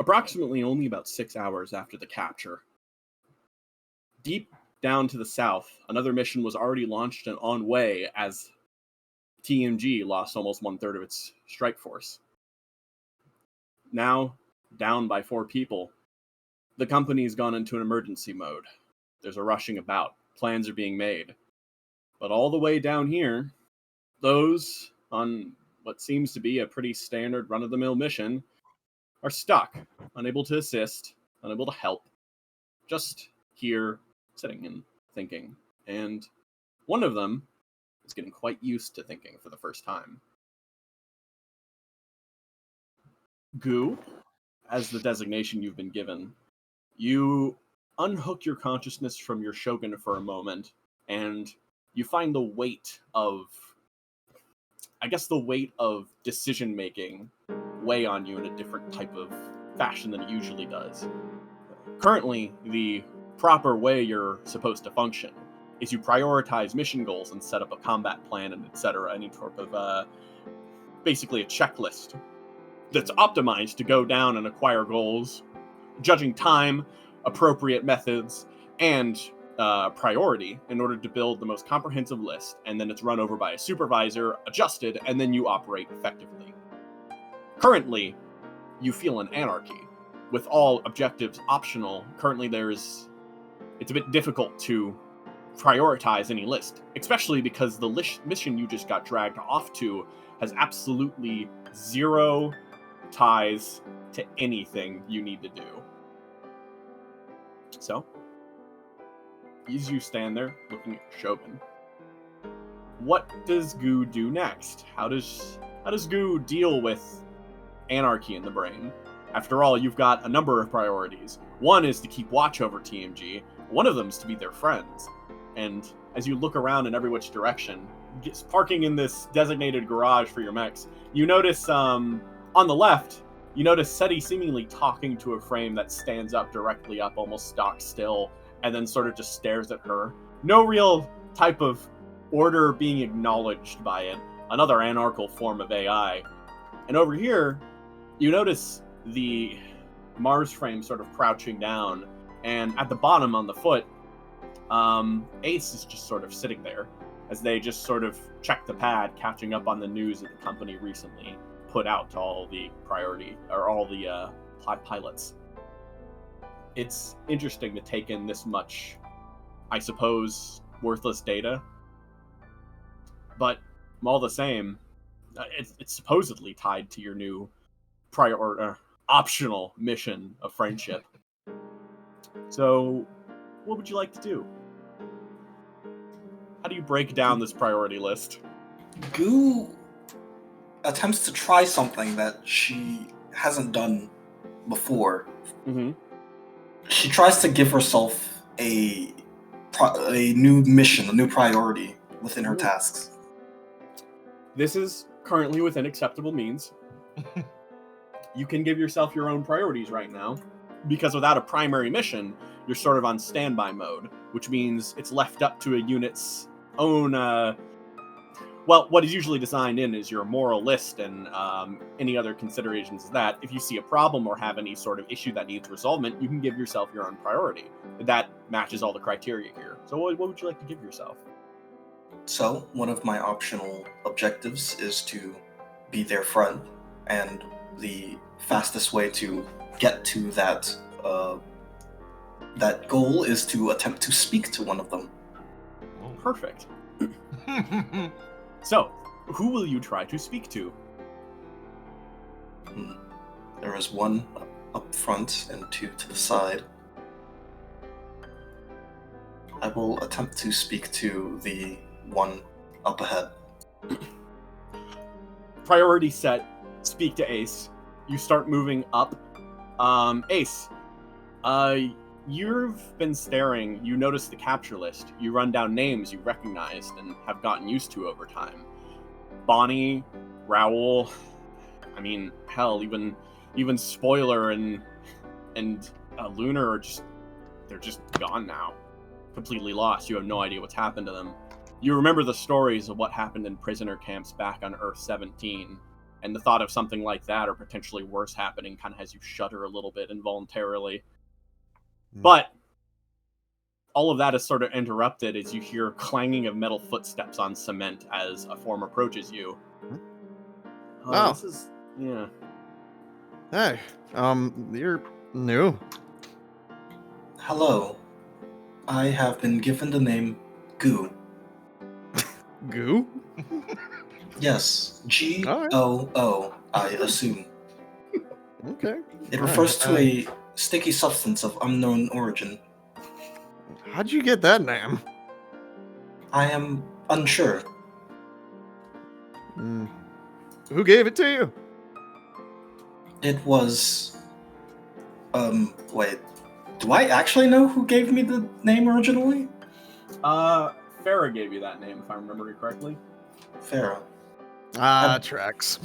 Approximately only about 6 hours after the capture, deep down to the south, another mission was already launched and on way as TMG lost almost 1/3 of its strike force. Now, down by 4 people, the company's gone into an emergency mode. There's a rushing about. Plans are being made. But all the way down here, those on what seems to be a pretty standard run-of-the-mill mission are stuck, unable to assist, unable to help, just here, sitting and thinking. And one of them is getting quite used to thinking for the first time. Gu, as the designation you've been given, you unhook your consciousness from your shogun for a moment, and you find the weight of decision-making weigh on you in a different type of fashion than it usually does. Currently, the proper way you're supposed to function is you prioritize mission goals and set up a combat plan and etc. Any sort of, basically a checklist that's optimized to go down and acquire goals, judging time, appropriate methods, and priority in order to build the most comprehensive list, and then it's run over by a supervisor, adjusted, and then you operate effectively. Currently, you feel an anarchy. With all objectives optional, currently it's a bit difficult to prioritize any list, especially because the mission you just got dragged off to has absolutely zero ties to anything you need to do. So, as you stand there looking at Shogun, what does Gu do next? How does Gu deal with anarchy in the brain? After all, you've got a number of priorities. One is to keep watch over TMG. One of them is to be their friends. And as you look around in every which direction, parking in this designated garage for your mechs, you notice on the left, you notice Seti seemingly talking to a frame that stands up directly up, almost stock still, and then sort of just stares at her. No real type of order being acknowledged by it. Another anarchical form of AI. And over here, you notice the Mars frame sort of crouching down, and at the bottom on the foot, Ace is just sort of sitting there as they just sort of check the pad, catching up on the news that the company recently put out to all the pilots. It's interesting to take in this much, I suppose, worthless data, but all the same, it's supposedly tied to your new optional mission of friendship. So, what would you like to do? How do you break down this priority list? Gu attempts to try something that she hasn't done before. Mm-hmm. She tries to give herself a new mission, a new priority within her tasks. This is currently within acceptable means. You can give yourself your own priorities right now, because without a primary mission, you're sort of on standby mode, which means it's left up to a unit's own, what is usually designed in is your moral list and any other considerations of that. If you see a problem or have any sort of issue that needs resolvement, you can give yourself your own priority. That matches all the criteria here. So what would you like to give yourself? So, one of my optional objectives is to be their friend, and the fastest way to get to that goal is to attempt to speak to one of them. Perfect. So, who will you try to speak to? There is one up front and two to the side. I will attempt to speak to the one up ahead. Priority set. Speak to Ace. You start moving up. Ace, you've been staring. You notice the capture list. You run down names you recognized and have gotten used to over time. Bonnie, Raoul, I mean, hell, even Spoiler and Lunar are they're just gone now. Completely lost. You have no idea what's happened to them. You remember the stories of what happened in prisoner camps back on Earth 17. And the thought of something like that, or potentially worse happening, kind of has you shudder a little bit involuntarily. But all of that is sort of interrupted as you hear clanging of metal footsteps on cement as a form approaches you. Oh. This is... Yeah. Hey, you're new. Hello. I have been given the name Goo. Goo? Yes, Goo, I assume. Okay. It refers to a sticky substance of unknown origin. How'd you get that name? I am unsure. Who gave it to you? It was... wait. Do I actually know who gave me the name originally? Farah gave you that name, if I remember it correctly. Farah. Tracks.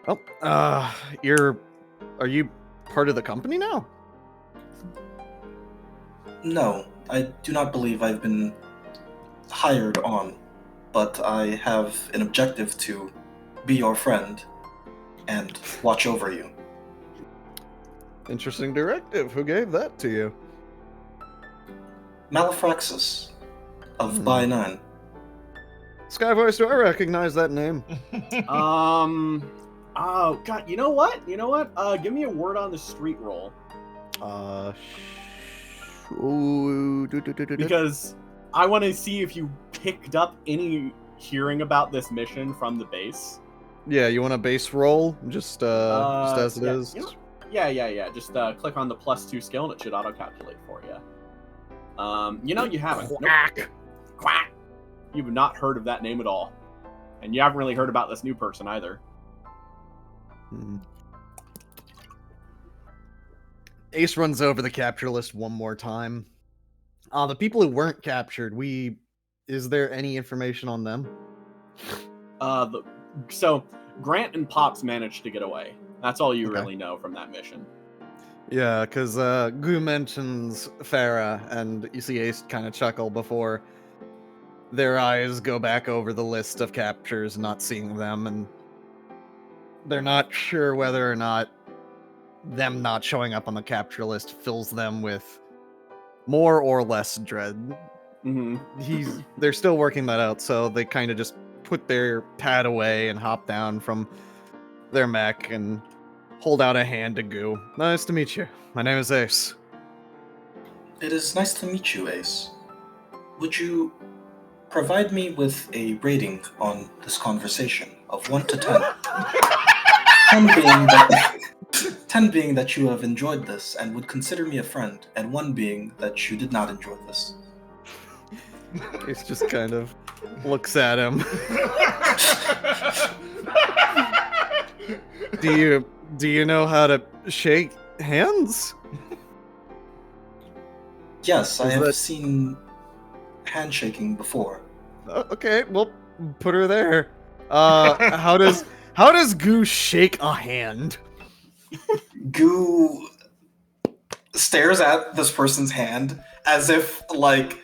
Oh, are you part of the company now? No, I do not believe I've been hired on, but I have an objective to be your friend and watch over you. Interesting directive. Who gave that to you? Malafraxis of VYEN. Skyvoice, do I recognize that name? Oh, God, you know what? Give me a word on the street roll. Because I want to see if you picked up any hearing about this mission from the base. Yeah, you want a base roll? Just as it is? Yeah. Just click on the +2 skill and it should auto-calculate for you. You haven't. Quack. Nope. Quack. You've not heard of that name at all. And you haven't really heard about this new person either. Ace runs over the capture list one more time. The people who weren't captured, is there any information on them? So Grant and Pops managed to get away. That's all you really know from that mission. Yeah, because Goo mentions Farah, and you see Ace kind of chuckle before their eyes go back over the list of captures, not seeing them, and they're not sure whether or not them not showing up on the capture list fills them with more or less dread. They're still working that out, so they kind of just put their pad away and hop down from their mech and hold out a hand to Goo. Nice to meet you. My name is Ace. It is nice to meet you, Ace. Would you provide me with a rating on this conversation of 1 to 10? 10 being that you have enjoyed this and would consider me a friend, and 1 being that you did not enjoy this. Ace just kind of looks at him. Do you know how to shake hands? Yes, I have seen handshaking before. Okay, well, put her there. How does Goo shake a hand? Goo stares at this person's hand as if, like,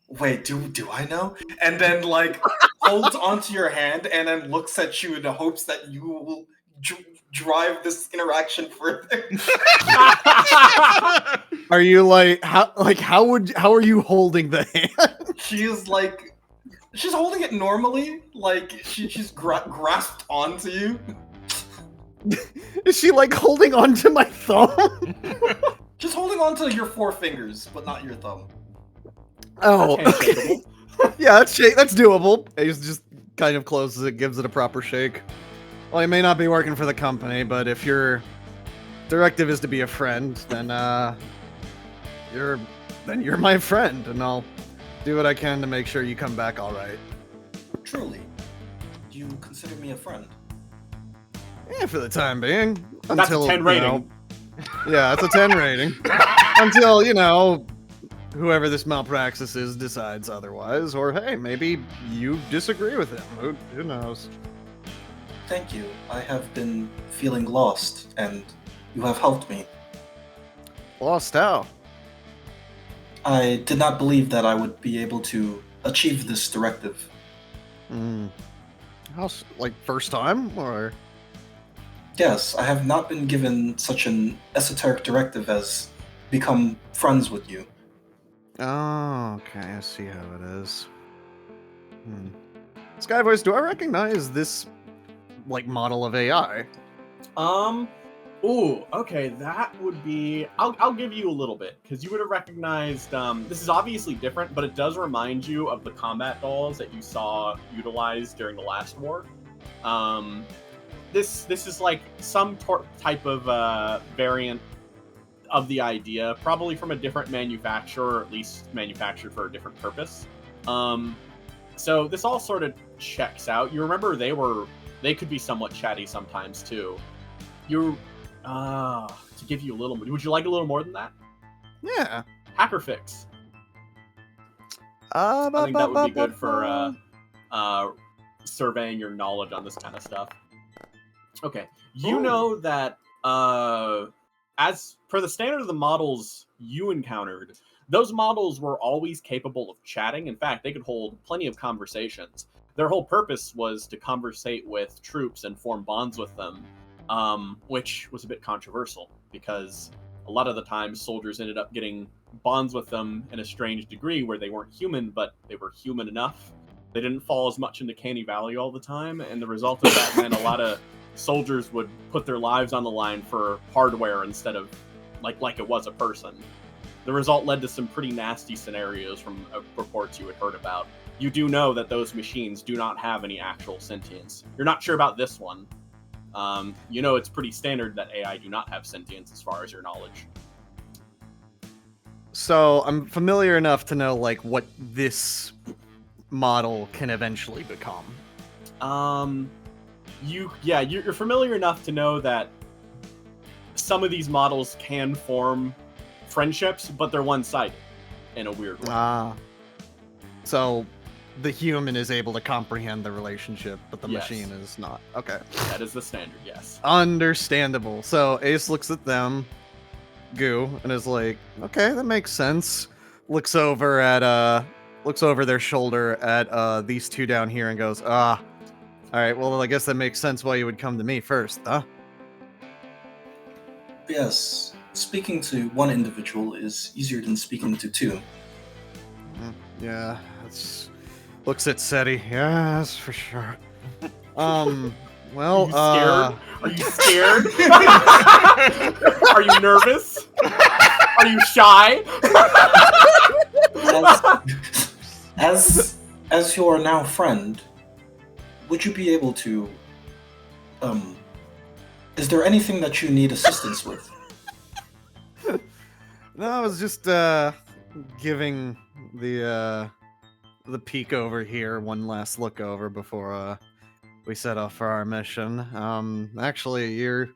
wait, do I know? And then, like, holds onto your hand and then looks at you in the hopes that you will drive this interaction further. Are you how are you holding the hand? She's holding it normally, like she's grasped onto you. Is she like holding onto my thumb? Just holding onto your 4 fingers, but not your thumb. Oh, okay. Yeah, that's doable. Ace just kind of closes it, gives it a proper shake. Well, you may not be working for the company, but if your directive is to be a friend, then you're my friend, and I'll do what I can to make sure you come back all right. Truly, you consider me a friend? Yeah, for the time being. That's a 10 rating. Yeah, it's a 10 rating. Until, whoever this malpraxis is decides otherwise, or hey, maybe you disagree with him. Who knows? Thank you. I have been feeling lost, and you have helped me. Lost how? I did not believe that I would be able to achieve this directive. How's, like, first time, or? Yes, I have not been given such an esoteric directive as become friends with you. Oh, okay, I see how it is. Skyvoice, do I recognize this, like, model of AI? Ooh, okay, that would be... I'll give you a little bit, because you would have recognized... this is obviously different, but it does remind you of the combat dolls that you saw utilized during the last war. This is like some type of variant of the idea, probably from a different manufacturer, or at least manufactured for a different purpose. So this all sort of checks out. You remember they could be somewhat chatty sometimes too. To give you a little, would you like a little more than that? Yeah. Hacker fix. I think that would be good for surveying your knowledge on this kind of stuff. Okay, you know that as per the standard of the models you encountered, those models were always capable of chatting. In fact, they could hold plenty of conversations. Their whole purpose was to conversate with troops and form bonds with them, which was a bit controversial because a lot of the times soldiers ended up getting bonds with them in a strange degree where they weren't human, but they were human enough. They didn't fall as much into Canny Valley all the time, and the result of that meant a lot of soldiers would put their lives on the line for hardware instead of like it was a person. The result led to some pretty nasty scenarios from reports you had heard about. You do know that those machines do not have any actual sentience. You're not sure about this one. You know it's pretty standard that AI do not have sentience as far as your knowledge. So I'm familiar enough to know like what this model can eventually become. You're familiar enough to know that some of these models can form friendships, but they're one-sided in a weird way. So the human is able to comprehend the relationship, but the Yes. machine is not. Okay. That is the standard, yes. Understandable. So Ace looks at them, Goo, and is like, okay, that makes sense. Looks over their shoulder at these two down here and goes, all right, well, I guess that makes sense why you would come to me first, huh? Yes, speaking to one individual is easier than speaking to two. Yeah, looks at SETI. Yeah, that's for sure. Well, Are you scared? Are you nervous? Are you shy? As your now friend, would you be able to, is there anything that you need assistance with? No, I was just giving the peek over here one last look over before we set off for our mission. Actually, you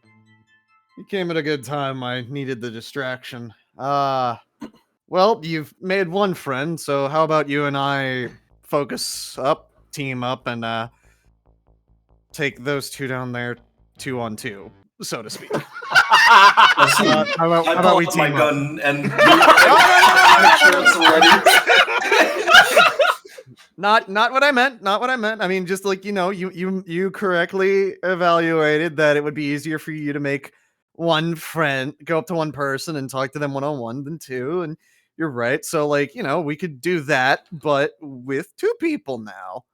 came at a good time. I needed the distraction. Well, you've made one friend, so how about you and I team up, and take those two down there 2-on-2, so to speak. I pull out my gun and make sure it's ready. Not what I meant. Not what I meant. I mean, just like, you correctly evaluated that it would be easier for you to make one friend, go up to one person and talk to them one-on-one than two, and you're right. So, like, we could do that, but with two people now.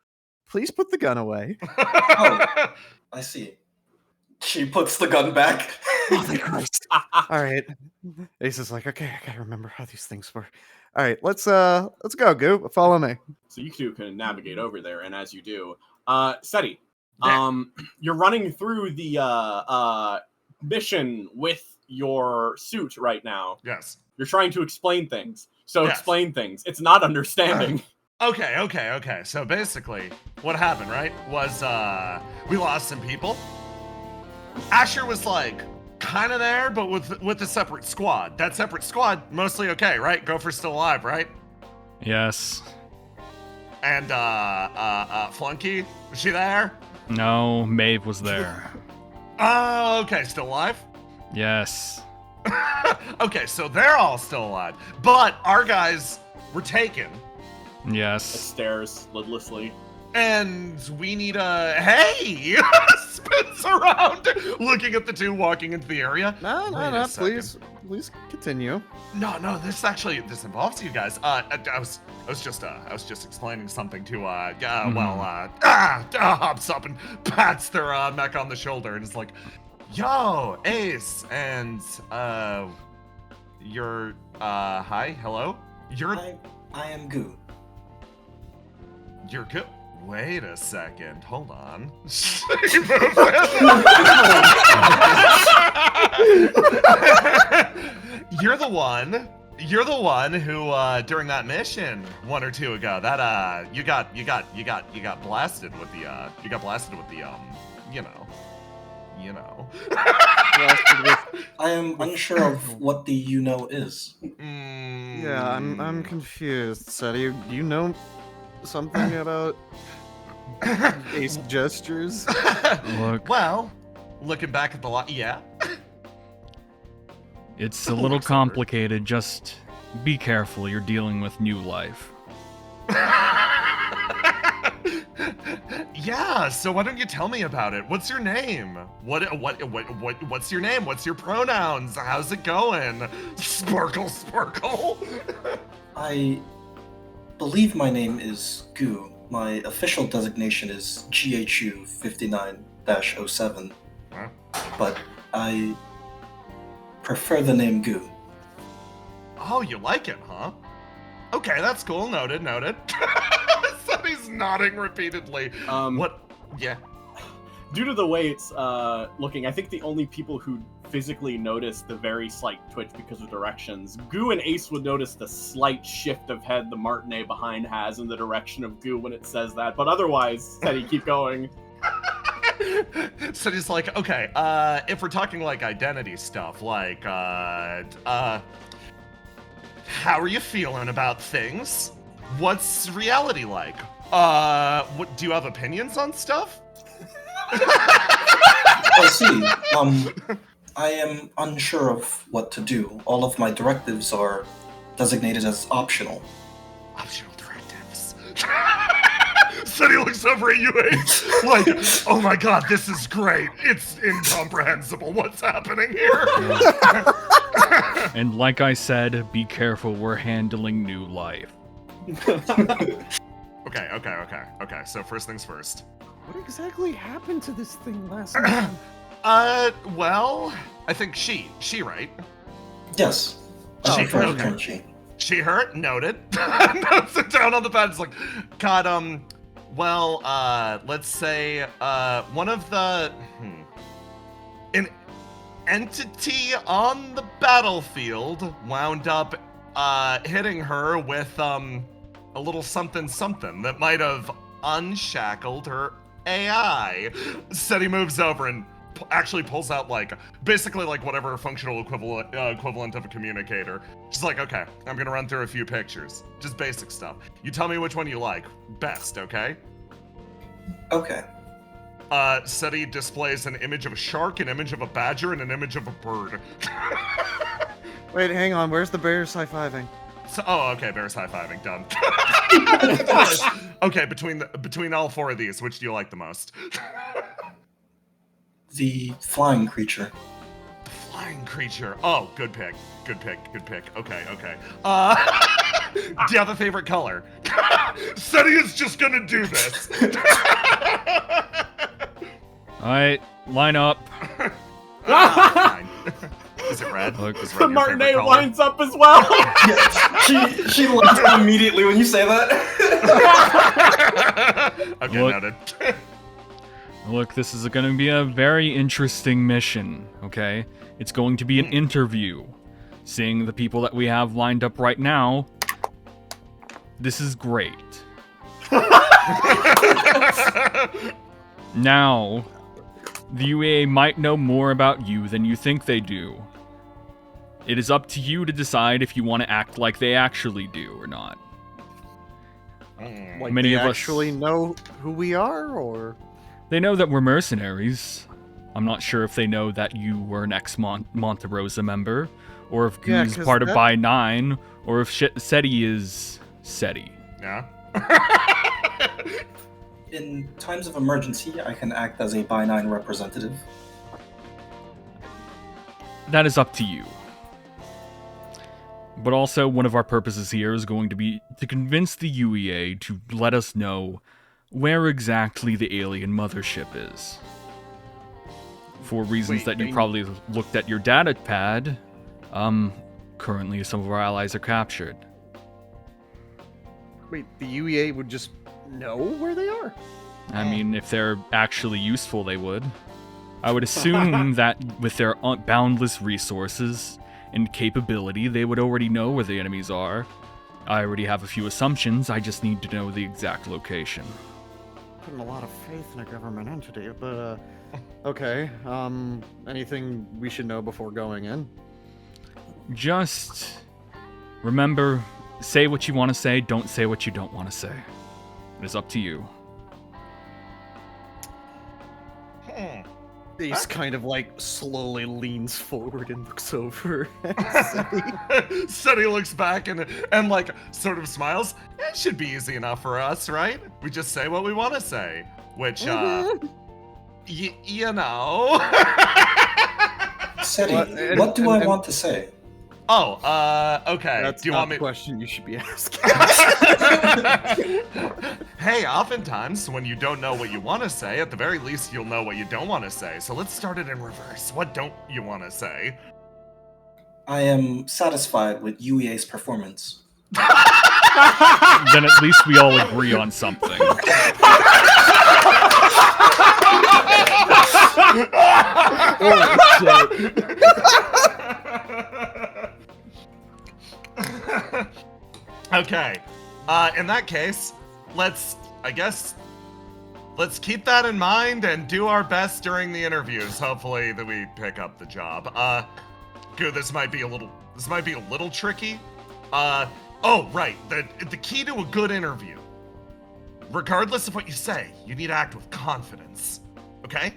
Please put the gun away. Oh, I see. She puts the gun back. Oh, thank Christ. All right. Ace is like, okay, I gotta remember how these things work. All right, let's go, Goop. Follow me. So you two can navigate over there, and as you do, SETI, you're running through the mission with your suit right now. Yes. You're trying to explain things. So Yes. Explain things. It's not understanding. Okay. So basically, what happened, right, was we lost some people. Asher was like kind of there, but with a separate squad. That separate squad mostly okay, right? Gopher's still alive, right? Yes. And Flunky, was she there? No, Maeve was there. Oh, okay, still alive? Yes. Okay, so they're all still alive, but our guys were taken. Yes. Stares lidlessly. And we need a hey. Spins around, looking at the two walking into the area. No, Wait a no, second. please continue. No, this involves you guys. I was just explaining something to hops up and pats their neck on the shoulder and is like, yo, Ace, and you're hi, hello, I am Goo. you're good. Wait a second, hold on. You're the one who during that mission 1 or 2 ago that you got blasted with the you know. I am unsure of what the is. Yeah, I'm confused. Seti, do you know something about Ace gestures? Look, Well, looking back at the yeah. it's a little complicated. Just be careful. You're dealing with new life. Yeah, so why don't you tell me about it? What's your name? What's your name? What's your pronouns? How's it going? Sparkle. I believe my name is Goo. My official designation is GHU 59-07. Huh? But I prefer the name Goo. Oh, you like it, huh? Okay, that's cool. Noted. Sonny's nodding repeatedly. What? Yeah. Due to the way it's looking, I think the only people who physically notice the very slight twitch because of directions, Goo and Ace would notice the slight shift of head the Martinet behind has in the direction of Goo when it says that. But otherwise, Teddy, keep going. So he's like, okay, if we're talking like identity stuff, like, how are you feeling about things? What's reality like? What, do you have opinions on stuff? I see. I am unsure of what to do. All of my directives are designated as optional. Optional directives. Sonny looks over at you, Ace, like, oh my god, this is great. It's incomprehensible what's happening here. And like I said, be careful. We're handling new life. Okay. So first things first. What exactly happened to this thing last night? Well, I think she, right? Yes. She- I prefer okay. Frenchie. She hurt, noted. Notes it down on the pad. It's like, God, well, let's say, one of the, an entity on the battlefield wound up, hitting her with, a little something that might have unshackled her AI. Seti moves over and actually pulls out basically whatever functional equivalent of a communicator. She's like, okay, I'm gonna run through a few pictures, just basic stuff. You tell me which one you like best, okay? Okay. Seti displays an image of a shark, an image of a badger, and an image of a bird. Wait, hang on. Where's the bears high-fiving? So, okay, bears high-fiving, done. Okay, between all 4 of these, which do you like the most? The flying creature. The flying creature. Oh, good pick. Okay. Do you have a favorite color? Seti is just gonna do this. Alright, line up. Fine. Is it red? Look, Is The red your favorite Martinet color? winds up as well. Yeah, she lights up immediately when you say that. Okay, Look. noted. Look, this is going to be a very interesting mission, okay? It's going to be an interview. Seeing the people that we have lined up right now, this is great. Now, the UA might know more about you than you think they do. It is up to you to decide if you want to act like they actually do or not. Like Many they of us- actually know who we are, or They know that we're mercenaries. I'm not sure if they know that you were an ex-Monte Rosa member, or if Yeah, Goo's 'cause part of that- By 9, or if Seti is Seti. Yeah. in times of emergency, I can act as a by-9 representative. That is up to you. But also, one of our purposes here is going to be to convince the UEA to let us know where exactly the alien mothership is. For reasons that you probably looked at your data pad, currently some of our allies are captured. Wait, the UEA would just know where they are? I mean, if they're actually useful, they would. I would assume that with their boundless resources and capability, they would already know where the enemies are. I already have a few assumptions, I just need to know the exact location. Putting a lot of faith in a government entity, but, okay. Anything we should know before going in? Just remember, say what you want to say, don't say what you don't want to say. It is up to you. Ace kind of like slowly leans forward and looks over. Sunny looks back and like sort of smiles. It should be easy enough for us, right? We just say what we want to say, which you know. Seti, what do I want to say? Oh, okay. That's do you not want me? the question you should be asking. Hey, oftentimes when you don't know what you want to say, at the very least you'll know what you don't want to say. So let's start it in reverse. What don't you want to say? I am satisfied with UEA's performance. Then at least we all agree on something. Oh, shit. Okay. In that case, let's keep that in mind and do our best during the interviews. Hopefully that we pick up the job. Good, this might be a little tricky. Oh, right. The key to a good interview, regardless of what you say, you need to act with confidence. Okay?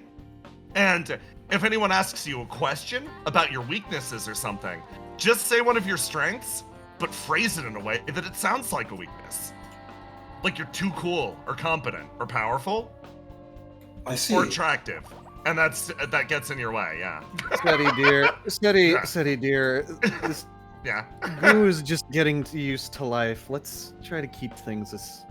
And if anyone asks you a question about your weaknesses or something, just say one of your strengths, but phrase it in a way that it sounds like a weakness. Like you're too cool, or competent, or powerful, I see. or attractive. And that gets in your way, yeah. Steady, dear. Steady, dear. This Yeah. Goo is just getting used to life. Let's try to keep things as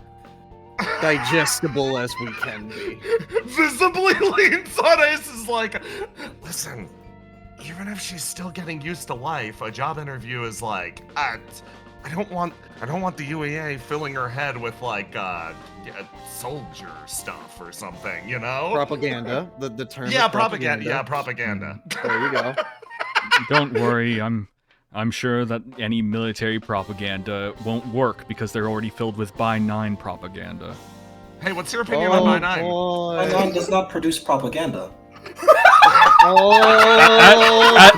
digestible as we can be. Visibly leans on Ace is like, listen, even if she's still getting used to life, a job interview is like, I don't want the UEA filling her head with like soldier stuff or something, you know? Propaganda. The term. Yeah, is propaganda. Yeah, propaganda. There you go. Don't worry, I'm sure that any military propaganda won't work because they're already filled with by-9 propaganda. Hey, what's your opinion on by-9? By-9 does not produce propaganda.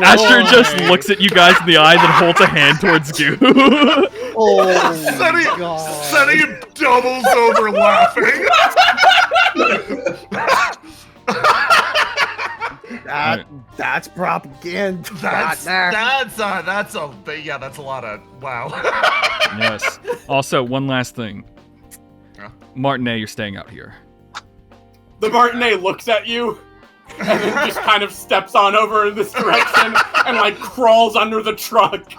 Asher just looks at you guys in the eye, then holds a hand towards Goo. Sunny doubles over laughing. That's propaganda. That's a lot of wow. Yes. Also, one last thing. Huh? Martinet, you're staying out here. The Martinet looks at you, and then just kind of steps on over in this direction, and like crawls under the truck.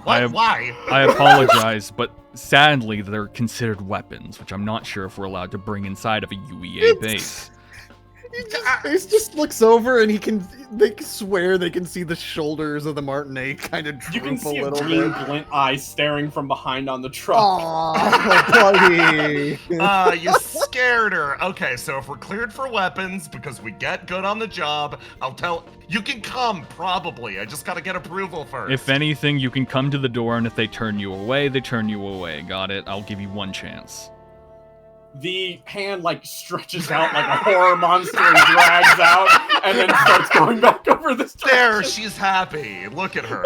Why? I apologize, but sadly they're considered weapons, which I'm not sure if we're allowed to bring inside of a UEA base. He just looks over and they swear they can see the shoulders of the Martinet kind of droop You can see a a little green bit. glint eye staring from behind on the truck. Aww, buddy. You scared her. Okay, so if we're cleared for weapons because we get good on the job, you can come, probably. I just gotta get approval first. If anything, you can come to the door, and if they turn you away, they turn you away. Got it? I'll give you one chance. The hand like stretches out like a horror monster and drags out, and then starts going back over the There, direction. she's happy. Look at her.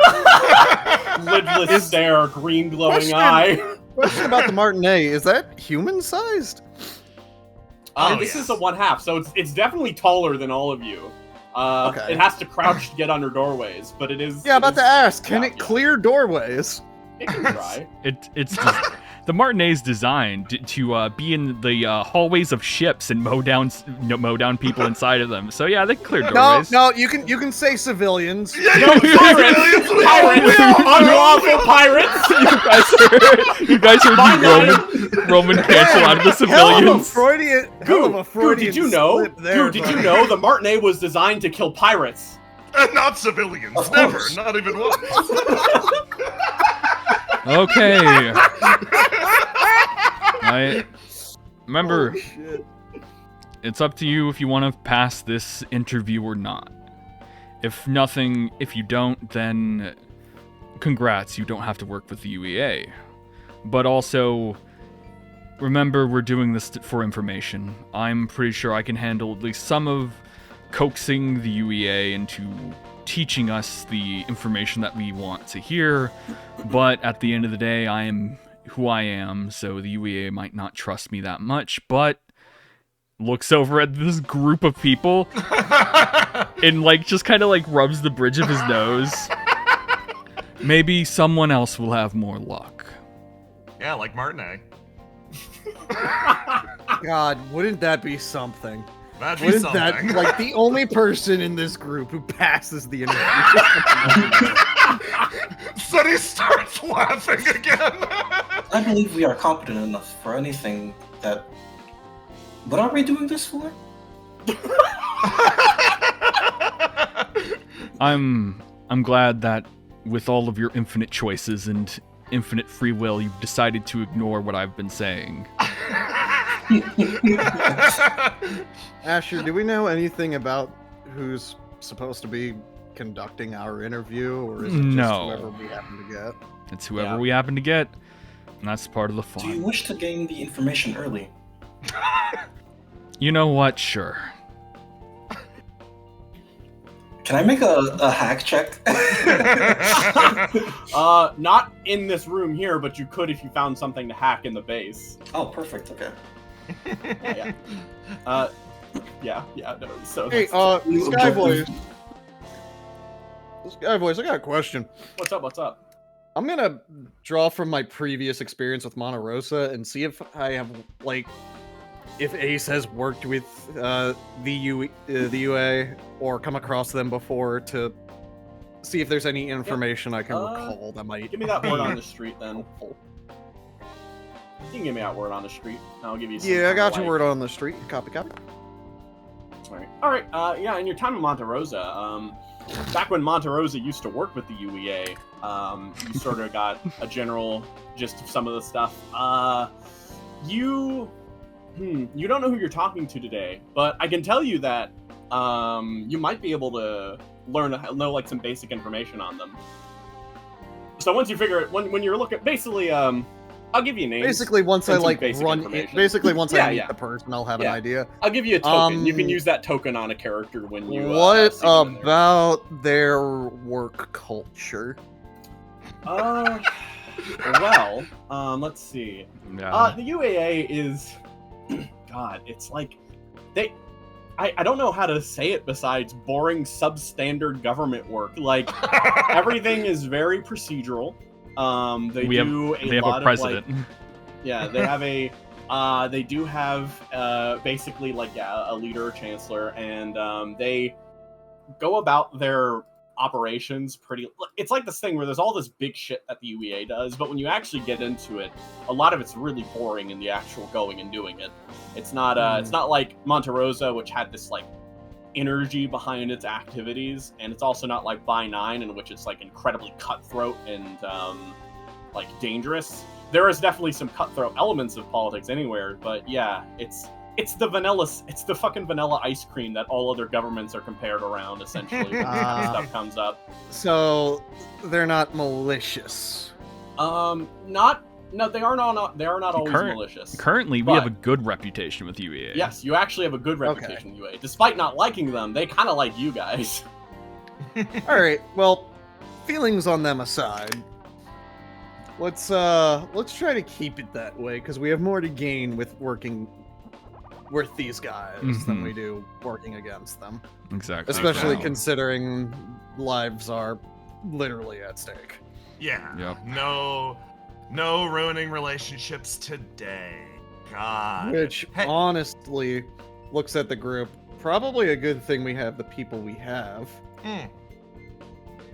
Lidless stare, green glowing eye. Question about the Martinet, is that human-sized? This is a 1/2, so it's definitely taller than all of you. Okay. It has to crouch to get under doorways, but it is. Yeah, about to ask, can yeah, it clear doorways? It can try. It's The Martinet is designed to be in the hallways of ships and mow down people inside of them. So yeah, they clear doorways. No, you can say civilians. No, pirates! Unlawful pirates! You guys are the Roman cancel out of the civilians. Goo, did you know? Did you know the Martinet was designed to kill pirates? And not civilians. Never. Not even once. Okay. Remember, it's up to you if you want to pass this interview or not. If you don't, then congrats, you don't have to work with the UEA. But also, remember, we're doing this for information. I'm pretty sure I can handle at least some of coaxing the UEA into teaching us the information that we want to hear. But at the end of the day, I am who I am, so the UEA might not trust me that much, but looks over at this group of people and just kind of rubs the bridge of his nose. Maybe someone else will have more luck. Yeah, like Martinet. God, wouldn't that be something? That'd be Wouldn't something. that the only person in this group who passes the interview? Sonny starts laughing again. I believe we are competent enough for anything that... What are we doing this for? I'm glad that with all of your infinite choices and infinite free will, you've decided to ignore what I've been saying. Asher, do we know anything about who's supposed to be conducting our interview, or is it just whoever we happen to get? It's whoever we happen to get, and that's part of the fun. Do you wish to gain the information early? You know what? Sure. Can I make a hack check? Not in this room here, but you could if you found something to hack in the base. Oh, perfect. Okay. Yeah. No, so Hey, Skyboys. Skyboys, I got a question. What's up? I'm gonna draw from my previous experience with Monterosa and see if I have if Ace has worked with the UA or come across them before, to see if there's any information I can recall that might. Give me that word on the street then. You can give me that word on the street. And I'll give you. Some I got your word on the street. Copy. All right. Yeah. In your time in Monterosa, back when Monterosa used to work with the UEA, you sort of got a general gist of some of the stuff. You don't know who you're talking to today, but I can tell you that you might be able to know some basic information on them. So once you figure it, when you're looking, basically, I'll give you names. Basically, once I I meet the person, I'll have an idea. I'll give you a token. You can use that token on a character when you. What about their work culture? Well, let's see. Yeah. The UAA is, God, it's like I don't know how to say it besides boring substandard government work. Everything is very procedural. They have a president. They do have basically a leader or chancellor, and they go about their operations pretty. It's like this thing where there's all this big shit that the UEA does, but when you actually get into it, a lot of it's really boring in the actual going and doing it. It's not it's not like Monterosa, which had this energy behind its activities, and it's also not like VYEN, in which it's incredibly cutthroat and dangerous. There is definitely some cutthroat elements of politics anywhere, but yeah, it's the fucking vanilla ice cream that all other governments are compared around, essentially, when stuff comes up. So they're not malicious. No, they are not always malicious. Currently, we have a good reputation with UEA. Yes, you actually have a good reputation with UEA. Despite not liking them, they kind of like you guys. All right. Well, feelings on them aside, let's try to keep it that way, because we have more to gain with working with these guys than we do working against them. Exactly. Especially considering lives are literally at stake. Yeah. Yep. No No ruining relationships today. God. Which, Hey. honestly, looks at the group. Probably a good thing we have the people we have.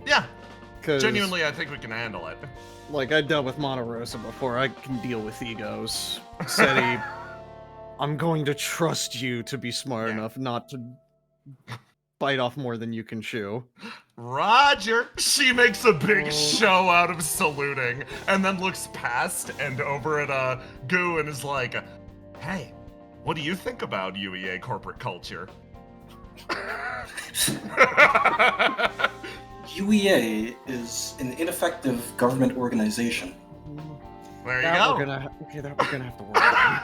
Yeah, 'Cause, genuinely, I think we can handle it. like, I dealt with Monterosa before. I can deal with egos. Seti, I'm going to trust you to be smart enough not to bite off more than you can chew. Roger. She makes a big show out of saluting, and then looks past and over at Goo and is like, "Hey, what do you think about UEA corporate culture?" UEA is an ineffective government organization. There you That go. we're gonna have to work on.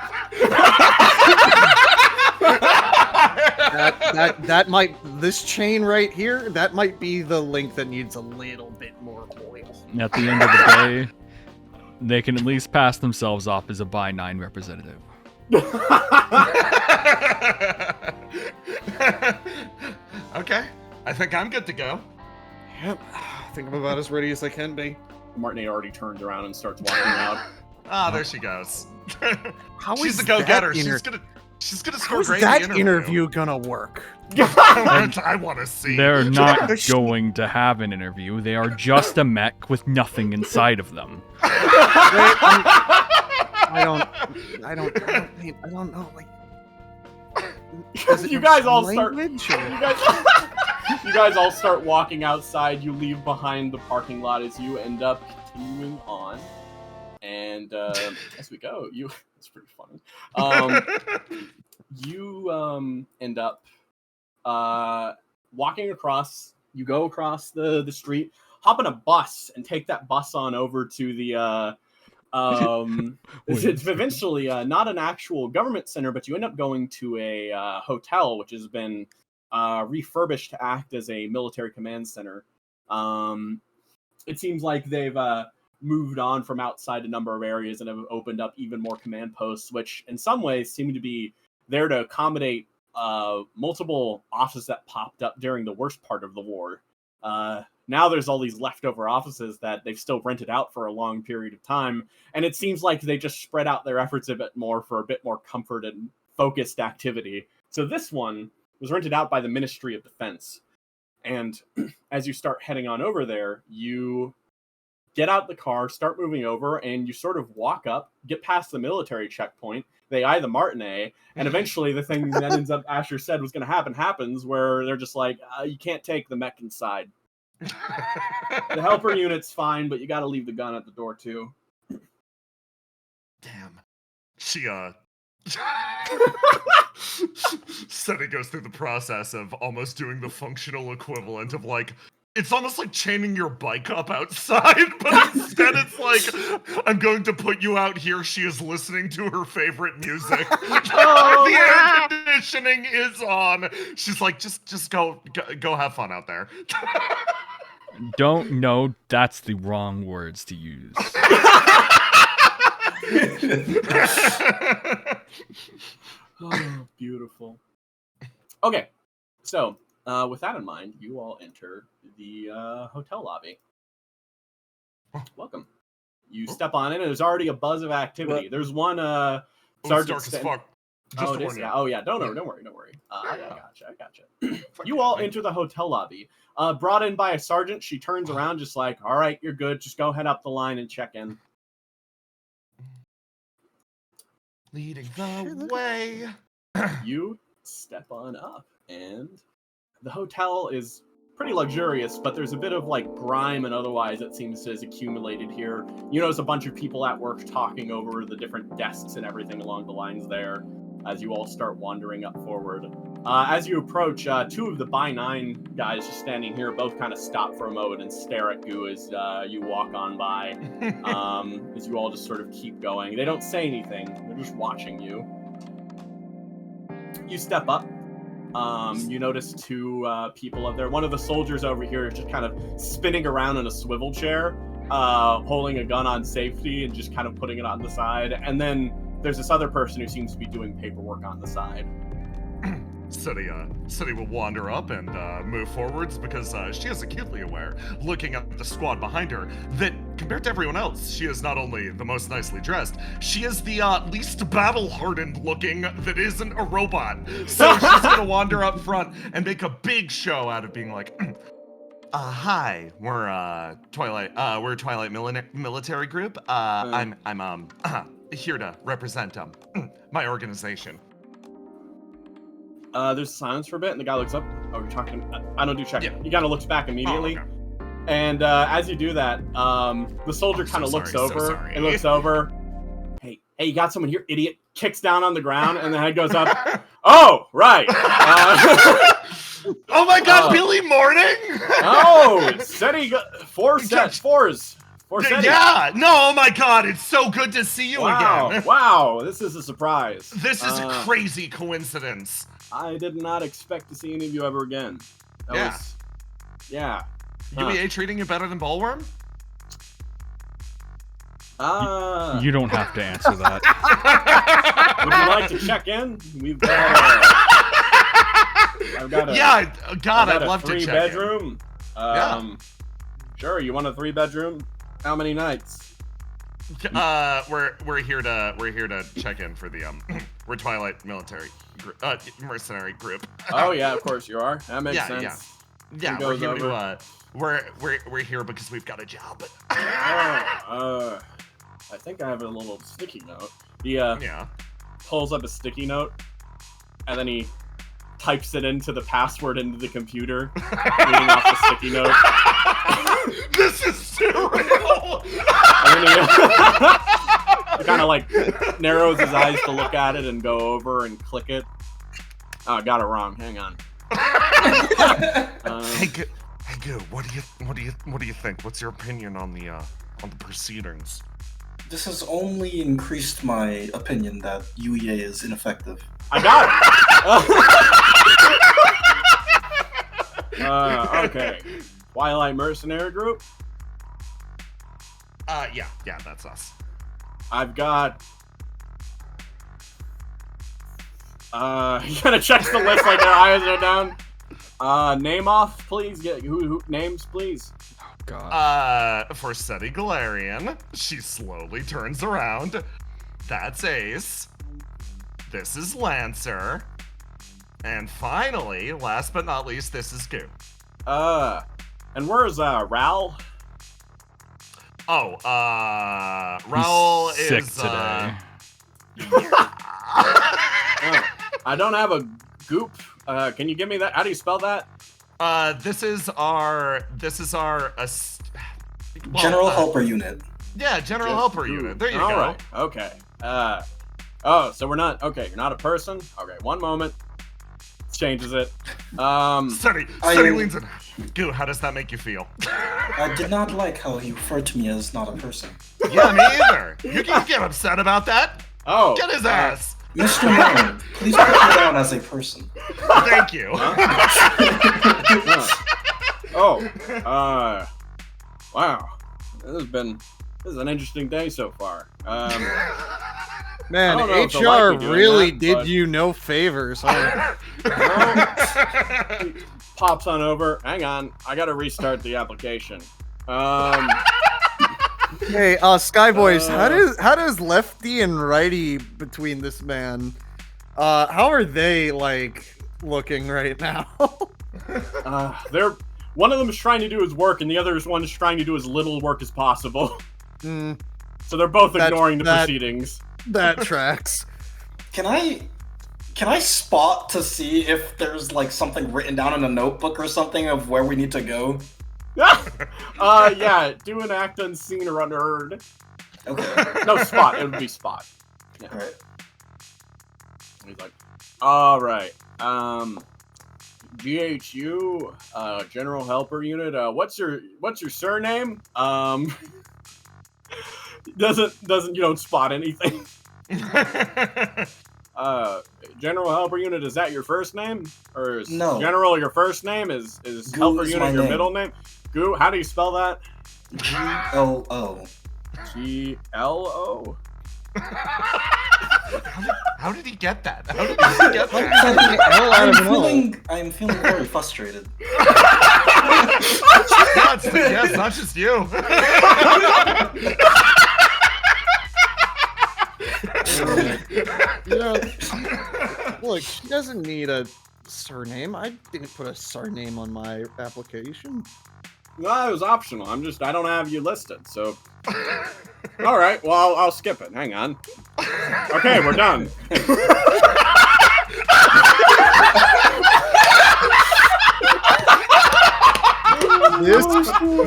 That might, this chain right here, that might be the link that needs a little bit more oil. At the end of the day, they can at least pass themselves off as a bi-9 representative. Okay, I think I'm good to go. Yep, I think I'm about as ready as I can be. Martinet already turns around and starts walking out. Ah, there she goes. How She's is a go-getter. that She's gonna How score is great that in the interview gonna work? I want to see. They're not going to have an interview. They are just a mech with nothing inside of them. I don't know. Like, is it You guys all start. language, or- You guys all start walking outside. You leave behind the parking lot as you end up continuing on. And as we go, it's pretty funny. You end up walking across. You go across the street, hop in a bus, and take that bus on over to the. It's eventually not an actual government center, but you end up going to a hotel, which has been refurbished to act as a military command center. It seems like they've moved on from outside a number of areas and have opened up even more command posts, which in some ways seem to be there to accommodate multiple offices that popped up during the worst part of the war. Now there's all these leftover offices that they've still rented out for a long period of time, and it seems like they just spread out their efforts a bit more for a bit more comfort and focused activity. So this one was rented out by the Ministry of Defense. And as you start heading on over there, you get out the car, start moving over, and you sort of walk up, get past the military checkpoint. They eye the Martinet, and eventually the thing that ends up Asher said was going to happens, where they're just like, you can't take the mech inside. The helper unit's fine, but you got to leave the gun at the door too. Damn. She Seti goes through the process of almost doing the functional equivalent of like, it's almost like chaining your bike up outside, but instead it's like, I'm going to put you out here. She is listening to her favorite music. The air conditioning is on. She's like, just go have fun out there. Don't know, that's the wrong words to use. Oh, beautiful. Okay, so with that in mind, you all enter the hotel lobby. Welcome. You step on in, and there's already a buzz of activity. There's one sergeant. It's dark as fuck. Oh, it is, yeah. Oh, yeah. Don't worry. I gotcha. You all enter the hotel lobby. Brought in by a sergeant. She turns around, just like, all right, you're good. Just go head up the line and check in. Leading the way. You step on up, and the hotel is pretty luxurious, but there's a bit of like grime and otherwise it seems to have accumulated here. You notice a bunch of people at work talking over the different desks and everything along the lines there as you all start wandering up forward. As you approach, two of the by-9 guys just standing here both kind of stop for a moment and stare at Goo as you walk on by. As you all just sort of keep going. They don't say anything, they're just watching you. You step up. You notice two people up there. One of the soldiers over here is just kind of spinning around in a swivel chair, holding a gun on safety and just kind of putting it on the side. And then there's this other person who seems to be doing paperwork on the side. City will wander up and move forwards because she is acutely aware, looking at the squad behind her, that compared to everyone else, she is not only the most nicely dressed, she is the least battle-hardened looking that isn't a robot. So she's gonna wander up front and make a big show out of being like, hi, we're Twilight. We're a Twilight military group. I'm here to represent my organization. There's silence for a bit, and the guy looks up. Oh, you're talking. I don't do check. Yeah. He kind of looks back immediately, Oh, okay. and as you do that, the soldier kind of looks over and looks over. Hey, you got someone here, idiot! Kicks down on the ground, and the head goes up. Oh, right. Oh my God, Billy Morning! Oh, SETI fours. Yeah, no, oh my God, it's so good to see you again. Wow, this is a surprise. This is a crazy coincidence. I did not expect to see any of you ever again. Yeah. UEA treating you better than Ballworm? You don't have to answer that. Would you like to check in? We've got I've got a I'd love to check bedroom. Yeah. Sure, you want a 3-bedroom? How many nights? We're here to check in for the we're Twilight mercenary group. Oh yeah, of course you are. That makes sense. Yeah, we're here to we're here because we've got a job. I think I have a little sticky note. He pulls up a sticky note, and then he types it into the password into the computer, reading off the sticky note. This is surreal! And then he kind of like narrows his eyes to look at it and go over and click it. Oh, I got it wrong. Hang on. Hey, Goo, what do you think? What's your opinion on the proceedings? This has only increased my opinion that UEA is ineffective. I got it. Okay. Twilight Mercenary Group? Yeah, that's us. I've got... he kind of checks the list like their eyes are down. Name off, please. Who names, please? Oh, God. For SETI Galarian, she slowly turns around. That's Ace. This is Lancer. And finally, last but not least, this is Goo. And where's, Ral? Oh, Raul He's sick is, today. I don't have a goop. Can you give me that? How do you spell that? This is our General Helper Unit. Yeah, General Helper Unit. There you go. All right. Okay. So we're not. Okay, you're not a person. Okay, one moment. Changes it. SETI leans in. Goo, how does that make you feel? I did not like how you referred to me as not a person. Yeah, me either. You can get upset about that. Oh. Get his ass. Mr. Mellon, please put me down as a person. Thank you. Wow. This is an interesting day so far. Man, I don't know if they'll HR like me doing really that, did but- you no favors, huh? He pops on over. Hang on, I gotta restart the application. Hey, Skyboys, how does lefty and righty between this man? How are they like looking right now? They're one of them is trying to do his work, and the other one is trying to do as little work as possible. So they're both ignoring the proceedings. That tracks. Can I spot to see if there's like something written down in a notebook or something of where we need to go? Yeah, do an act unseen or unheard. Okay. No, spot. It would be spot. Yeah. All right. He's like, all right. GHU, General Helper Unit. What's your surname? Doesn't you don't spot anything. General Helper Unit, is that your first name? Or is No. General your first name? Is Goo Helper is Unit my your name. middle name? Goo, how do you spell that? GLO. GLO? How did he get that? How did he get that? I'm feeling very frustrated. Yeah, it's not just you. Look, she doesn't need a surname. I didn't put a surname on my application. Well, it was optional. I don't have you listed, so. All right, well, I'll skip it. Hang on. Okay, we're done.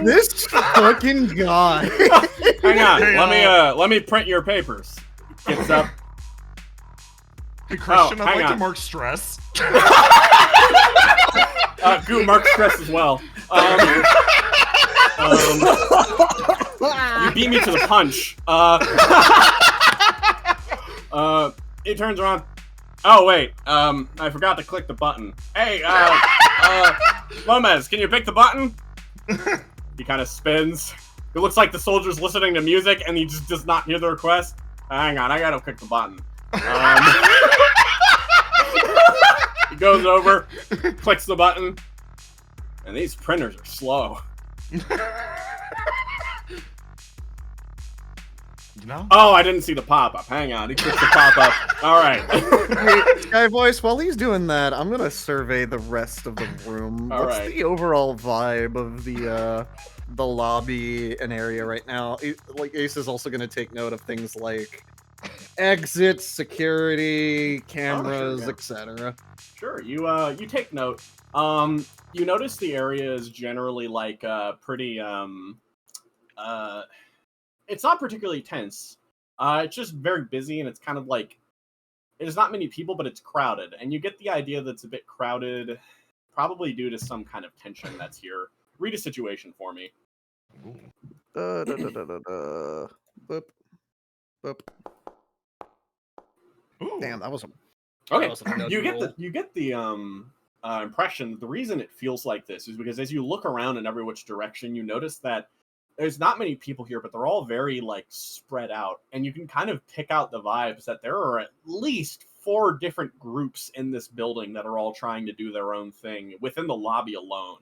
This fucking guy. Hang on. Let me print your papers. Gets up. Hey, Christian, Oh, I'd hang like to on. mark stress. Goo, mark stress as well. You beat me to the punch. He turns around. Oh wait, I forgot to click the button. Hey, Lomez, can you pick the button? He kind of spins. It looks like the soldier's listening to music and he just does not hear the request. Hang on, I gotta click the button. He goes over, clicks the button, and these printers are slow. No? Oh, I didn't see the pop-up. Hang on, he clicks the pop-up. All right. Hey, Sky Voice, while he's doing that, I'm gonna survey the rest of the room. All What's right. the overall vibe of the lobby and area right now? Like, Ace is also gonna take note of things like exits, security, cameras, yeah. etc. Sure, you take note. You notice the area is generally like pretty it's not particularly tense. It's just very busy and it's kind of like there's not many people, but it's crowded. And you get the idea that it's a bit crowded, probably due to some kind of tension that's here. Read a situation for me. Boop. Boop. Ooh. Damn, that was a Okay, wasn't a you roll. get the impression. The reason it feels like this is because as you look around in every which direction, you notice that there's not many people here, but they're all very like spread out, and you can kind of pick out the vibes that there are at least 4 different groups in this building that are all trying to do their own thing within the lobby alone.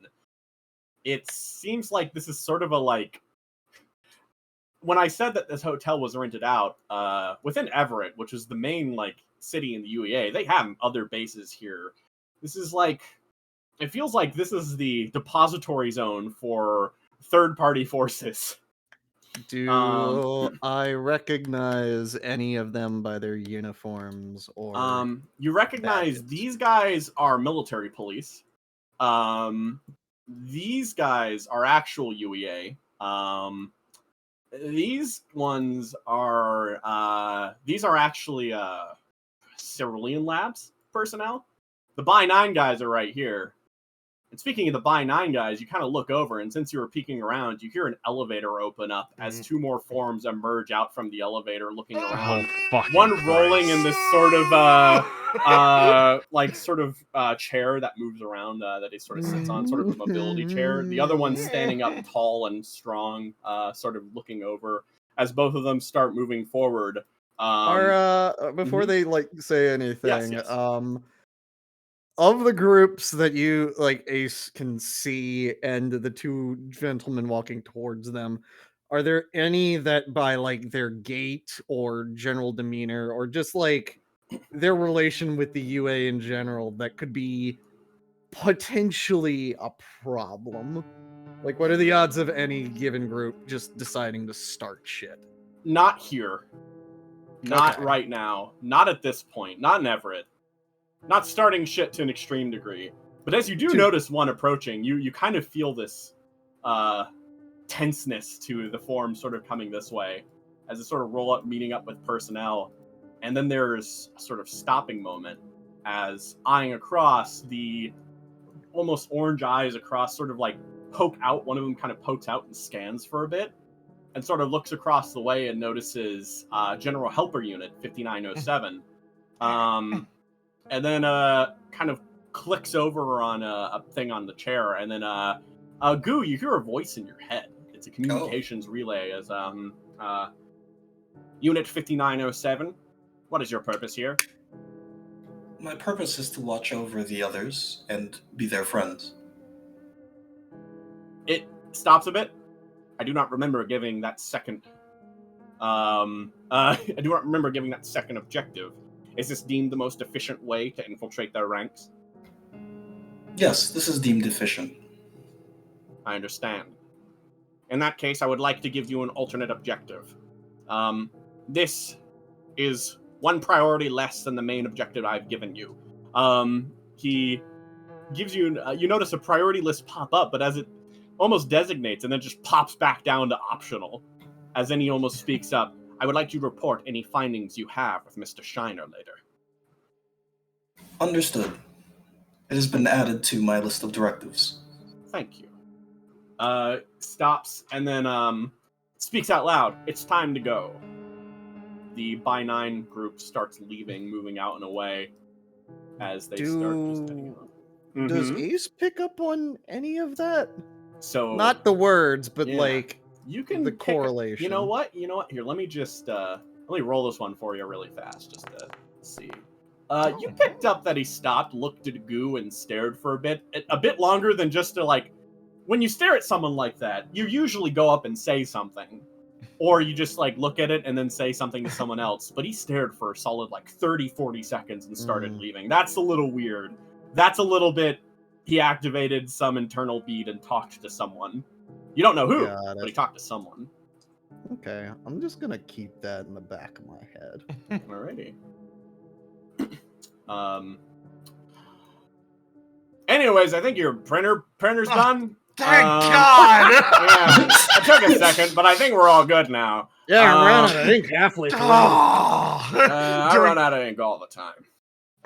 It seems like this is sort of a like. When I said that this hotel was rented out, within Everett, which is the main like city in the UEA, they have other bases here. This is like, it feels like this is the depository zone for third-party forces. Do I recognize any of them by their uniforms or? You recognize badges? these guys are military police. These guys are actual UEA. These ones are these are actually Cerulean Labs personnel. The By 9 guys are right here. And speaking of the By 9 guys, you kind of look over, and since you were peeking around, you hear an elevator open up as 2 more forms emerge out from the elevator, looking around. Oh, fucking One rolling in this sort of chair that moves around that he sort of sits on, sort of a mobility chair. The other one standing up tall and strong, sort of looking over as both of them start moving forward. Before they like say anything, yes. of the groups that you like Ace can see and the 2 gentlemen walking towards them, are there any that by like their gait or general demeanor or just like their relation with the UA in general that could be potentially a problem? Like, what are the odds of any given group just deciding to start shit? Not here. Not Okay. right now. Not at this point. Not in Everett. Not starting shit to an extreme degree. But as you do notice one approaching, you kind of feel this tenseness to the form sort of coming this way as it sort of roll up, meeting up with personnel. And then there's a sort of stopping moment as eyeing across, the almost orange eyes across sort of like poke out. One of them kind of pokes out and scans for a bit and sort of looks across the way and notices General Helper Unit 5907. And then kind of clicks over on a thing on the chair, and then Goo, you hear a voice in your head. It's a communications relay as Unit 5907. What is your purpose here? My purpose is to watch over the others and be their friends. It stops a bit. I do not remember giving that second. I do not remember giving that second objective. Is this deemed the most efficient way to infiltrate their ranks? Yes, this is deemed efficient. I understand. In that case, I would like to give you an alternate objective. This is one priority less than the main objective I've given you. He gives you, you notice a priority list pop up, but as it almost designates and then just pops back down to optional, as then he almost speaks up, I would like you to report any findings you have with Mr. Shiner later. Understood. It has been added to my list of directives. Thank you. Stops and then speaks out loud. It's time to go. The by 9 group starts leaving, moving out and away as they start just heading on. Does Ace pick up on any of that? So Not the words, but yeah. like you can the pick- correlation. You know what? Here, let me just let me roll this one for you really fast, just to see. You picked up that he stopped, looked at Goo, and stared for a bit longer than just to like. When you stare at someone like that, you usually go up and say something, or you just like look at it and then say something to someone else. But he stared for a solid like 30-40 seconds and started leaving. That's a little weird. That's a little bit. He activated some internal bead and talked to someone. You don't know who, but he talked to someone. Okay, I'm just gonna keep that in the back of my head. Alrighty. Anyways, I think your printer's done. Thank God! Yeah, it took a second, but I think we're all good now. Yeah, I ran out of ink halfway through. I run out of ink all the time.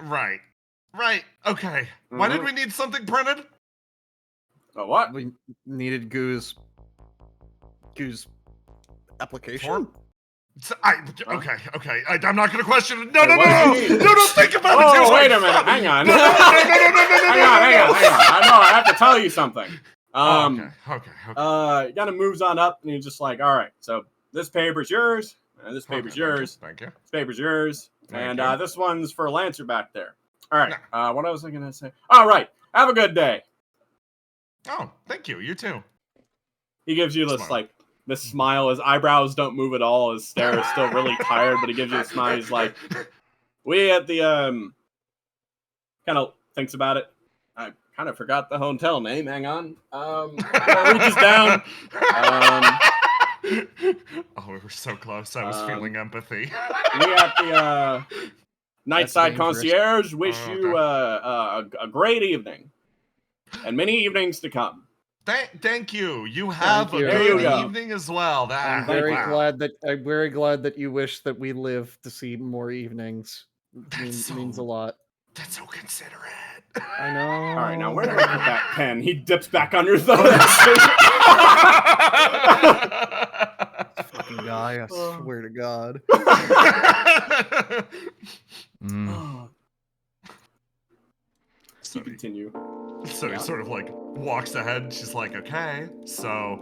Right. Okay. Why did we need something printed? Oh, what? We needed Goo's application. So okay. I'm not gonna question it. No, what do you mean? No, think about it. Oh, wait a minute. Hang on. Hang on. I know. I have to tell you something. Okay. He kind of moves on up, and he's just like, all right, so this paper's yours, and this paper's yours. Thank you. This paper's yours, Thank and you. this one's for Lancer back there. All right. What was I gonna say? All right. Have a good day. Oh, thank you. You too. He gives you this Smart. this smile. His eyebrows don't move at all. His stare is still really tired, but he gives you a smile. He's like, we at the kind of thinks about it. I kind of forgot the hotel name. Hang on. Reaches down. Oh, we were so close. I was feeling empathy. We at the Nightside dangerous. Concierge wish Oh, you a great evening and many evenings to come. Thank you. You have Thank you. a There you good go. evening as well. I'm Thank very you. glad that you wish that we live to see more evenings. Means a lot. That's so considerate. I know. All right, now where do I put that pen? He dips back under the Fucking guy, I swear to God. To continue. So he sort of like walks ahead. She's like, okay, so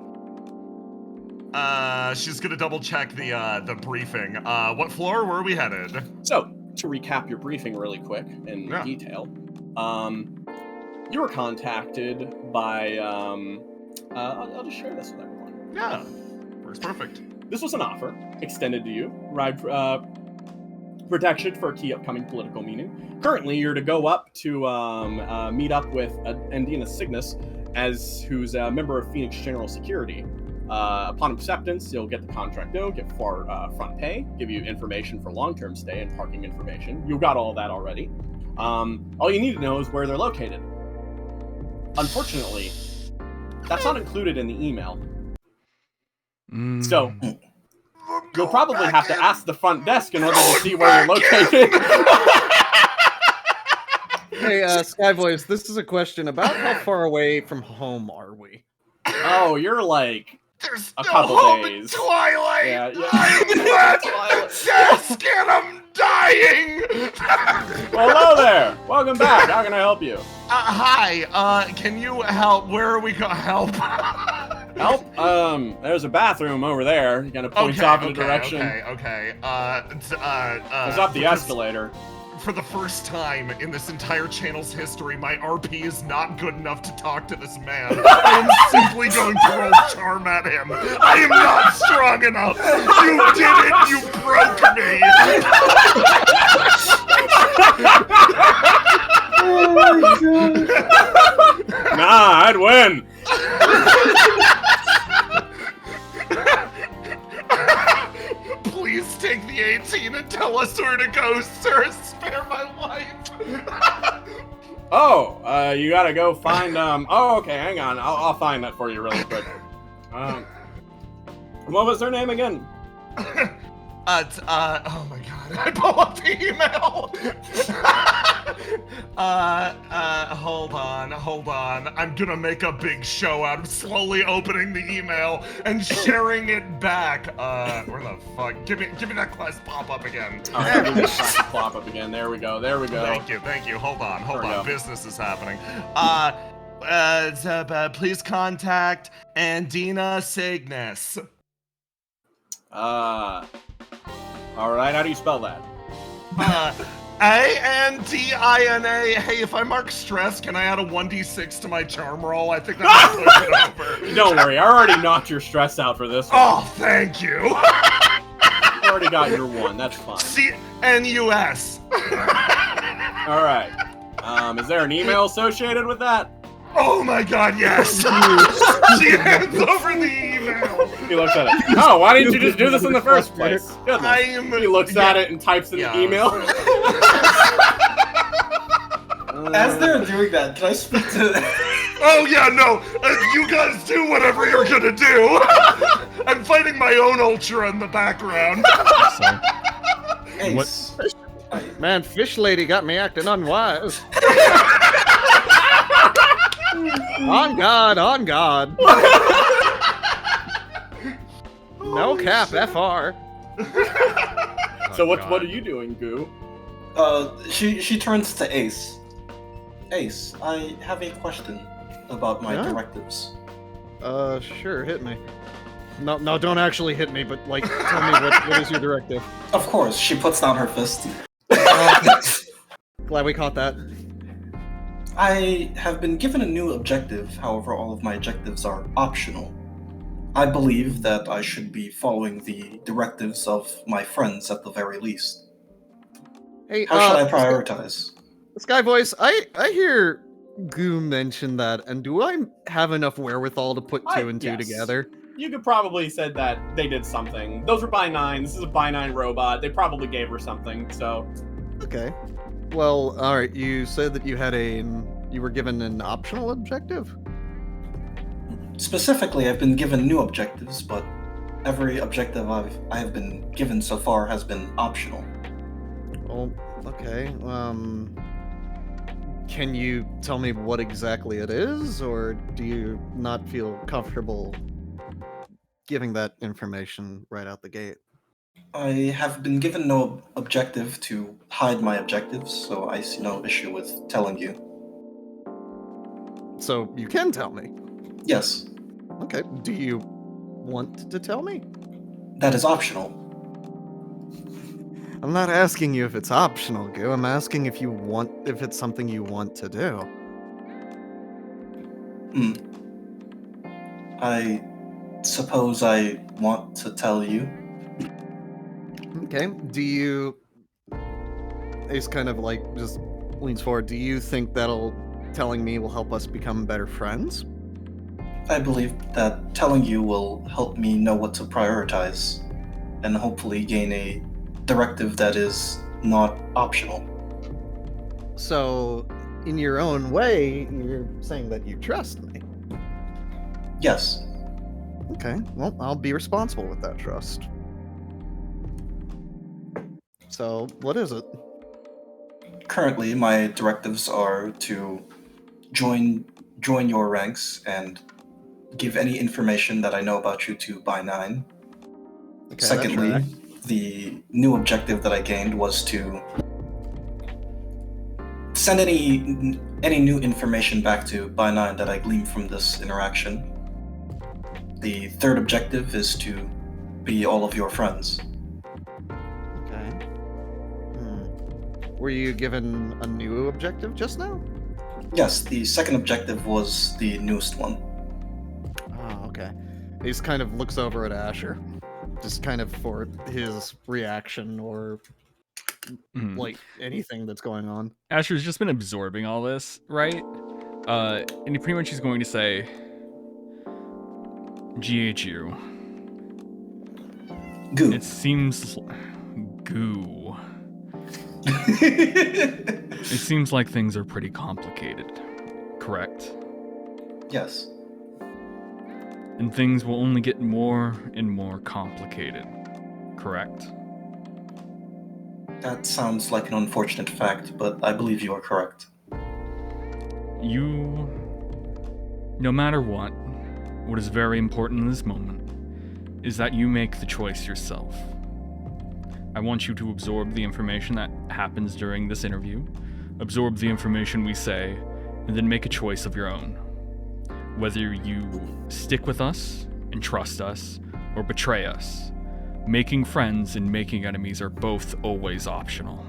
she's gonna double check the briefing. What floor were we headed? So, to recap your briefing really quick in Yeah. detail, you were contacted by, I'll just share this with everyone. Yeah, works perfect. This was an offer extended to you, ride protection for a key upcoming political meeting. Currently, you're to go up to meet up with Andina Cygnus, who's a member of Phoenix General Security. Upon acceptance, you'll get the contract note, get front pay, give you information for long-term stay and parking information. You got all that already. All you need to know is where they're located. Unfortunately, that's not included in the email. So, you'll probably have to ask the front desk in order to see where you're located. Hey, Skyboys, this is a question about how far away from home are we? Oh, you're like There's a no couple home days. in Twilight. Yeah. I'm at desk and I'm dying. Well, hello there. Welcome back. How can I help you? Hi. Can you help? Where are we going? Help. Help! There's a bathroom over there. He kind of points off in a direction. Okay. Goes up the escalator. For the first time in this entire channel's history, my RP is not good enough to talk to this man. I am simply going to roll charm at him. I am not strong enough. You did it. You broke me. Oh my god. Nah, I'd win. Please take the 18 and tell us where to go, sir. Spare my life. Oh, you gotta go find, oh, okay, hang on. I'll find that for you really quick. What was her name again? Oh my god, I pull up the email! Hold on. I'm gonna make a big show out of slowly opening the email and sharing it back. Where the fuck? Give me that class pop-up again. Pop up again. There we go. Thank you. Hold on. Business is happening. Please contact Andina Cygnus. Alright, how do you spell that? Andina. Hey, if I mark stress, can I add a 1d6 to my charm roll? I think that might push it over. Don't worry, I already knocked your stress out for this one. Oh, thank you. I already got your one, that's fine. CNUS. Alright. Is there an email associated with that? Oh my god, yes! She hands over the email! He looks at it. Oh, why didn't you just do this in the first place? Goodness. He looks at it and types in the email. As they're doing that, can I speak to... Oh yeah, no! You guys do whatever you're gonna do! I'm fighting my own ultra in the background. Ace. Man, Fish Lady got me acting unwise. On God. No cap, FR. So what are you doing, Goo? She turns to Ace. Ace, I have a question about my directives. Sure, hit me. No, don't actually hit me, but, like, tell me what is your directive? Of course, she puts down her fist. Glad we caught that. I have been given a new objective, however all of my objectives are optional. I believe that I should be following the directives of my friends at the very least. Hey, how should I prioritize? Sky Voice, I hear Goo mention that, and do I have enough wherewithal to put two and two together? You could probably said that they did something. Those were by 9. This is a by 9 robot. They probably gave her something, so... Okay. Well, alright, you said that you were given an optional objective? Specifically, I've been given new objectives, but every objective I have been given so far has been optional. Well, okay, can you tell me what exactly it is, or do you not feel comfortable giving that information right out the gate? I have been given no objective to hide my objectives, so I see no issue with telling you. So you can tell me? Yes. Okay, do you want to tell me? That is optional. I'm not asking you if it's optional, Goo. I'm asking if it's something you want to do. I suppose I want to tell you. Okay, do you... Ace kind of like just leans forward. Do you think telling me will help us become better friends? I believe that telling you will help me know what to prioritize, and hopefully gain a directive that is not optional. So, in your own way, you're saying that you trust me? Yes. Okay, well, I'll be responsible with that trust. So, what is it? Currently, my directives are to join your ranks and give any information that I know about you to by 9. Okay, secondly, the new objective that I gained was to send any new information back to by 9 that I gleaned from this interaction. The third objective is to be all of your friends. Okay. Were you given a new objective just now? Yes, the second objective was the newest one. Oh, okay. He just kind of looks over at Asher, just kind of for his reaction or like anything that's going on. Asher's just been absorbing all this, right? And he pretty much is going to say, GHU. Goo. It seems... Goo. It seems like things are pretty complicated, correct? Yes. And things will only get more and more complicated, correct? That sounds like an unfortunate fact, but I believe you are correct. You, no matter what is very important in this moment is that you make the choice yourself. I want you to absorb the information that happens during this interview, absorb the information we say, and then make a choice of your own. Whether you stick with us and trust us, or betray us, making friends and making enemies are both always optional.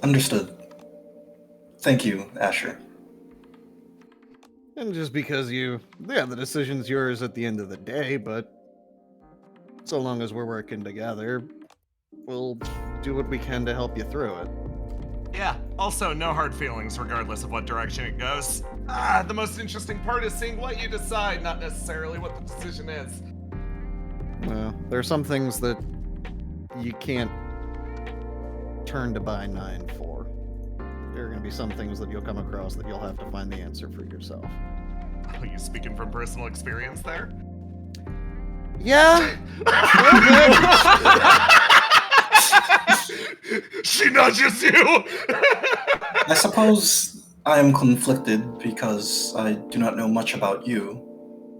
Understood. Thank you, Asher. And just because the decision's yours at the end of the day, but so long as we're working together, we'll do what we can to help you through it. Yeah, also no hard feelings regardless of what direction it goes. The most interesting part is seeing what you decide, not necessarily what the decision is. Well, there are some things that you can't turn to buy 9 for. There are going to be some things that you'll come across that you'll have to find the answer for yourself. Are you speaking from personal experience there? Yeah. She nudges you! I suppose I am conflicted because I do not know much about you,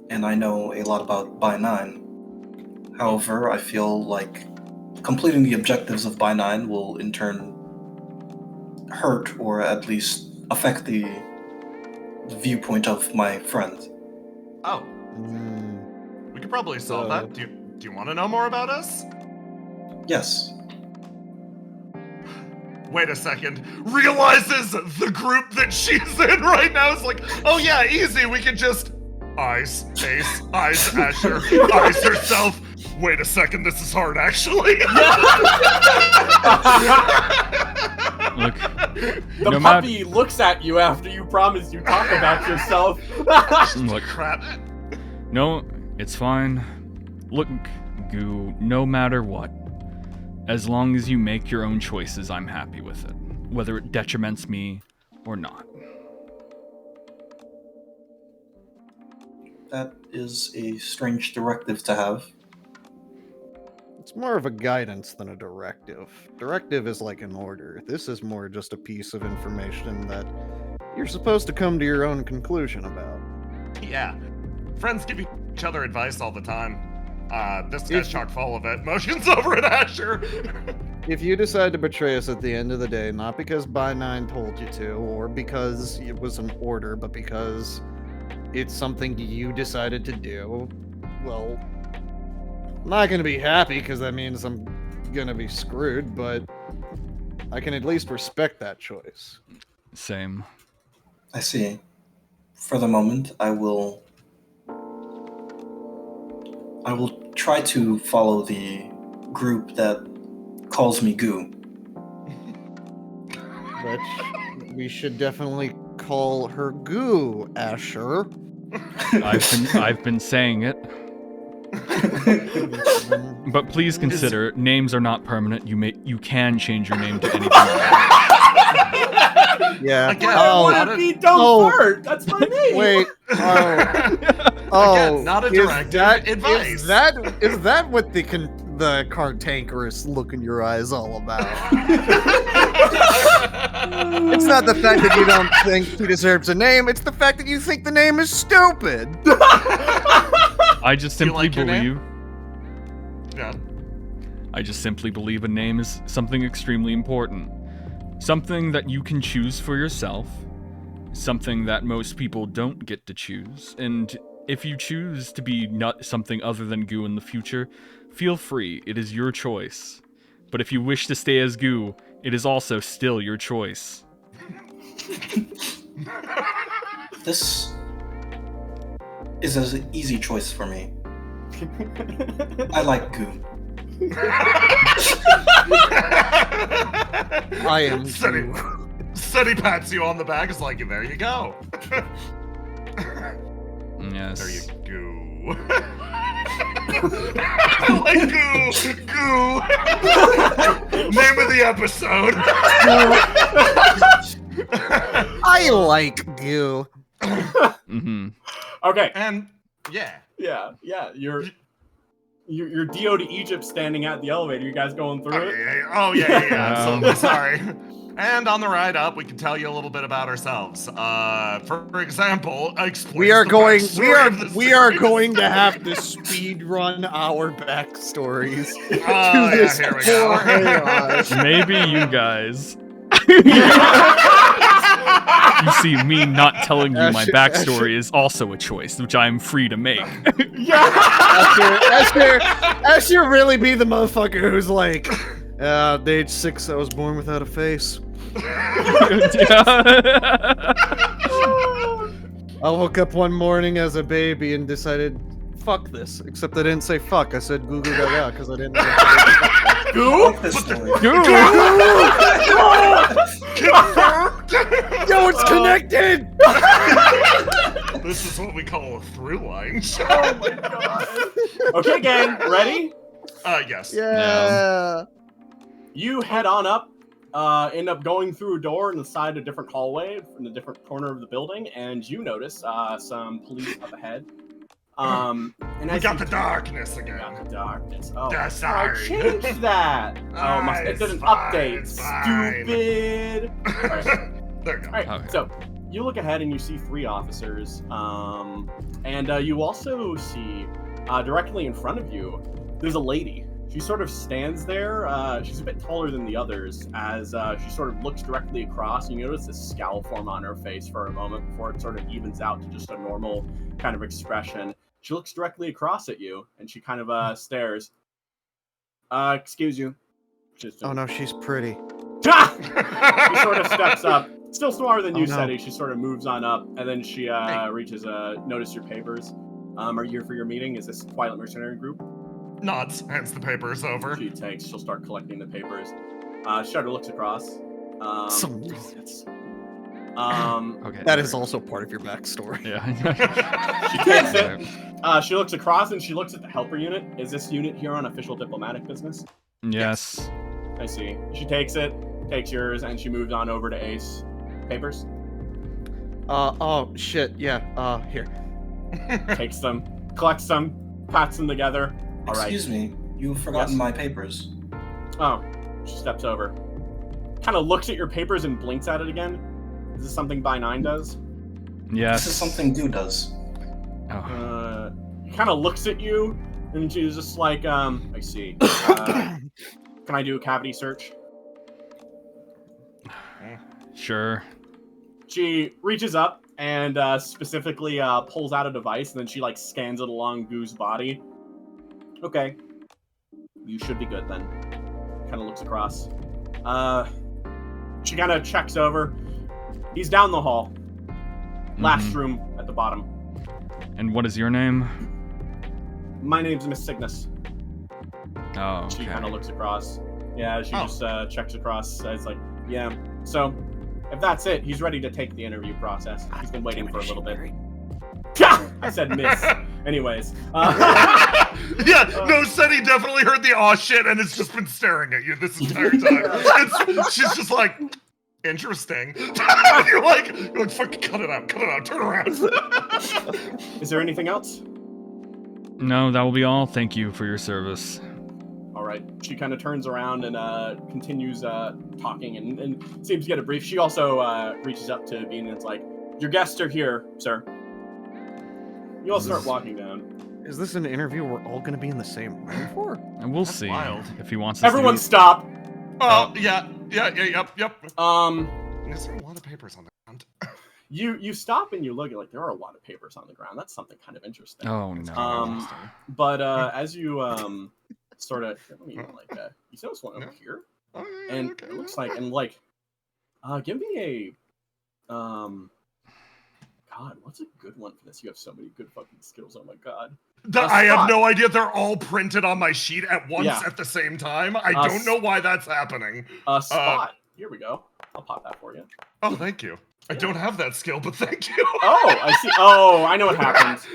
and I know a lot about By 9. However, I feel like completing the objectives of By 9 will in turn hurt or at least affect the viewpoint of my friend. Oh. We could probably solve that. Do you want to know more about us? Yes. Wait a second. Realizes the group that she's in right now is like, oh yeah, easy. We can just eyes, Ace, eyes, Asher, eyes herself. Wait a second. This is hard, actually. Look, The puppy looks at you after you promise you talk about yourself. Look, Crap. no, it's fine. Look, Goo, no matter what, as long as you make your own choices, I'm happy with it, whether it detriments me or not. That is a strange directive to have. It's more of a guidance than a directive. Directive is like an order. This is more just a piece of information that you're supposed to come to your own conclusion about. Yeah. Friends give each other advice all the time. This guy's chock full of it. Motion's over at Asher. If you decide to betray us at the end of the day, not because By 9 told you to, or because it was an order, but because it's something you decided to do, well, I'm not going to be happy because that means I'm going to be screwed, but I can at least respect that choice. Same. I see. For the moment, I will try to follow the group that calls me Goo. But we should definitely call her Goo, Asher. I've been saying it. But please consider, names are not permanent. You can change your name to anything. Yeah. Again, Don't fart. That's my name. Wait. Again, not a directive. Advice. Is that what the cantankerous look in your eyes all about? It's not the fact that you don't think he deserves a name. It's the fact that you think the name is stupid. I just simply like your believe. Yeah. I just simply believe a name is something extremely important. Something that you can choose for yourself, something that most people don't get to choose. And if you choose to be not something other than Goo in the future, feel free. It is your choice. But if you wish to stay as Goo, it is also still your choice. This is an easy choice for me. I like goo. I am Sunny, Sunny pats you on the back. Is like, there you go. Yes. There you go. I like goo. Name of the episode. I like goo. Mm-hmm. Okay. And yeah. Yeah. Your Dio to Egypt standing at the elevator. You guys going through it? Yeah. Absolutely. Sorry. And on the ride up, we can tell you a little bit about ourselves. For example, We are going to to have to speed run our backstories to yeah, this here we poor go. AI. Maybe you guys. You see, me not telling you my backstory is also a choice, which I am free to make. That should really be the motherfucker who's like, at age 6, I was born without a face. I woke up one morning as a baby and decided, fuck this. Except I didn't say fuck, I said goo goo gaga because I didn't know. Goo? This story. Yo, it's connected! This is what we call a through line. Oh my god. Okay, gang, ready? Yes. Yeah. You head on up, end up going through a door inside a different hallway in a different corner of the building, and you notice some police up ahead. And We got the darkness again. Got the darkness. Oh, Yeah, I sorry. changed that. Oh, it It's didn't fine, update. it's fine. Stupid. Alright. There you go. Alright, Okay. so you look ahead and you see 3 officers. And you also see directly in front of you, there's a lady. She sort of stands there. She's a bit taller than the others as she sort of looks directly across. You notice this scowl form on her face for a moment before it sort of evens out to just a normal kind of expression. She looks directly across at you and she kind of stares. Excuse you. Oh no, she's pretty. She sort of steps up. Still smaller than you, no. Seti. She sort of moves on up, and then she reaches, notice your papers. Are you here for your meeting? Is this Twilight Mercenary Group? Nods, hands the papers over. She'll start collecting the papers. Shutter looks across. Some- Okay. That is also part of your backstory. Yeah. She takes it. She looks across and she looks at the helper unit. Is this unit here on official diplomatic business? Yes. I see. She takes it, takes yours, and she moves on over to Ace. Papers? Oh shit, yeah, here. Takes them, collects them, pats them together. All right. Excuse me, you've forgotten Yes. my papers. Oh, she steps over. Kind of looks at your papers and blinks at it again. Is this something By 9 does? Yes. This is something Goo does. Oh. Kind of looks at you, and she's just like, I see. Can I do a cavity search? Sure. She reaches up and specifically pulls out a device, and then she like scans it along Goo's body. Okay, you should be good then. Kind of looks across. She kind of checks over. He's down the hall. Last Mhm. room at the bottom. And what is your name? My name's Miss Cygnus. Oh, She okay. kind of looks across. Yeah, she Oh. just checks across. It's like, yeah. So, if that's it, he's ready to take the interview process. He's been waiting for a little bit. I said miss. Anyways. Yeah, no, Seti definitely heard the aw shit and has just been staring at you this entire time. She's just like, interesting. You're like, fucking cut it out, turn around. Is there anything else? No, that will be all. Thank you for your service. All right. She kind of turns around and continues talking and seems to get a brief. She also reaches up to Bean and it's like, your guests are here, sir. You all start walking down. Is this an interview we're all gonna be in the same room for? And we'll That's see wild. if he wants us Everyone to. stop. Oh, yep. Um, Is there a lot of papers on the ground? You stop and you look at like there are a lot of papers on the ground. That's something kind of interesting. Oh no. But as you sort of let me like you see this one over here, Oh, yeah, and okay, it looks yeah. like give me a God, what's a good one for this? You have so many good fucking skills. Oh my God. I have Spot. no idea. They're all printed on my sheet at once Yeah. at the same time. I don't know why that's happening. Spot. Here we go. I'll pop that for you. Oh, thank you. I don't have that skill, but thank you. Oh, I see. Oh, I know what happens.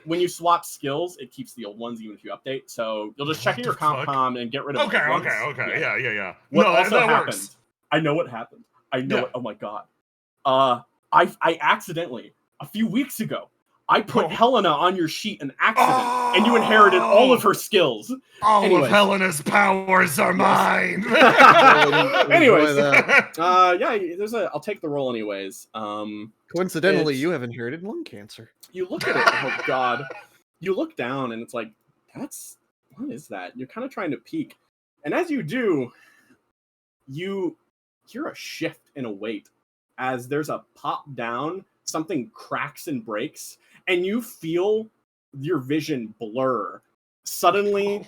When you swap skills, it keeps the old ones even if you update. So you'll just check your What the com and get rid of Okay, old ones. okay. Yeah. What No, also that happened? works. I know what happened. I know Yeah. it. Oh my God. I accidentally a few weeks ago I put Oh. Helena on your sheet an accident, and you inherited all of her skills. All Anyways. of Helena's powers are mine. Anyways, Enjoy that. yeah, I'll take the roll anyways. Coincidentally, It's- you have inherited lung cancer. You look at it. Oh God. You look down and it's like, what is that? You're kind of trying to peek, and as you do, you hear a shift in a weight as there's a pop down. Something cracks and breaks, and you feel your vision blur suddenly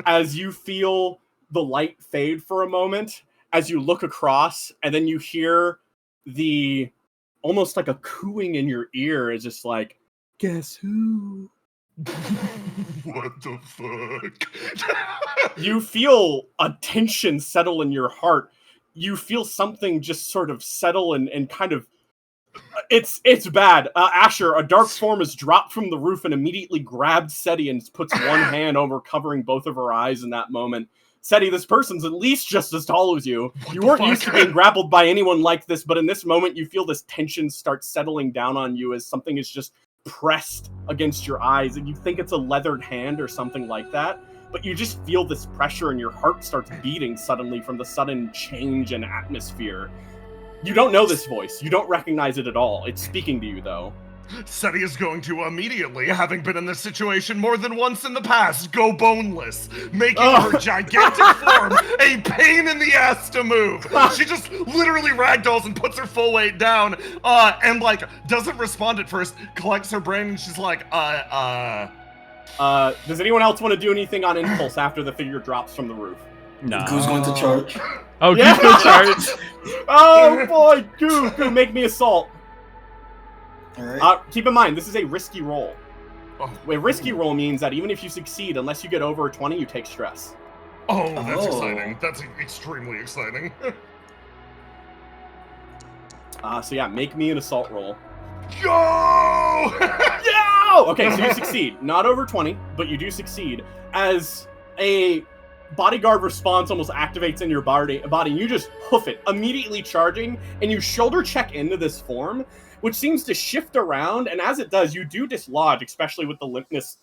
as you feel the light fade for a moment as you look across, and then you hear the almost like a cooing in your ear is just like, guess who? What the fuck? You feel a tension settle in your heart. You feel something just sort of settle and kind of it's bad. Asher, a dark form is dropped from the roof and immediately grabs Seti and puts one hand over covering both of her eyes in that moment. Seti, this person's at least just as tall as you. You weren't used to being grappled by anyone like this, but in this moment you feel this tension start settling down on you as something is just pressed against your eyes, and you think it's a leathered hand or something like that, but you just feel this pressure and your heart starts beating suddenly from the sudden change in atmosphere. You don't know this voice. You don't recognize it at all. It's speaking to you, though. Seti is going to immediately, having been in this situation more than once in the past, go boneless, making her gigantic form a pain in the ass to move. She just literally ragdolls and puts her full weight down, and like doesn't respond at first, collects her brain, and she's like, does anyone else want to do anything on impulse after the figure drops from the roof? No. Who's going to charge? Oh, Yeah. Goose charge. Oh boy, Goo, make me assault. Alright. Keep in mind, this is a risky roll. Oh. A risky roll means that even if you succeed, unless you get over a 20, you take stress. oh, that's Oh. exciting. That's extremely exciting. So yeah, make me an assault roll. Go! Yeah! Okay, so you succeed. Not over 20, but you do succeed. As a bodyguard response almost activates in your body, and you just hoof it, immediately charging, and you shoulder check into this form, which seems to shift around, and as it does, you do dislodge, especially with the limpness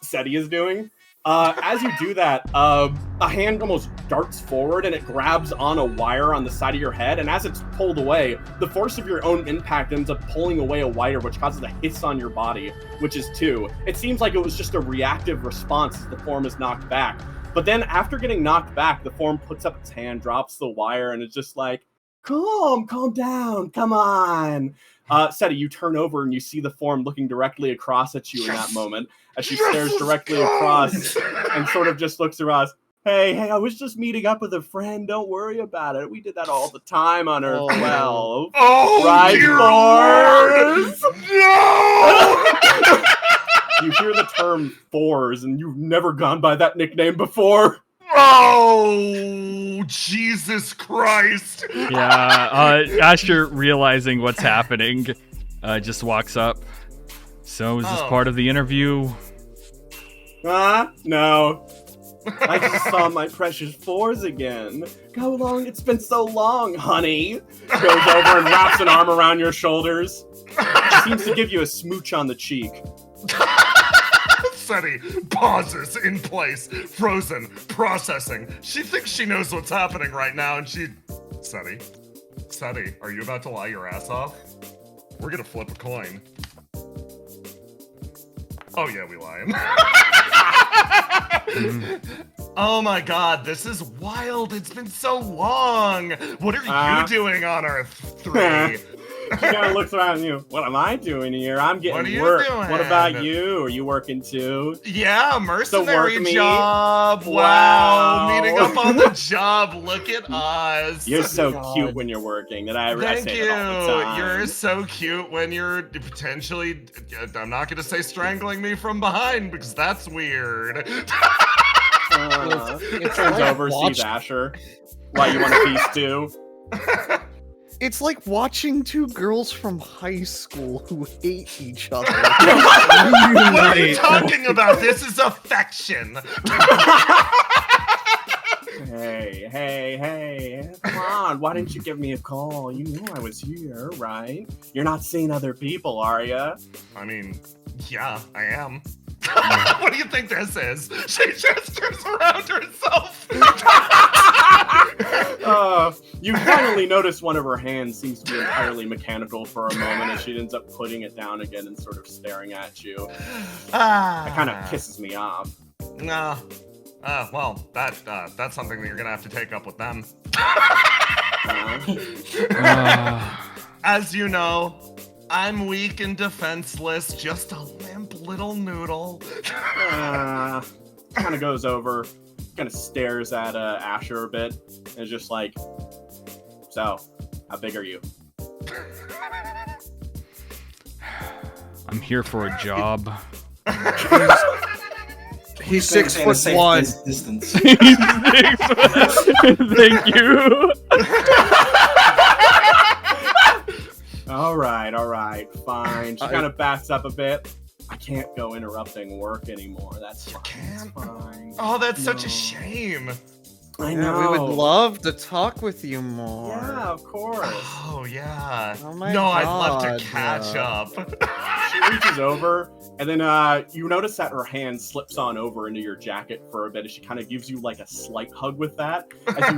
Seti is doing. As you do that, a hand almost darts forward and it grabs on a wire on the side of your head, and as it's pulled away, the force of your own impact ends up pulling away a wire, which causes a hiss on your body, which is 2. It seems like it was just a reactive response as the form is knocked back. But then after getting knocked back, the form puts up its hand, drops the wire, and it's just like, calm down, come on. Seti, you turn over and you see the form looking directly across at you in that moment as she stares directly across and sort of just looks around. Hey, I was just meeting up with a friend. Don't worry about it. We did that all the time on Earth 12. Oh, Right, dear Fours? Lord! No! You hear the term Fours, and you've never gone by that nickname before. Oh, Jesus Christ! Yeah, Asher, realizing what's happening, just walks up. So, is this part of the interview? No. I just saw my precious Fours again. How long? It's been so long, honey. Goes over and wraps an arm around your shoulders. Seems to give you a smooch on the cheek. Seti pauses in place, frozen, processing. She thinks she knows what's happening right now, and Seti, are you about to lie your ass off? We're gonna flip a coin. Oh yeah, we lying. Oh my god, this is wild. It's been so long. What are you doing on Earth 3? kind of looks around you. What am I doing here? I'm getting What are you work. doing? What about you? Are you working too? Yeah, mercenary work me? job. Wow. Wow. Meeting up on the job. Look at us. You're so God. cute when you're working. That I Thank say you. that all the time. You're so cute when you're potentially, I'm not going to say strangling me from behind because that's weird. It turns over, sees Asher. Why, you want a piece too? It's like watching two girls from high school who hate each other. What are you talking about? This is affection. Hey, come on. Why didn't you give me a call? You knew I was here, right? You're not seeing other people, are ya? I mean, yeah, I am. What do you think this is? She gestures around herself. You finally notice one of her hands seems to be entirely mechanical for a moment as she ends up putting it down again and sort of staring at you. That kind of pisses me off. Nah. Well, that's something that you're gonna have to take up with them. As you know, I'm weak and defenseless, just a limp little noodle. Kind of goes over, kind of stares at Asher a bit, and is just like, so, how big are you? I'm here for a job. He's Thanks, 6'1". Distance. Thank you. All right, fine. She kind of backs up a bit. I can't go interrupting work anymore. That's fine. Oh, that's such a shame. I Yeah, know. we would love to talk with you more. Yeah, of course. Oh, yeah. Oh my no, I'd love God, to catch up. She reaches over, and then you notice that her hand slips on over into your jacket for a bit as she kind of gives you like a slight hug with that. As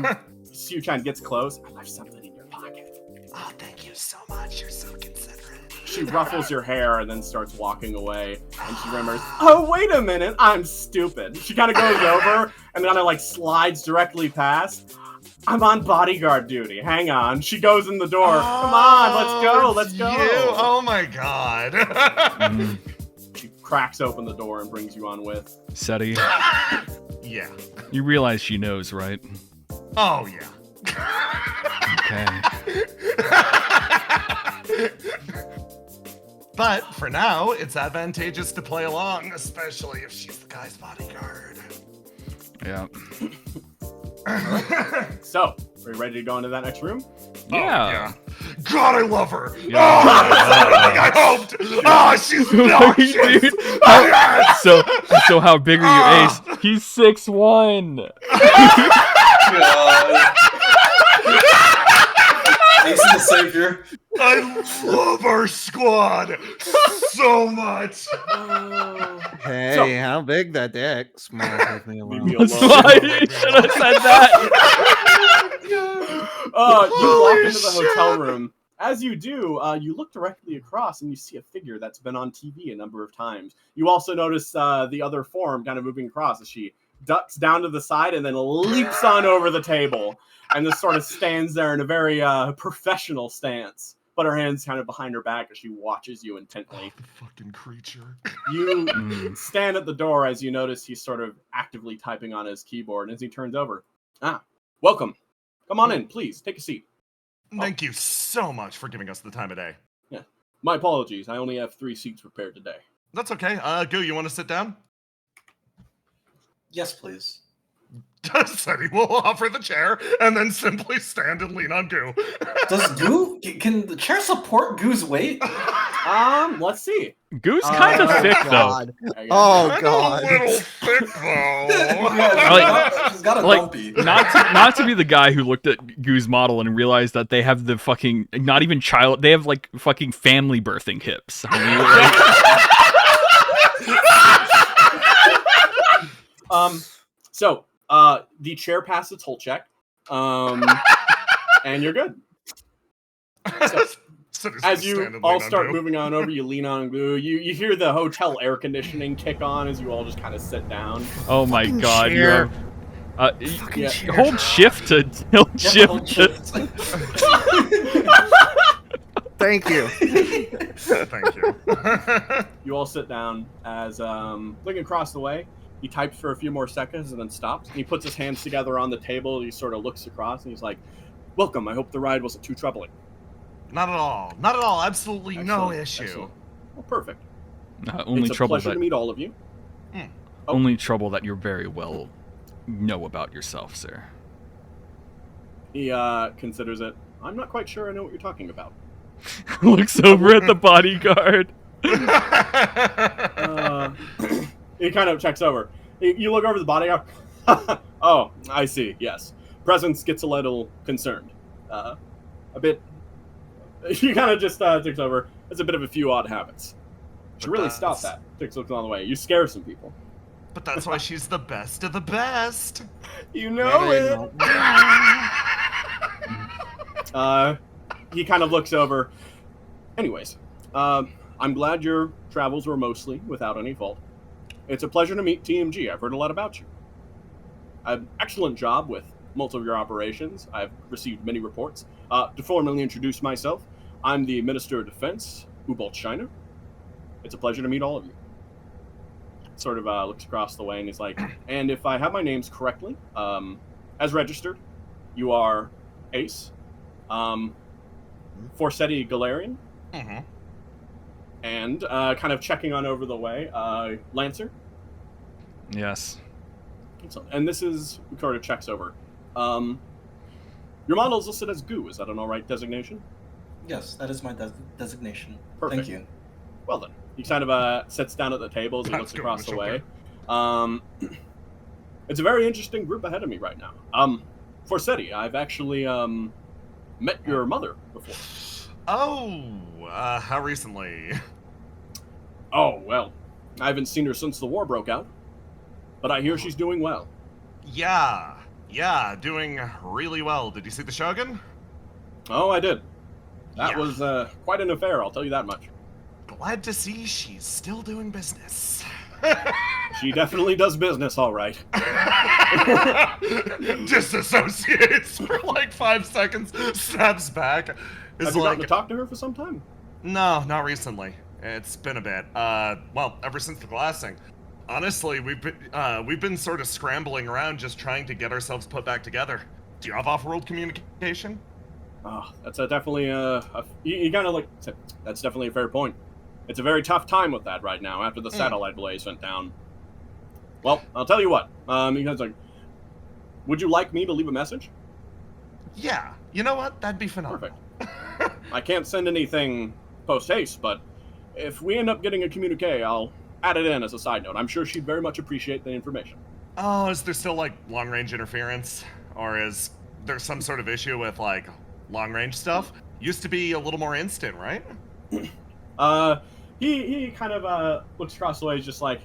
you see, kind of gets close. I left something in your pocket. Oh, thank you so much. You're so considerate. She ruffles your hair and then starts walking away. And she remembers, oh, wait a minute, I'm stupid. She kind of goes over and then kind of like slides directly past. I'm on bodyguard duty. Hang on. She goes in the door. Come on, let's go. You. Oh my God. She cracks open the door and brings you on with. Seti, Yeah. you realize she knows, right? Oh yeah. Okay. But for now, it's advantageous to play along, especially if she's the guy's bodyguard. Yeah. So, are you ready to go into that next room? Yeah. God, I love her. Yeah. Oh, that's everything I hoped. Oh, she's obnoxious. So how big are you, Ace? He's 6'1". Ace is the savior. I love our squad so much. Hey, how big that dick? Small, leave me alone. Leave me That's alone. why you should have said that. You walk into the hotel room. As you do, you look directly across and you see a figure that's been on TV a number of times. You also notice the other form kind of moving across as she ducks down to the side and then leaps on over the table and just sort of stands there in a very professional stance. But her hand's kind of behind her back as she watches you intently. Oh, the fucking creature. You stand at the door as you notice he's sort of actively typing on his keyboard. And as he turns over, welcome. Come on in, please. Take a seat. Thank you so much for giving us the time of day. Yeah. My apologies. I only have 3 seats prepared today. That's okay. Goo, you want to sit down? Yes, please. Seti will offer the chair and then simply stand and lean on Goo. Does Goo, can the chair support Goo's weight? Let's see. Goo's kind of thick, though. God. Oh, God. A little thick, though. She's got a Like, dumpy. not to be the guy who looked at Goo's model and realized that they have the fucking, not even child, they have like fucking family birthing hips. I mean, So, the chair passed its whole check, and you're good. So, as you all start moving on over, you lean on Goo. You hear the hotel air conditioning kick on as you all just kind of sit down. oh my Fucking god, chair. you're hold shift to tilt shift. It's like, Thank you. Thank you. You all sit down as, looking across the way, he types for a few more seconds and then stops. And he puts his hands together on the table. He sort of looks across and he's like, welcome. I hope the ride wasn't too troubling. Not at all. Not at all. Absolutely no Excellent, issue. excellent. Well, perfect. Only it's a trouble pleasure that to meet all of you. only trouble that you're very well know about yourself, sir. He considers it. I'm not quite sure I know what you're talking about. Looks over at the bodyguard. He kind of checks over. You look over the bodyguard. Oh, I see. Yes. Presence gets a little concerned. A bit. He kind of just takes over. It's a bit of a few odd habits. Should really stop that. Takes a look on the way. You scare some people. But that's why she's the best of the best. You know it. He kind of looks over. Anyways, I'm glad your travels were mostly without any fault. It's a pleasure to meet TMG. I've heard a lot about you. An excellent job with most of your operations. I've received many reports. To formally introduce myself, I'm the Minister of Defense, Ubalt Shiner. It's a pleasure to meet all of you. Sort of looks across the way and he's like, and if I have my names correctly, as registered, you are Ace, Forsetti Galarian, and kind of checking on over the way, Lancer. Yes. And this is, sort of checks over. Your model is listed as Goo. Is that an alright designation? Yes, that is my designation. Perfect. Thank you. Well then, he kind of sits down at the table as he looks across the way. It's a very interesting group ahead of me right now. Forsetti, I've actually met your mother before. Oh, how recently? Oh, well, I haven't seen her since the war broke out, but I hear she's doing well. Yeah, doing really well. Did you see the Shogun? Oh, I did. That Yeah. was quite an affair, I'll tell you that much. Glad to see she's still doing business. She definitely does business, all right. Disassociates for like 5 seconds, snaps back. Have you gotten to talk to her for some time? No, not recently. It's been a bit. Well, ever since the glassing. Honestly, we've been sort of scrambling around just trying to get ourselves put back together. Do you have off-world communication? Oh, that's definitely you kind of like, that's definitely a fair point. It's a very tough time with that right now after the satellite blaze went down. Well, I'll tell you what. You guys like, would you like me to leave a message? Yeah. You know what? That'd be phenomenal. Perfect. I can't send anything post-haste, but if we end up getting a communique, I'll add it in as a side note. I'm sure she'd very much appreciate the information. Oh, is there still, like, long-range interference? Or is there some sort of issue with, like, long-range stuff? Used to be a little more instant, right? He kind of looks across the way, just like,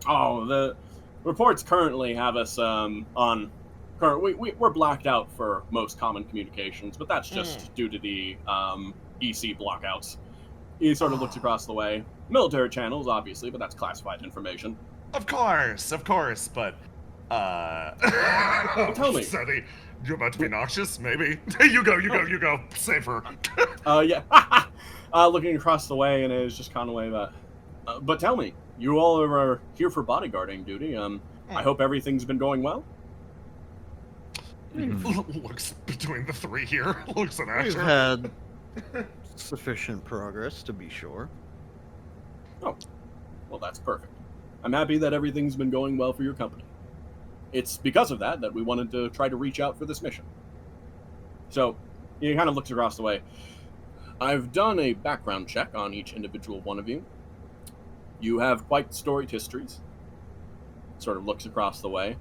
oh, the reports currently have us on we're blacked out for most common communications, but that's just due to the EC blockouts. He sort of looks across the way. Military channels, obviously, but that's classified information. Of course, but tell me. Seti, you about to be noxious? Maybe. You go. Safer. Yeah. Looking across the way, and it was just kind of way that. But tell me, you all are here for bodyguarding duty. I hope everything's been going well. Looks between the three here. Looks at We've Asher. had sufficient progress, to be sure. Oh, well, that's perfect. I'm happy that everything's been going well for your company. It's because of that we wanted to try to reach out for this mission. So, he kind of looks across the way. I've done a background check on each individual one of you. You have quite storied histories. Sort of looks across the way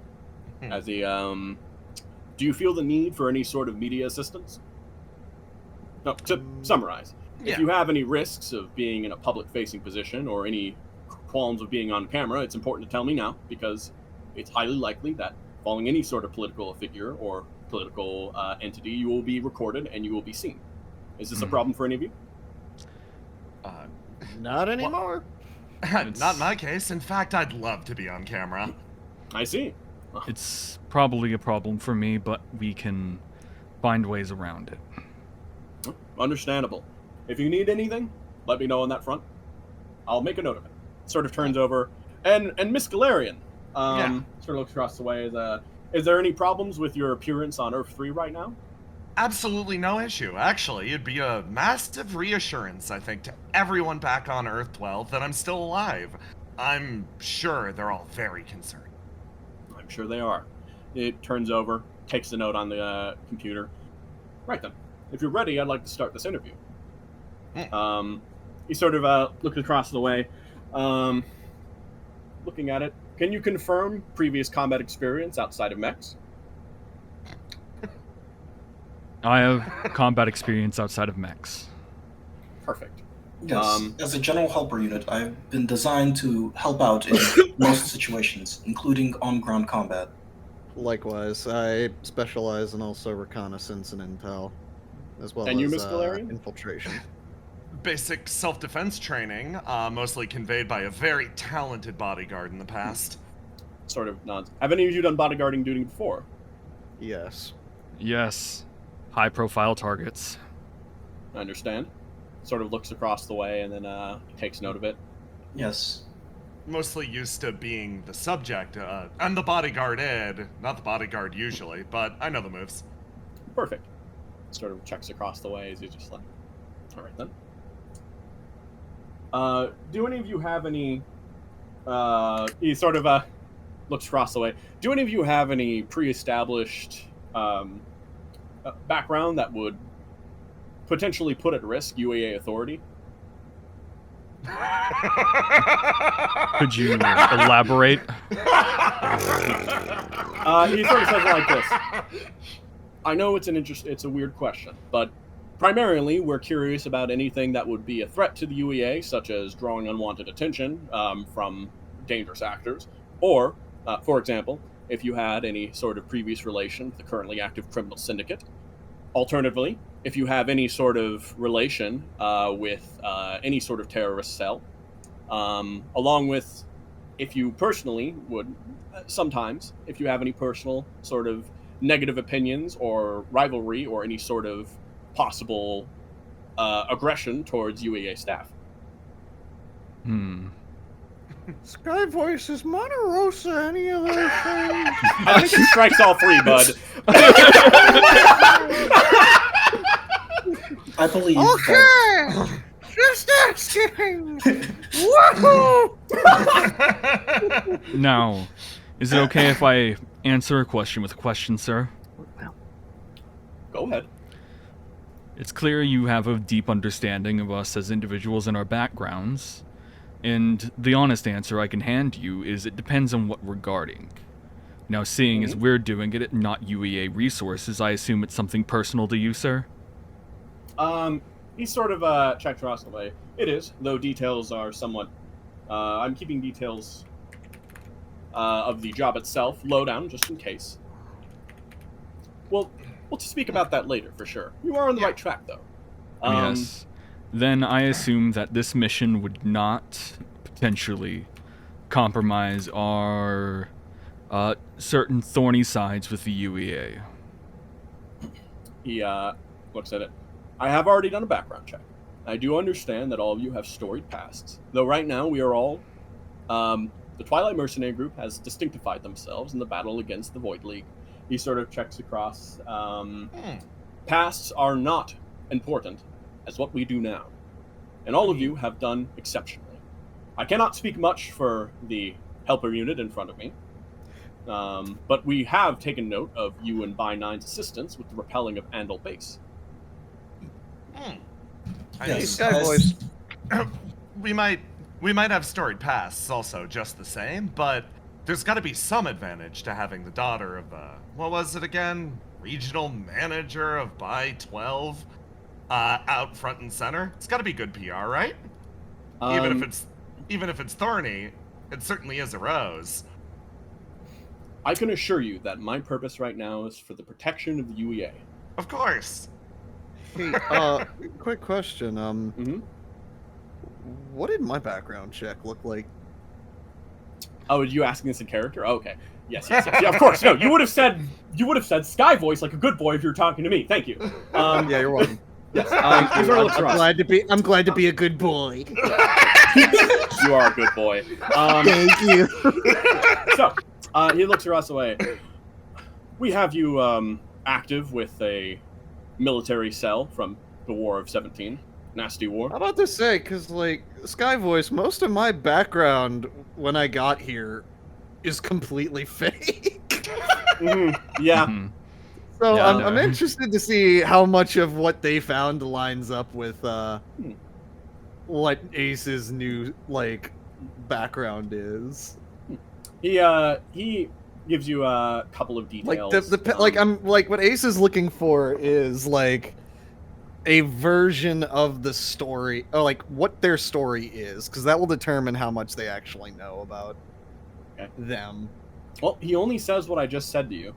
as he, do you feel the need for any sort of media assistance? No, to summarize, if you have any risks of being in a public-facing position or any qualms of being on camera, it's important to tell me now, because it's highly likely that following any sort of political figure or political entity, you will be recorded and you will be seen. Is this a problem for any of you? Not anymore. Not in my case. In fact, I'd love to be on camera. I see. It's probably a problem for me, but we can find ways around it. Understandable. If you need anything, let me know on that front. I'll make a note of it. Sort of turns over, and Miss Galarian, sort of looks across the way. Is there any problems with your appearance on Earth 3 right now? Absolutely no issue. Actually, it'd be a massive reassurance, I think, to everyone back on Earth 12 that I'm still alive. I'm sure they're all very concerned. I'm sure they are. It turns over, takes a note on the computer. Right then. If you're ready, I'd like to start this interview. He sort of looks across the way, looking at it. Can you confirm previous combat experience outside of mechs? I have combat experience outside of mechs. Perfect. Yes, as a general helper unit, I've been designed to help out in most situations, including on-ground combat. Likewise, I specialize in also reconnaissance and intel, as well And you, as Miss Galarian? infiltration. Basic self-defense training, mostly conveyed by a very talented bodyguard in the past. Sort of nods. Have any of you done bodyguarding duty before? Yes. Yes. High-profile targets. I understand. Sort of looks across the way and then takes note of it. Yes. Mostly used to being the subject. I'm the bodyguard Ed, not the bodyguard usually, but I know the moves. Perfect. Sort of checks across the way as he's just like, all right then. Do any of you have any, he sort of looks across the way. Do any of you have any pre-established background that would potentially put at risk UAA authority? Could you elaborate? He sort of says it like this. I know it's it's a weird question, but primarily we're curious about anything that would be a threat to the UEA, such as drawing unwanted attention from dangerous actors, or, for example, if you had any sort of previous relation with the currently active criminal syndicate. Alternatively, if you have any sort of relation with any sort of terrorist cell, along with, if you personally would, sometimes, if you have any personal sort of negative opinions or rivalry or any sort of possible aggression towards UEA staff. Sky Voice, is Monterosa any of those things? I think it strikes all three, bud. I believe Okay! Just asking! Woohoo! Now, is it okay if I answer a question with a question, sir? Go ahead. It's clear you have a deep understanding of us as individuals and our backgrounds, and the honest answer I can hand you is it depends on what we're guarding. Now, seeing as we're doing it, not UEA resources, I assume it's something personal to you, sir? He sort of checked across the way. It is, though details are somewhat. I'm keeping details of the job itself low down just in case. We'll speak about that later for sure. You are on the right track, though. Yes. Then I assume that this mission would not potentially compromise our certain thorny sides with the UEA. He looks at it. I have already done a background check. I do understand that all of you have storied pasts, though right now we are all... the Twilight Mercenary Group has distinctified themselves in the battle against the Void League. He sort of checks across. Pasts are not important as what we do now. And all of you have done exceptionally. I cannot speak much for the helper unit in front of me, but we have taken note of you and By9's assistance with the repelling of Andal Base. Yes, Sky Voice. We might have storied pasts also just the same, but there's got to be some advantage to having the daughter of what was it again? Regional manager of By 12 out front and center. It's got to be good PR, right? Even if it's thorny, it certainly is a rose. I can assure you that my purpose right now is for the protection of the UEA. Of course. Hey, quick question. What did my background check look like? Oh, are you asking this in character? Oh, okay. Yes. Yeah, of course. No, you would have said Sky Voice like a good boy if you were talking to me. Thank you. Yeah, you're welcome. Yes. Thank he you. sort of looks around. I'm glad to be a good boy. You are a good boy. Thank you. So, he looks across the way. We have you active with a military cell from the War of 17. Nasty war. I'm about to say, because, like, Sky Voice, most of my background when I got here is completely fake. Yeah. Mhm. So Yeah, I'm no. interested to see how much of what they found lines up with what Ace's new, like, background is. He gives you a couple of Like, details. what Ace is looking for is, like, a version of the story, or like what their story is, because that will determine how much they actually know about them. Well, he only says what I just said to you.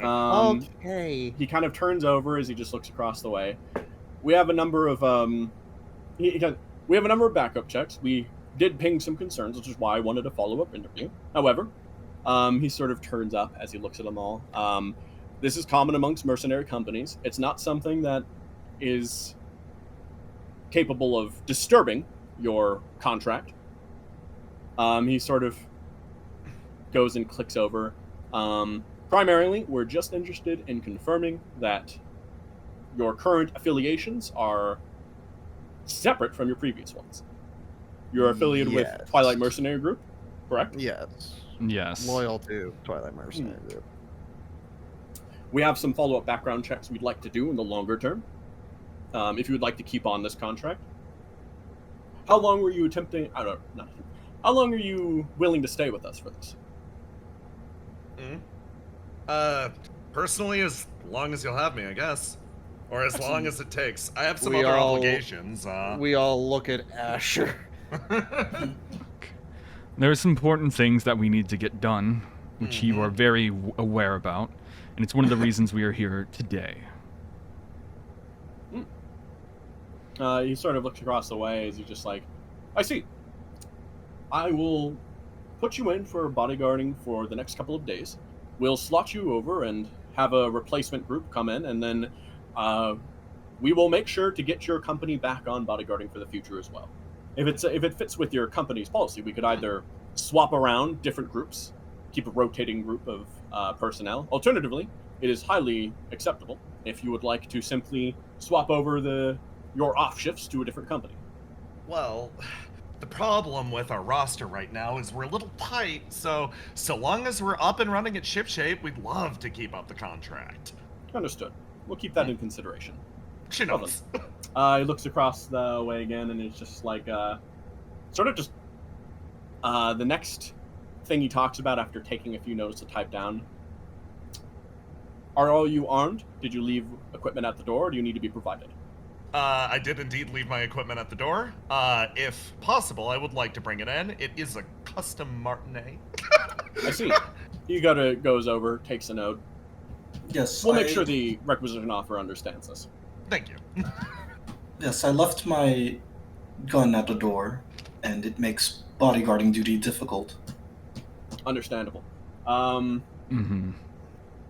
Okay. He kind of turns over as he just looks across the way. We have a number of we have a number of backup checks. We did ping some concerns, which is why I wanted a follow-up interview. However, he sort of turns up as he looks at them all. This is common amongst mercenary companies. It's not something that is capable of disturbing your contract. He sort of goes and clicks over. Primarily, we're just interested in confirming that your current affiliations are separate from your previous ones. You're affiliated with Twilight Mercenary Group, correct? Yes. Yes. Loyal to Twilight Mercenary Group. We have some follow-up background checks we'd like to do in the longer term. If you would like to keep on this contract. How long were you attempting... I don't know. How long are you willing to stay with us for this? Personally, as long as you'll have me, I guess. Or as long as it takes. I have some We other all- obligations. We all look at Asher. There's some important things that we need to get done, which you are very aware about, and it's one of the reasons we are here today. He sort of looks across the way as he's just like, I see. I will put you in for bodyguarding for the next couple of days. We'll slot you over and have a replacement group come in, and then we will make sure to get your company back on bodyguarding for the future as well. If it fits with your company's policy, we could either swap around different groups, keep a rotating group of personnel. Alternatively, it is highly acceptable if you would like to simply swap over your off shifts to a different company. Well, the problem with our roster right now is we're a little tight, so long as we're up and running at shipshape, we'd love to keep up the contract. Understood. We'll keep that in consideration. She knows. He looks across the way again, and it's just like, sort of just, the next thing he talks about after taking a few notes to type down. Are all you armed? Did you leave equipment at the door, or do you need to be provided? I did indeed leave my equipment at the door. If possible, I would like to bring it in. It is a custom Martinet. I see. He goes over, takes a note. Yes. We'll make sure the requisition officer understands this. Thank you. Yes, I left my gun at the door, and it makes bodyguarding duty difficult. Understandable.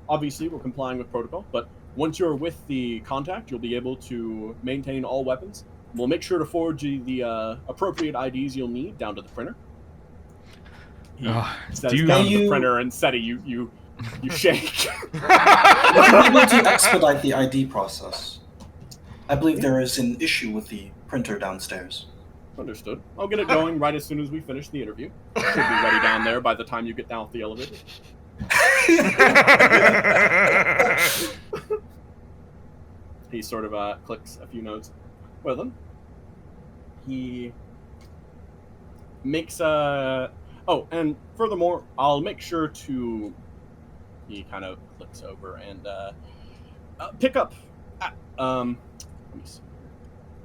Obviously, we're complying with protocol, but once you're with the contact, you'll be able to maintain all weapons. We'll make sure to forward you the appropriate IDs you'll need down to the printer. He says down to the printer, and Seti, you shake. Would you be able to expedite the ID process? I believe there is an issue with the printer downstairs. Understood. I'll get it going right as soon as we finish the interview. Should be ready down there by the time you get down with the elevator. He sort of clicks a few notes. Well then, he makes a... Oh, and furthermore, I'll make sure to... He kind of clicks over and pick up... let me see.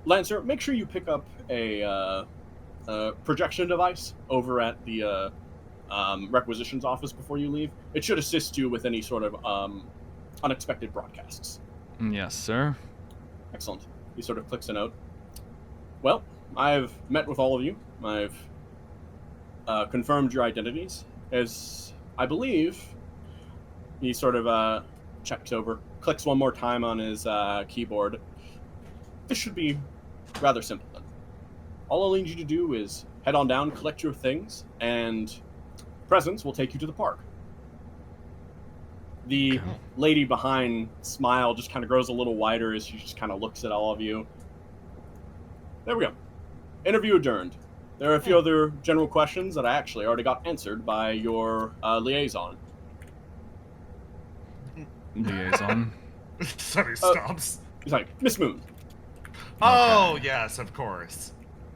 Lancer, make sure you pick up a projection device over at the requisitions office before you leave. It should assist you with any sort of unexpected broadcasts. Yes, sir. Excellent. He sort of clicks a note. Well, I've met with all of you. I've confirmed your identities. As I believe, he sort of checks over clicks one more time on his keyboard. This should be rather simple then. All I need you to do is head on down, collect your things, and Presence will take you to the park. The lady behind smile just kind of grows a little wider as she just kind of looks at all of you. There we go. Interview adjourned. There are a few other general questions that I actually already got answered by your liaison. Liaison. So he stops. He's like, Miss Moon. Oh, yes, of course.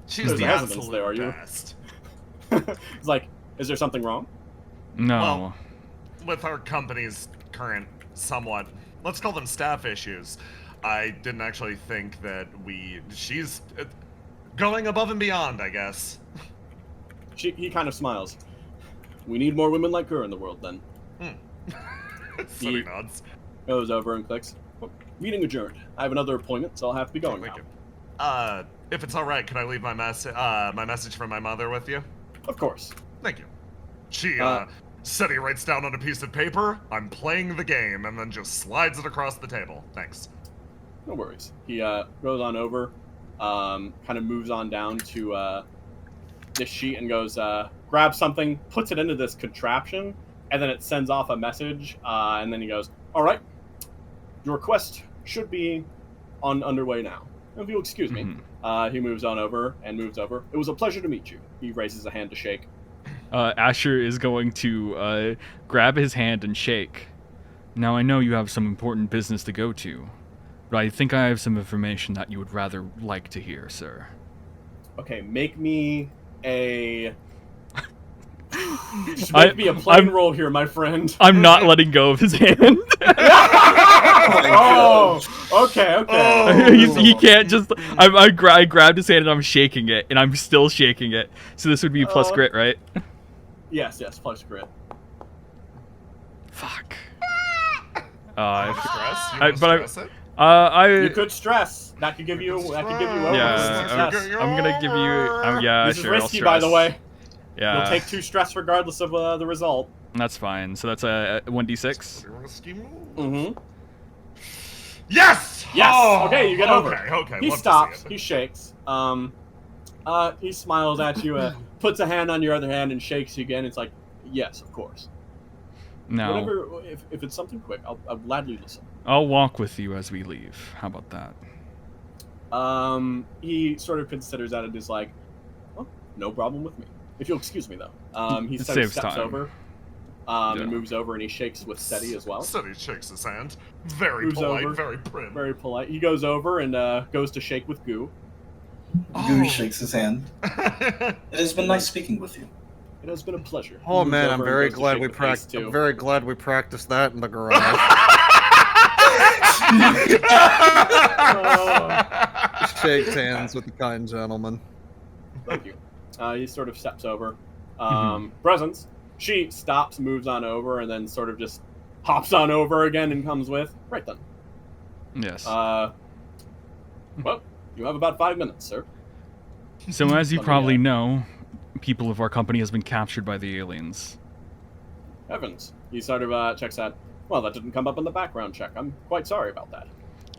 She's There's the a hesitance absolute there, are you? best. He's like, is there something wrong? No. Well, with our company's current somewhat, let's call them staff issues, I didn't actually think that she's going above and beyond, I guess. He kind of smiles. We need more women like her in the world, then. So he nods. Goes over and clicks. Oh, meeting adjourned. I have another appointment, so I'll have to be going Thank now. you. If it's all right, can I leave my message from my mother with you? Of course. Thank you. She said he writes down on a piece of paper, "I'm playing the game," and then just slides it across the table. Thanks. No worries. He goes on over, kind of moves on down to this sheet and goes, grabs something, puts it into this contraption, and then it sends off a message, and then he goes, all right, your quest should be underway now. If you'll excuse me. He moves on over and moves over. It was a pleasure to meet you. He raises a hand to shake. Asher is going to grab his hand and shake. Now, I know you have some important business to go to, but I think I have some information that you would rather like to hear, sir. Okay, make me a... Just make me a plain roll here, my friend. I'm not letting go of his hand. Oh, okay. He can't just... I grabbed his hand and I'm shaking it, and I'm still shaking it. So this would be plus grit, right? Yes, plus grit. Fuck. Stress? You You could stress. That could give you. Over. Yeah, I'm gonna give you. Yeah, this is sure. I'll risky, stress. by the way. Yeah. You'll take 2 stress regardless of the result. That's fine. So that's a 1d6. Mm-hmm. Yes. Yes. Oh! Okay, you get over. Okay. He love to stops. see it. He shakes. He smiles at you. Puts a hand on your other hand and shakes you again. It's like, yes, of course. No. Whatever. If it's something quick, I'll gladly listen. I'll walk with you as we leave. How about that? He sort of considers that and is like, well, no problem with me. If you'll excuse me, though. He It sort of saves steps time. over. Yeah. And moves over and he shakes with steady as well. Steady shakes his hand. Very Moves polite, over. very prim. Very polite. He goes over and goes to shake with Goo. Goo shakes his hand. It has been nice speaking with you. It has been a pleasure. Oh He moves man, over I'm and very goes to glad shake we with Ace, practiced. too. I'm very glad we practiced that in the garage. Shakes hands with the kind gentleman. Thank you. He sort of steps over. Presence. She stops, moves on over, and then sort of just hops on over again and comes with. Right then. Yes. Well, you have about 5 minutes, sir. So as you Let me, probably know, people of our company has been captured by the aliens. Heavens. He sort of checks out. Well, that didn't come up in the background check. I'm quite sorry about that.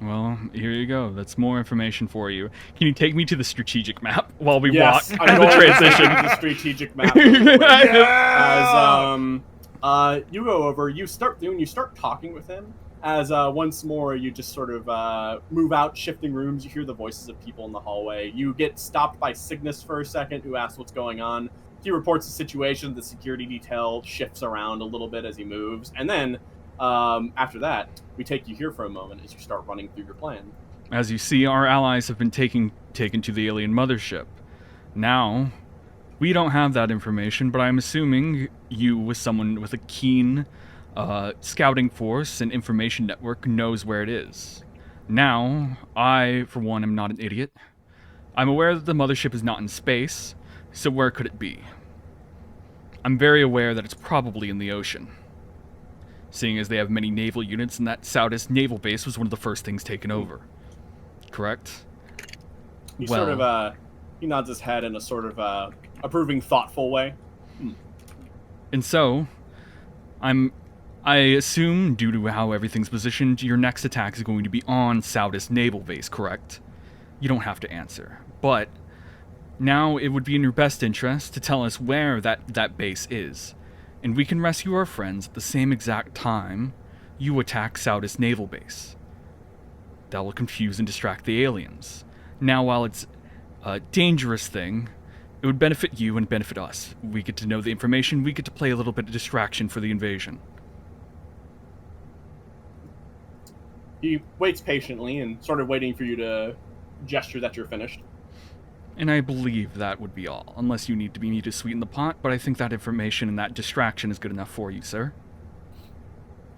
Well, here you go. That's more information for you. Can you take me to the strategic map while we Yes, walk I'm the going to transition? take you to the strategic map. Real quick. As you go over, you start talking with him. As once more you just sort of move out, shifting rooms. You hear the voices of people in the hallway. You get stopped by Cygnus for a second, who asks what's going on. He reports the situation. The security detail shifts around a little bit as he moves, and then after that, we take you here for a moment as you start running through your plan. As you see, our allies have been taken to the alien mothership. Now, we don't have that information, but I'm assuming you, with someone with a keen scouting force and information network, knows where it is. Now, I, for one, am not an idiot. I'm aware that the mothership is not in space, so where could it be? I'm very aware that it's probably in the ocean, seeing as they have many naval units, and that Saudis naval base was one of the first things taken over. Correct? He sort of he nods his head in a sort of approving, thoughtful way. And so, I'm I assume, due to how everything's positioned, your next attack is going to be on Saudis naval base, correct? You don't have to answer. But now it would be in your best interest to tell us where that base is, and we can rescue our friends at the same exact time you attack Saudis naval base. That will confuse and distract the aliens. Now, while it's a dangerous thing, it would benefit you and benefit us. We get to know the information, we get to play a little bit of distraction for the invasion. He waits patiently and sort of waiting for you to gesture that you're finished. And I believe that would be all, unless you need me to sweeten the pot, but I think that information and that distraction is good enough for you, sir.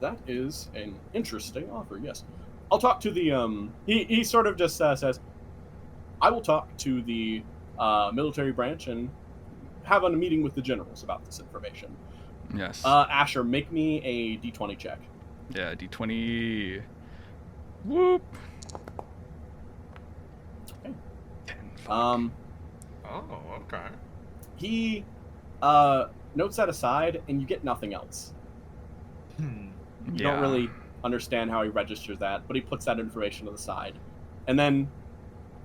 That is an interesting offer, yes. I'll talk to the, he sort of just says, I will talk to the military branch and have a meeting with the generals about this information. Yes. Asher, make me a d20 check. Yeah, d20... Whoop. Okay. 10. Oh, okay. He notes that aside, and you get nothing else. You don't really understand how he registers that, but he puts that information to the side. And then,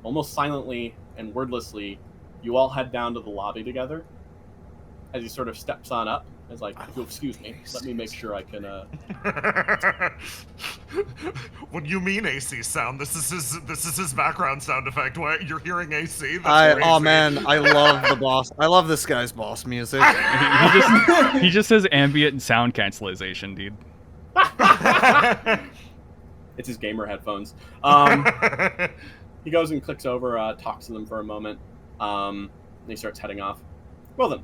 almost silently and wordlessly, you all head down to the lobby together. As he sort of steps on up, is like, if you'll excuse me, let me make sure I can, What do you mean AC sound? This is his background sound effect. What, you're hearing AC? Oh man, I love the boss. I love this guy's boss music. he just says ambient sound cancellation, dude. It's his gamer headphones. He goes and clicks over, talks to them for a moment, and he starts heading off. Well then,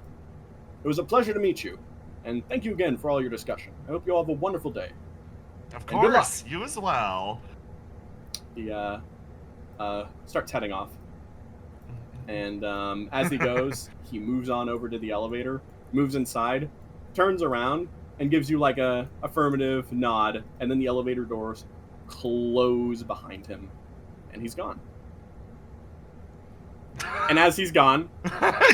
it was a pleasure to meet you, and thank you again for all your discussion. I hope you all have a wonderful day. Of And good luck. course, you as well. He starts heading off, and as he goes, he moves on over to the elevator, moves inside, turns around, and gives you like a affirmative nod, and then the elevator doors close behind him, and he's gone. And as he's gone,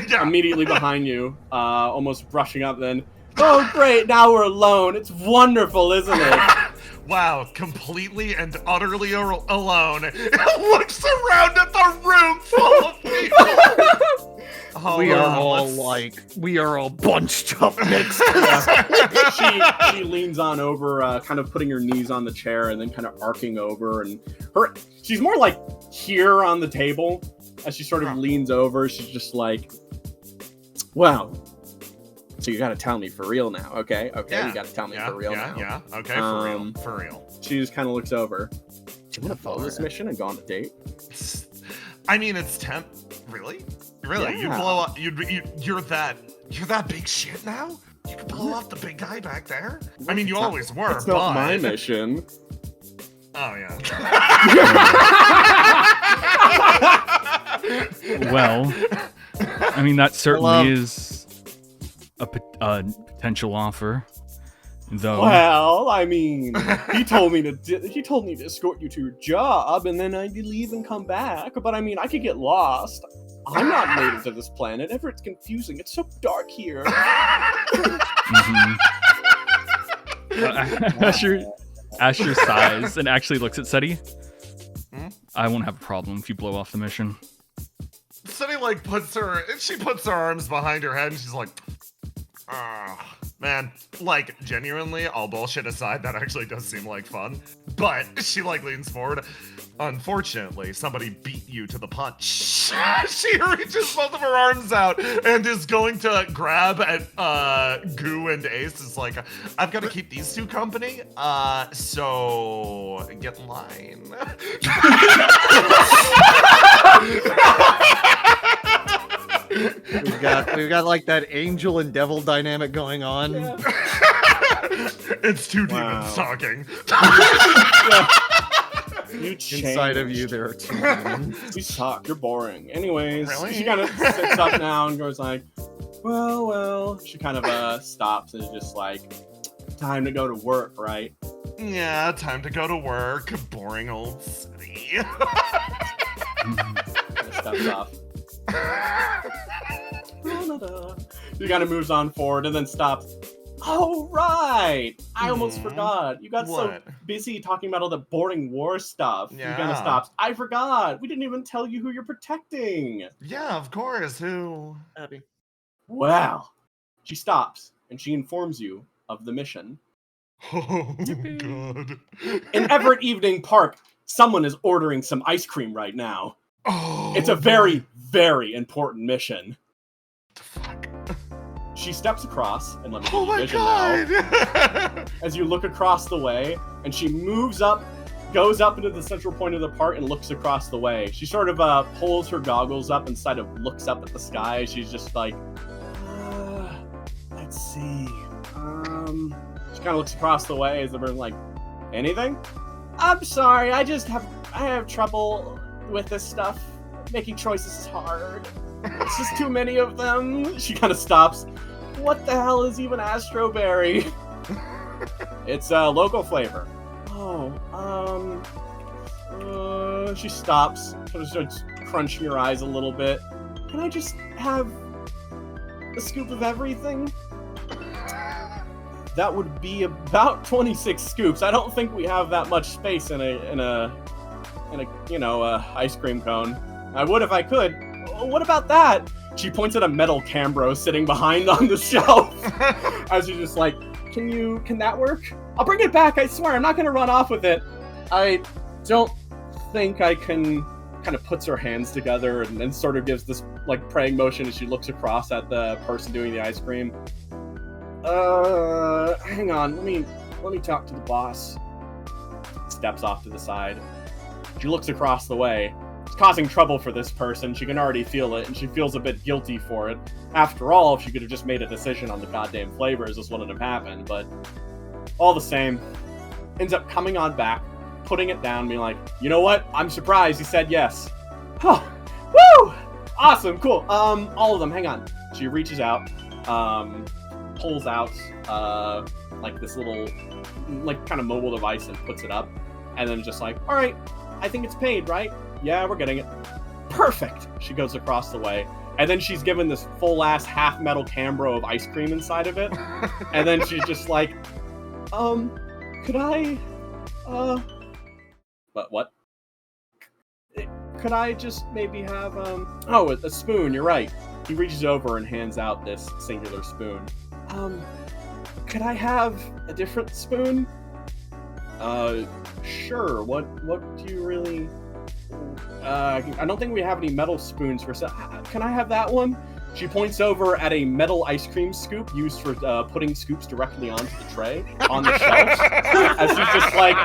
Yeah. immediately behind you, almost brushing up, then, oh great, now we're alone. It's wonderful, isn't it? Wow, completely and utterly alone. Looks around at the room full of people. Oh, we are let's- we are all bunched up next. She leans on over, kind of putting her knees on the chair and then kind of arcing over, and she's more like here on the table. As she sort of leans over, she's just like, wow. So you gotta tell me for real now, okay? Okay, Yeah. you gotta tell me for real now. Yeah, okay, for real. She just kind of looks over. Do you want to follow this mission and go on a date? I mean, it's temp. Really? Really? You Yeah. blow up. You're that big shit now. You can blow up the big guy back there. I mean, you always were. It's not my but- mission. Oh yeah. Well, I mean, that certainly is a potential offer, though. Well, I mean, he told me to escort you to your job, and then I'd leave and come back. But I mean, I could get lost. I'm not native to this planet. Ever, it's confusing. It's so dark here. Mhm. Asher sighs and actually looks at Seti. I won't have a problem if you blow off the mission. Sunny like puts her arms behind her head and she's like, man, like genuinely, all bullshit aside, that actually does seem like fun. But she like leans forward. Unfortunately, somebody beat you to the punch. She reaches both of her arms out and is going to grab at Goo and Ace. Is like, I've got to keep these two company. So get in line. We've got like that angel and devil dynamic going on. Yeah. It's two Wow. demons talking. You changed. Inside of you, there are two demons. You suck. You're boring. Anyways, Really? she kind of sits up now and goes like, well. She kind of stops and is just like, time to go to work, right? Yeah, time to go to work. Boring old city. And steps off. She kind of moves on forward and then stops. Oh, right! I almost forgot. You got so What? busy talking about all the boring war stuff. Yeah. You kind of stops. I forgot. We didn't even tell you who you're protecting. Yeah, of course. Who? Abby. Well, she stops and she informs you of the mission. Oh, God. In Everett Evening Park, someone is ordering some ice cream right now. Oh, It's a boy. very, very important mission. The fuck? She steps across, and let me Oh give you my vision now. God! As you look across the way, and she moves up, goes up into the central point of the park and looks across the way. She sort of pulls her goggles up and sort of looks up at the sky. She's just like, let's see. She kind of looks across the way as the bird like, anything? I'm sorry, I have trouble with this stuff. Making choices is hard. It's just too many of them. She kind of stops. What the hell is even Astroberry? It's a local flavor. Oh, she stops, sort of starts crunching her eyes a little bit. Can I just have a scoop of everything? That would be about 26 scoops. I don't think we have that much space in a ice cream cone. I would if I could. What about that? She points at a metal Cambro sitting behind on the shelf. As you're just like, can that work? I'll bring it back, I swear. I'm not gonna run off with it. I don't think I can. Kind of puts her hands together and then sort of gives this like praying motion as she looks across at the person doing the ice cream. Hang on, let me talk to the boss. Steps off to the side. She looks across the way. It's causing trouble for this person. She can already feel it, and she feels a bit guilty for it. After all, if she could have just made a decision on the goddamn flavors, this wouldn't have happened, but all the same, ends up coming on back, putting it down, being like, you know what? I'm surprised he said yes. Oh, woo! Awesome, cool. All of them, hang on. She reaches out, pulls out, like this little, like kind of mobile device and puts it up, and then just like, all right, I think it's paid, right? Yeah, we're getting it. Perfect. She goes across the way, and then she's given this full-ass half-metal Cambro of ice cream inside of it, and then she's just like, could I, what? Could I just maybe have, oh, a spoon, you're right. He reaches over and hands out this singular spoon. Could I have a different spoon? Sure. What do you really... I don't think we have any metal spoons for... Can I have that one? She points over at a metal ice cream scoop used for putting scoops directly onto the tray on the shelf. As she's just like...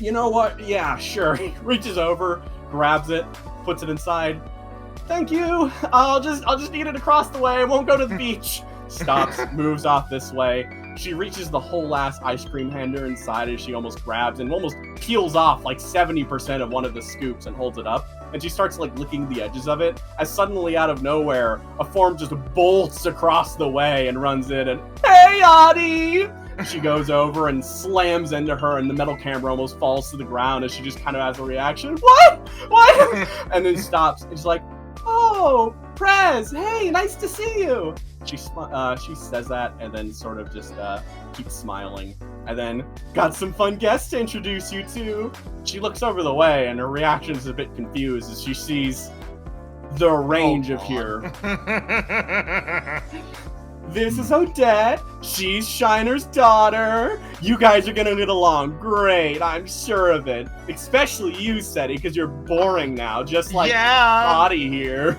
you know what? Yeah, sure. He reaches over, grabs it, puts it inside. Thank you. I'll just eat it across the way. I won't go to the beach. Stops, moves off this way. She reaches the whole ass ice cream hander inside as she almost grabs and almost peels off like 70% of one of the scoops and holds it up. And she starts like licking the edges of it as suddenly out of nowhere, a form just bolts across the way and runs in and, hey, Adi! She goes over and slams into her, and the metal camera almost falls to the ground as she just kind of has a reaction. What? And then stops. And she's like, oh, Prez, hey, nice to see you. She says that and then sort of just keeps smiling. And then, got some fun guests to introduce you to. She looks over the way, and her reaction is a bit confused as she sees the range of here. This is Odette. She's Shiner's daughter. You guys are gonna get along great, I'm sure of it. Especially you, Seti, because you're boring now, just like Adi here.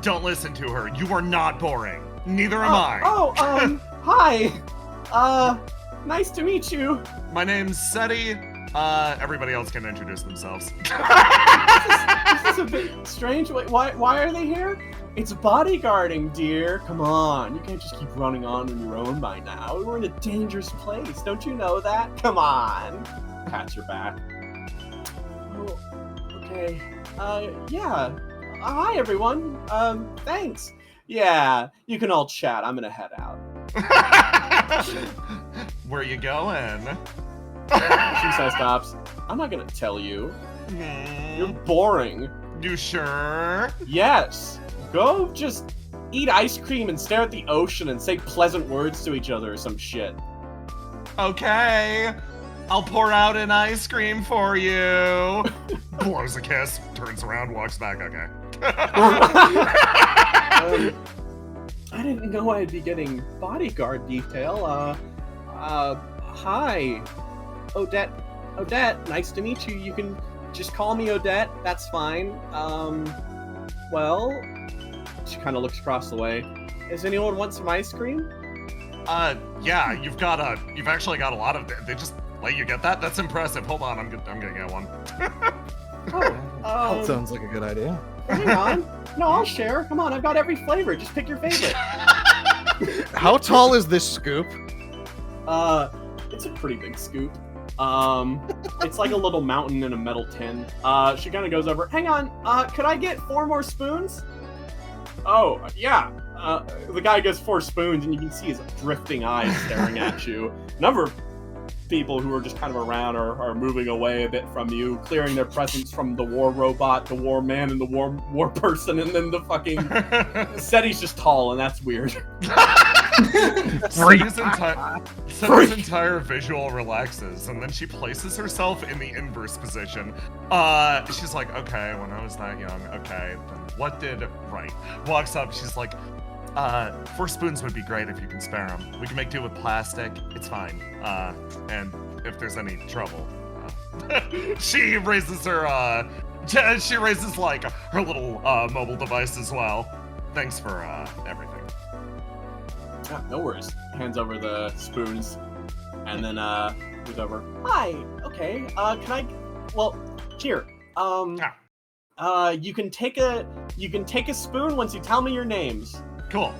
Don't listen to her. You are not boring. Neither am I. Hi. Nice to meet you. My name's Seti. Everybody else can introduce themselves. This is a bit strange. Wait, why are they here? It's bodyguarding, dear. Come on. You can't just keep running on your own by now. We're in a dangerous place. Don't you know that? Come on. Pats her back. Oh, okay. Yeah. Hi, everyone. Thanks. Yeah, you can all chat. I'm gonna head out. Where you going? She says, stops. I'm not gonna tell you. You're boring. You sure? Yes. Go just eat ice cream and stare at the ocean and say pleasant words to each other or some shit. Okay. I'll pour out an ice cream for you. Blows a kiss, turns around, walks back. Okay. I didn't know I'd be getting bodyguard detail. Hi. Odette. Odette, nice to meet you. You can just call me Odette. That's fine. Well, she kind of looks across the way. Does anyone want some ice cream? Yeah, you've actually got a lot of. They just let you get that. That's impressive. Hold on, I'm gonna get one. That sounds like a good idea. Hang on. No, I'll share. Come on, I've got every flavor. Just pick your favorite. How tall is this scoop? It's a pretty big scoop. It's like a little mountain in a metal tin. She kind of goes over. Hang on. Could I get 4 more spoons? Oh, yeah. The guy gets 4 spoons, and you can see his drifting eyes staring at you. A number of people who are just kind of around are moving away a bit from you, clearing their presence from the war robot, the war man, and the war person, and then the fucking Seti's just tall, and that's weird. Seti's entire visual relaxes, and then she places herself in the inverse position. She's like, okay, when I was that young, okay, then what did right? Walks up, she's like, 4 spoons would be great if you can spare them. We can make do with plastic. It's fine. And if there's any trouble, she raises her. She raises like her little mobile device as well. Thanks for everything. Yeah, no worries. Hands over the spoons, and then goes over. Hi. Okay. Can I? Well, here. You can take a spoon once you tell me your names. Cool.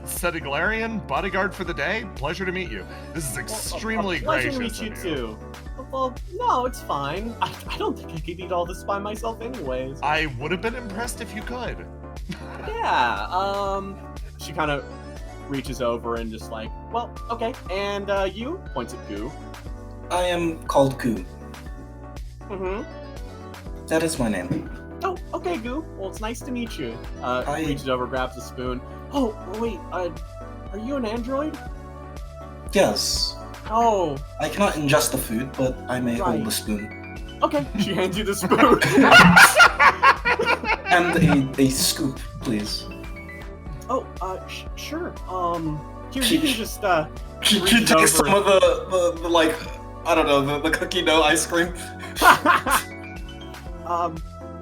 Seti Galarian, bodyguard for the day. Pleasure to meet you. This is extremely gracious of you. Pleasure to meet you too. Well, no, it's fine. I don't think I could eat all this by myself anyways. I would have been impressed if you could. Yeah, she kind of reaches over and just like, well, okay. And you? Points at Goo. I am called Goo. Mm-hmm. That is my name. Oh, okay, Goo. Well, it's nice to meet you. Hi. Reaches over, grabs a spoon. Oh, wait, are you an android? Yes. Oh. I cannot ingest the food, but I may Right. hold the spoon. Okay, she hands you the spoon. And a scoop, please. Oh, sure. Here, you can just, She reaches takes some over. of the like, I don't know, the cookie dough ice cream.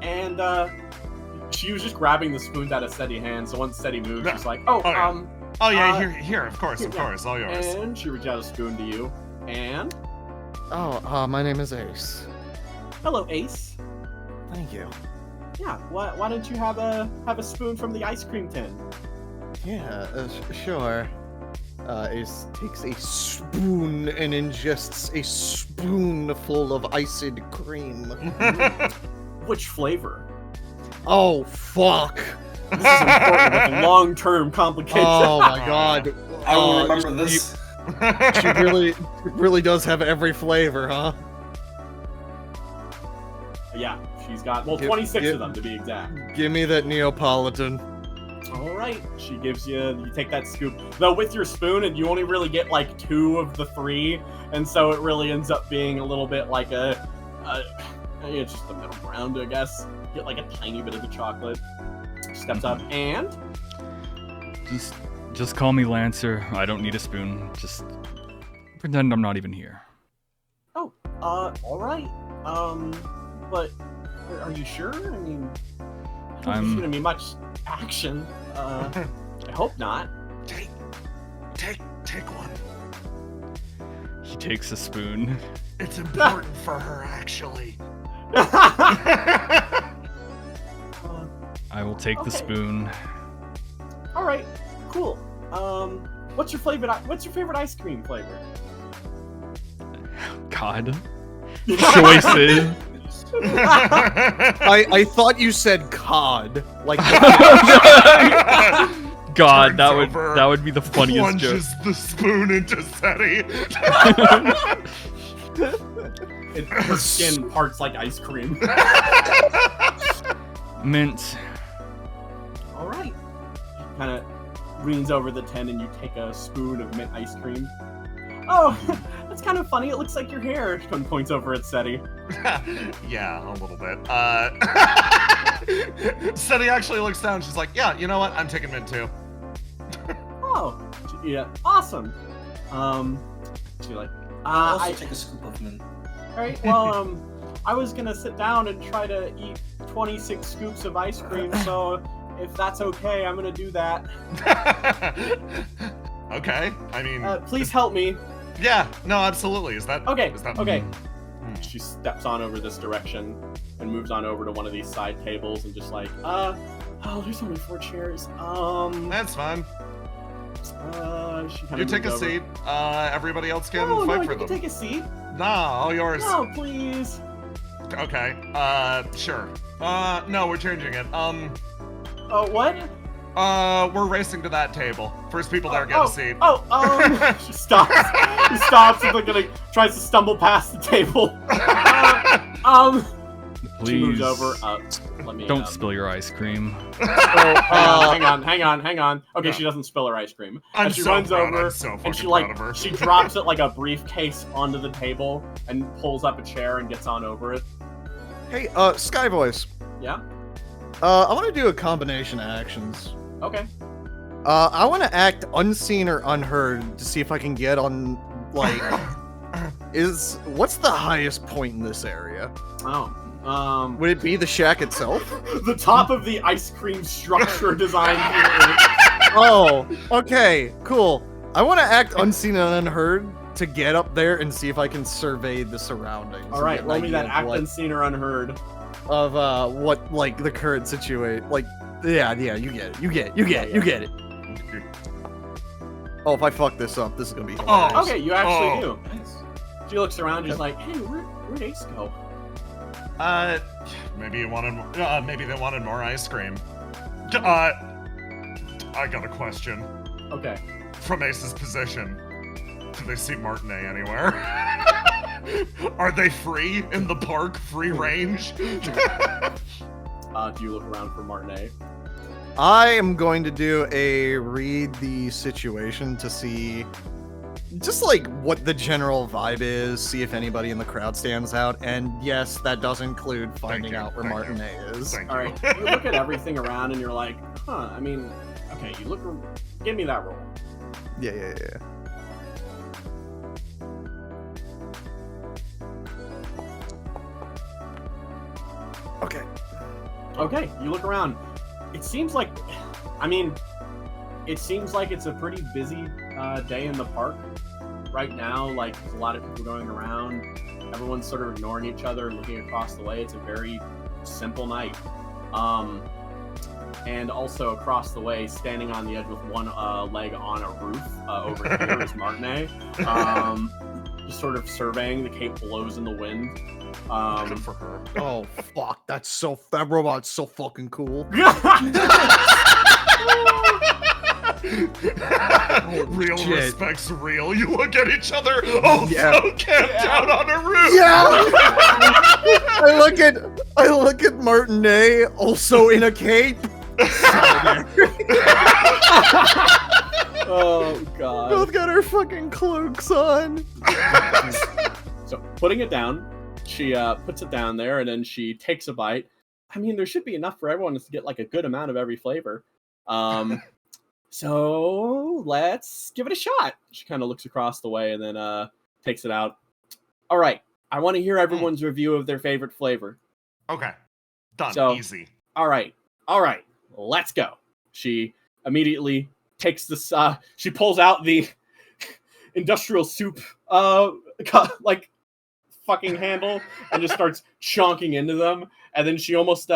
And she was just grabbing the spoons out of Seti's hand, so once Seti moves, she's like, Oh, yeah. Oh yeah, uh, of course, all yours. and she reaches out a spoon to you, and Oh, my name is Ace. hello, Ace. Thank you. Yeah, why don't you have a spoon from the ice cream tin? Yeah, sure. Ace takes a spoon and ingests a spoonful of iced cream. Which flavor? Oh, fuck. This is important with long-term complications. Oh my god. I will remember this. She really does have every flavor, huh? Yeah, she's got, well, Give- 26 give- of them to be exact. Give me that Neapolitan. All right, she gives you take that scoop. Though with your spoon, and you only really get like 2 of the 3, and so it really ends up being a little bit like it's just the middle ground, I guess. Get like a tiny bit of the chocolate. Steps up and Just call me Lancer. I don't need a spoon. Just pretend I'm not even here. oh, all right. But are you sure? I mean, I don't think there's gonna be much action. I hope not. Take one. He takes a spoon. It's important for her, actually. I will take the Okay. spoon. All right, cool. What's your favorite ice cream flavor? God. Choices. I thought you said cod. Like God, Turns that over, would be the funniest joke. Plunges the spoon into Seti. Her skin parts like ice cream. Mint. All right. kind of leans over the tin and you take a spoon of mint ice cream. Oh, that's kind of funny. It looks like your hair. She points over at Seti. Yeah, a little bit. Seti actually looks down. She's like, yeah, you know what? I'm taking mint too. Oh, yeah, awesome. She's like, I'll also take a scoop of mint. all right, well, I was gonna sit down and try to eat 26 scoops of ice cream, so if that's okay, I'm gonna do that. Okay, I mean... please help me. Yeah, no, absolutely. Is that... Okay, Is that... okay. She steps on over this direction and moves on over to one of these side tables and just like, oh, there's only 4 chairs. That's fine. She kind You of take a seat. Everybody else can no, fight no, for you them. can take a seat. Nah, all yours. No, please. Okay, sure. No, we're changing it. Oh, what? We're racing to that table. First people there get a seat. She stops. She stops and tries to stumble past the table. Please. She moves over. Let me. Don't spill your ice cream. Hang on. Okay, Yeah. she doesn't spill her ice cream. I'm And she so runs proud. over I'm so fucking and she proud of her. she drops it like a briefcase onto the table and pulls up a chair and gets on over it. Hey, Sky Voice. Yeah. I want to do a combination of actions. Okay. I want to act unseen or unheard to see if I can get on, like, what's the highest point in this area? Oh. Would it be the shack itself? The top of the ice cream structure design here. Oh, okay, cool. I want to act unseen and unheard to get up there and see if I can survey the surroundings. All right, and get roll an me idea that of act what- unseen or unheard. Of what, like, the current situation. Like, yeah, you get it. Oh, if I fuck this up, this is gonna be hilarious. Okay, you actually do. Nice. She looks around, just like, hey, where'd Ace go? Maybe you wanted. Maybe they wanted more ice cream. I got a question. Okay. From Ace's position, do they see Martinet anywhere? Are they free in the park? Free range? Do you look around for Martinet? I am going to do a read the situation to see just like what the general vibe is, see if anybody in the crowd stands out, and yes, that does include finding you, out where thank you. Martinet is. Thank All you. right, you look at everything around and you're like, huh, I mean, okay, you look, give me that roll. Yeah. Okay. Okay, you look around. It seems like, I mean, it seems like it's a pretty busy day in the park right now. Like, there's a lot of people going around. Everyone's sort of ignoring each other and looking across the way. It's a very simple night. And also across the way, standing on the edge with one leg on a roof over here is Martinet. Just sort of surveying. The cape blows in the wind. Good for her. Oh fuck, that robot's so fucking cool. Real shit. respects real. You look at each other. Oh, Yeah. so camped out on a roof. Yeah. I look at Martinet, also in a cape. Oh god. Both got our fucking cloaks on. So putting it down, she puts it down there and then she takes a bite. I mean, there should be enough for everyone to get like a good amount of every flavor. So let's give it a shot. She kind of looks across the way and then takes it out. All right, I want to hear everyone's review of their favorite flavor. Okay. Done. So- Easy. All right, let's go. She immediately takes this. She pulls out the industrial soup, like fucking handle, and just starts chonking into them. And then she almost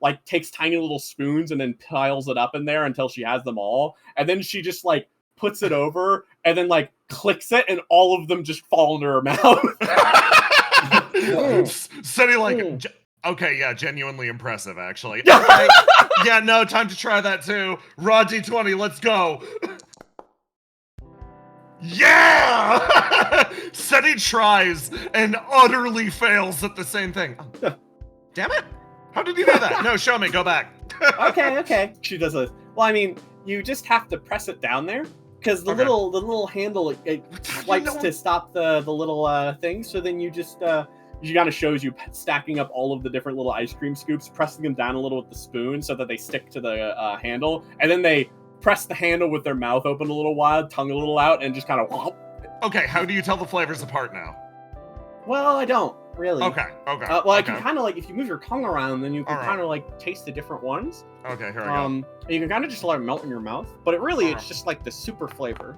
like takes tiny little spoons and then piles it up in there until she has them all. And then she just like puts it over and then like clicks it, and all of them just fall into her mouth. Seti like. Mm. Okay, yeah, genuinely impressive, actually. Okay. Yeah, no, time to try that too. Raw D20, let's go. Yeah! Seti tries and utterly fails at the same thing. Oh, damn it! How did you do that? No, show me, go back. Okay. She does well, I mean, you just have to press it down there because the Okay. little handle it swipes to stop the little thing. So then you just she kind of shows you stacking up all of the different little ice cream scoops, pressing them down a little with the spoon so that they stick to the handle, and then they press the handle with their mouth open a little while, tongue a little out, and just kind of. Okay, how do you tell the flavors apart now? Well, I don't really. Okay. Well, I can kind of like if you move your tongue around, then you can Alright. kind of like taste the different ones. Okay, here I go. And you can kind of just let it melt in your mouth, but it really it's Alright. just like the super flavor.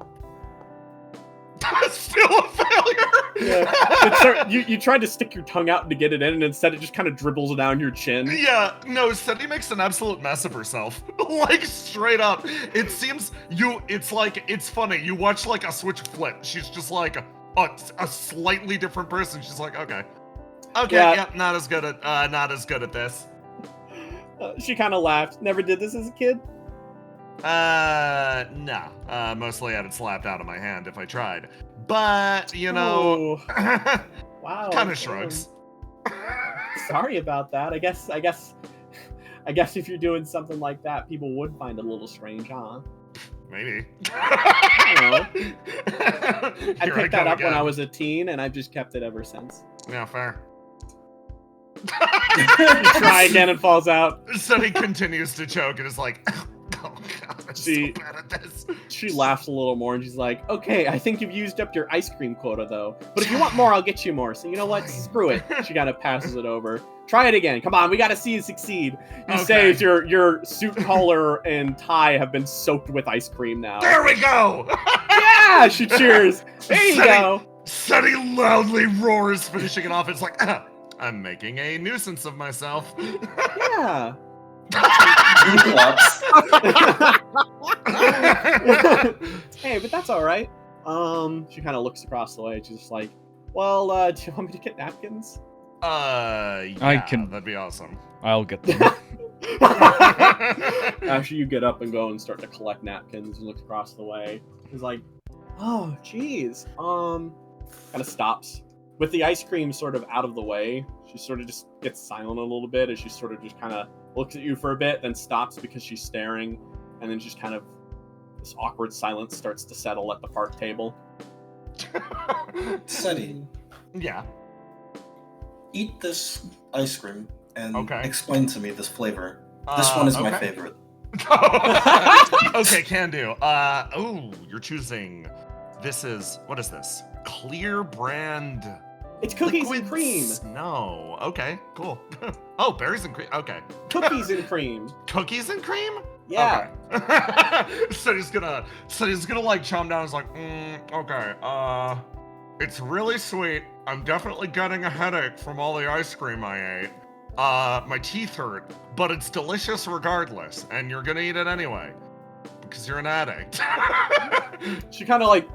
Still a failure. Yeah. You tried to stick your tongue out to get it in, and instead it just kind of dribbles down your chin. Yeah, no, Cindy makes an absolute mess of herself. Like, straight up. It seems it's funny. You watch like a switch flip. She's just like a slightly different person. She's like, okay, Yeah. not as good at this. She kind of laughed. Never did this as a kid. No. Mostly had it slapped out of my hand if I tried. But, you know, Oh, wow. kind of shrugs. Sorry about that. I guess if you're doing something like that, people would find it a little strange, huh? Maybe. I Here picked that go up when again. I was a teen, and I've just kept it ever since. Yeah, fair. You try again and falls out. So he continues to choke and is like, oh god, I'm so bad at this. She laughs a little more and she's like, okay, I think you've used up your ice cream quota though. But if you want more, I'll get you more. So you know what? Fine. Screw it. She kind of passes it over. Try it again. Come on, we gotta see you succeed. You Okay. saved your suit collar and tie have been soaked with ice cream now. There we go! Yeah, she cheers. There you go. Sonny loudly roars, finishing it off. It's like, I'm making a nuisance of myself. Yeah. Hey, but that's all right. She kind of looks across the way. She's just like, well, do you want me to get napkins? Yeah, I can- that'd be awesome. I'll get them. After you get up and go and start to collect napkins and look across the way, he's like, oh, geez. Kind of stops. With the ice cream sort of out of the way, she sort of just gets silent a little bit as she sort of just kind of looks at you for a bit, then stops because she's staring, and then just kind of this awkward silence starts to settle at the park table. Seti, Yeah. eat this ice cream and Okay. explain to me this flavor. This one is my okay. favorite. Okay, can do. Ooh, you're choosing. This is, what is this? Clear brand. It's cookies liquid and cream. Snow. Okay, cool. Oh, berries and cream. Okay. Cookies and cream. Cookies and cream? Yeah. Okay. So he's gonna like chomp down. He's like, okay. It's really sweet. I'm definitely getting a headache from all the ice cream I ate. My teeth hurt, but it's delicious regardless, and you're gonna eat it anyway because you're an addict. She kind of like,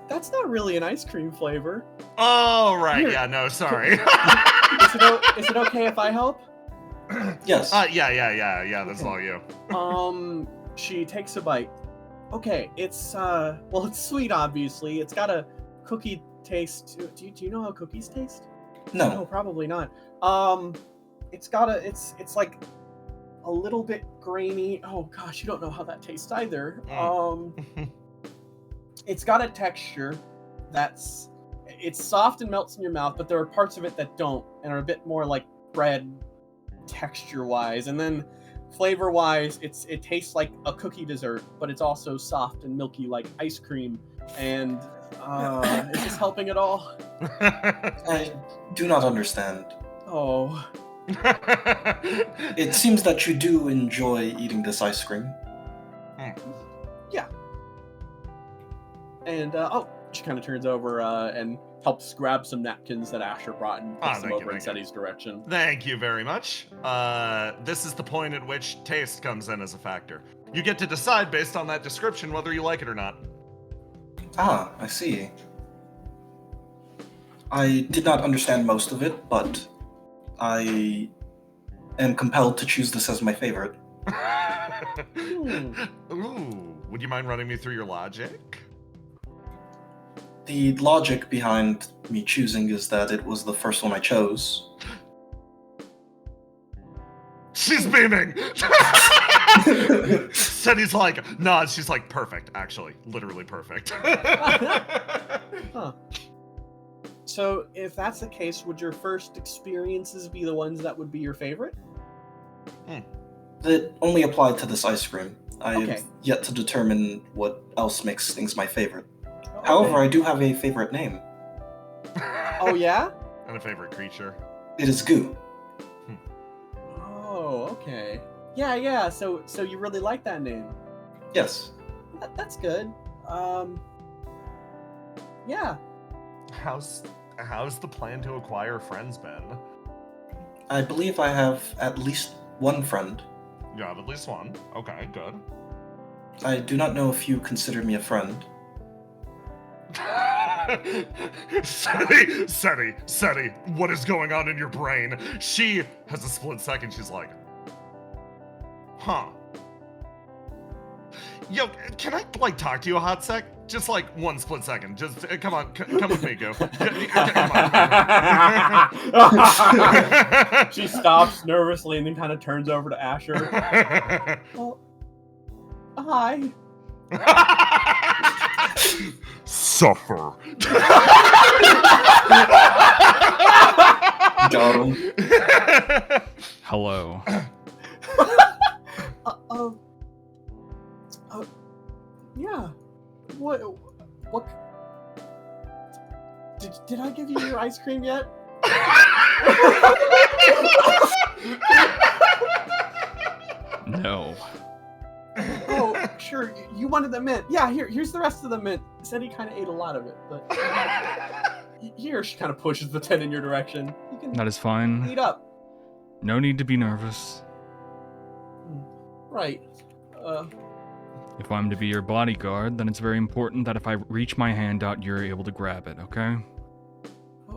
that's not really an ice cream flavor. Oh right, Here. yeah, no, sorry. Is it okay if I help? Yes. Yeah, that's all you. She takes a bite. Okay, it's well, it's sweet, obviously. It's got a cookie taste. Do you know how cookies taste? No, No. probably not. It's like a little bit grainy. Oh gosh, you don't know how that tastes either. It's got a texture it's soft and melts in your mouth, but there are parts of it that don't and are a bit more like bread texture-wise. And then flavor-wise, it tastes like a cookie dessert, but it's also soft and milky like ice cream. And is this helping at all? I do not understand. Oh, It seems that you do enjoy eating this ice cream. yeah. And she kind of turns over and helps grab some napkins that Asher brought and puts them thank you, over in thank you. Seti's direction. Thank you very much. This is the point at which taste comes in as a factor. You get to decide based on that description whether you like it or not. Ah, I see. I did not understand most of it, but I am compelled to choose this as my favorite. Ooh, would you mind running me through your logic? The logic behind me choosing is that it was the first one I chose. She's beaming! Sunny's like, nods. She's like, perfect, actually. Literally perfect. Huh. So, if that's the case, would your first experiences be the ones that would be your favorite? That only applied to this ice cream. I Okay. have yet to determine what else makes things my favorite. Okay. However, I do have a favorite name. Oh, yeah? And a favorite creature. It is Goo. Oh, okay. Yeah, so you really like that name. Yes. That's good. Yeah. How's the plan to acquire friends been? I believe I have at least one friend. You have at least one. Okay, good. I do not know if you consider me a friend. Seti, what is going on in your brain? She has a split second. She's like, huh. Yo, can I, talk to you a hot sec? Just, one split second. Just, come on, come with me, Go. Come on. She stops nervously and then kind of turns over to Asher. Oh, hi. Suffer. Got him. Hello. Yeah. What? Did I give you your ice cream yet? No. Oh, sure. You wanted the mint. Yeah, here's the rest of the mint. Said he kind of ate a lot of it, but here she kind of pushes the 10 in your direction. You can That is fine. eat up. No need to be nervous. Right. If I'm to be your bodyguard, then it's very important that if I reach my hand out, you're able to grab it, okay?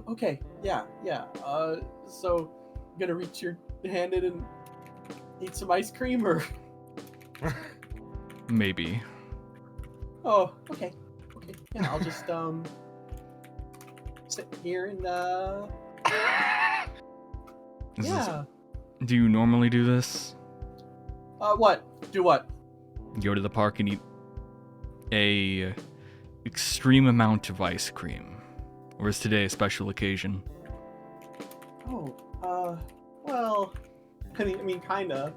Okay. Yeah. So you gonna reach your hand in and eat some ice cream, or? Maybe. Oh, okay. Yeah, I'll just sit here and yeah. Do you normally do this? What? Do what? Go to the park and eat a extreme amount of ice cream? Or is today a special occasion? Oh, well, I mean, kinda.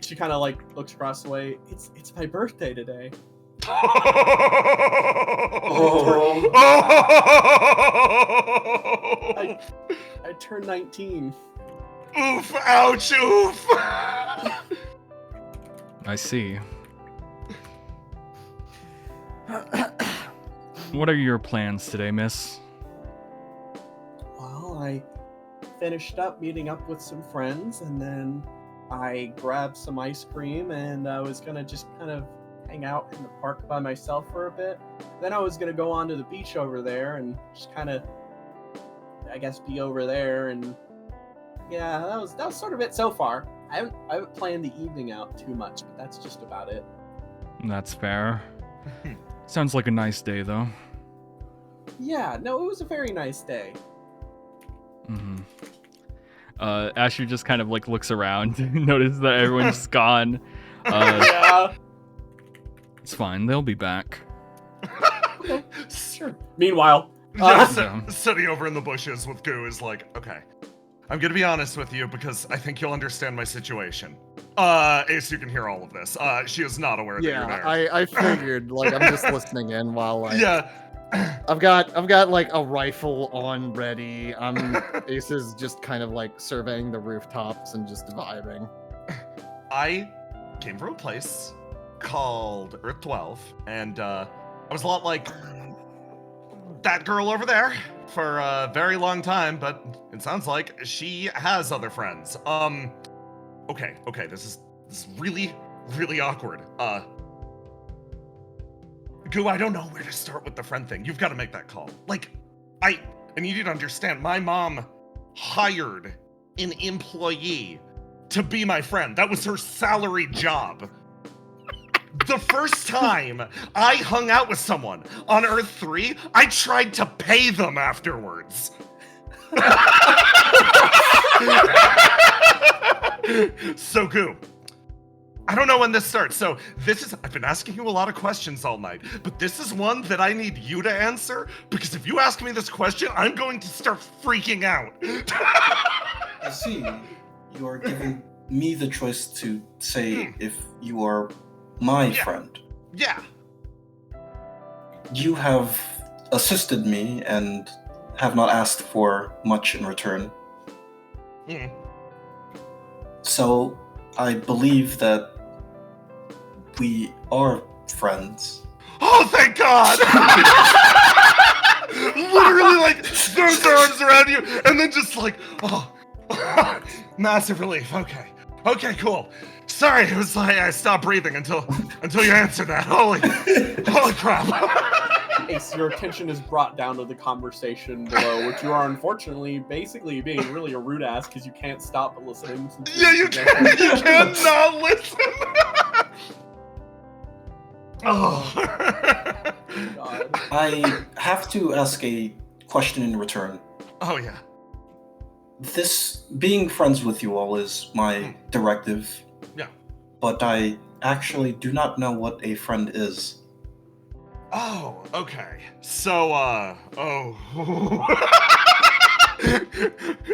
She kind of looks across the way. It's my birthday today. I turned 19. Oof! Ouch! Oof! I see. What are your plans today, miss? Well, I finished up meeting up with some friends, and then I grabbed some ice cream, and I was gonna just kind of hang out in the park by myself for a bit. Then I was gonna go onto the beach over there and just kind of, I guess, be over there. And yeah, that was sort of it so far. I haven't planned the evening out too much, but that's just about it. That's fair. Sounds like a nice day, though. Yeah, no, it was a very nice day. Mm-hmm. Asher just kind of looks around, notices that everyone's gone. Yeah. It's fine, they'll be back. Okay, sure. Meanwhile, Sitting over in the bushes with Goo is like, okay, I'm gonna be honest with you because I think you'll understand my situation. Ace, you can hear all of this. She is not aware that you're there. I figured. I'm just listening in while Yeah. I've got a rifle on ready. Ace is just kind of surveying the rooftops and just vibing. I came from a place called Earth 12, and I was a lot like that girl over there for a very long time, but it sounds like she has other friends. Okay, this is really, really awkward. Goo, I don't know where to start with the friend thing. You've got to make that call. I need you to understand, my mom hired an employee to be my friend. That was her salary job. The first time I hung out with someone on Earth 3, I tried to pay them afterwards. So, Goo, I don't know when this starts. So I've been asking you a lot of questions all night, but this is one that I need you to answer, because if you ask me this question, I'm going to start freaking out. I see. You are giving me the choice to say if you are my friend. Yeah. You have assisted me and have not asked for much in return. So I believe that we are friends. Oh, thank God! Literally, like, throws their arms around you, and then just like, oh, massive relief. Okay, cool. Sorry, it was like I stopped breathing until you answered that. Holy crap! Ace, your attention is brought down to the conversation below, which you are unfortunately basically being really a rude ass because you can't stop listening. Yeah, you cannot listen. Oh. God. I have to ask a question in return. Oh yeah. This being friends with you all is my directive. Yeah. But I actually do not know what a friend is. Oh, okay. So,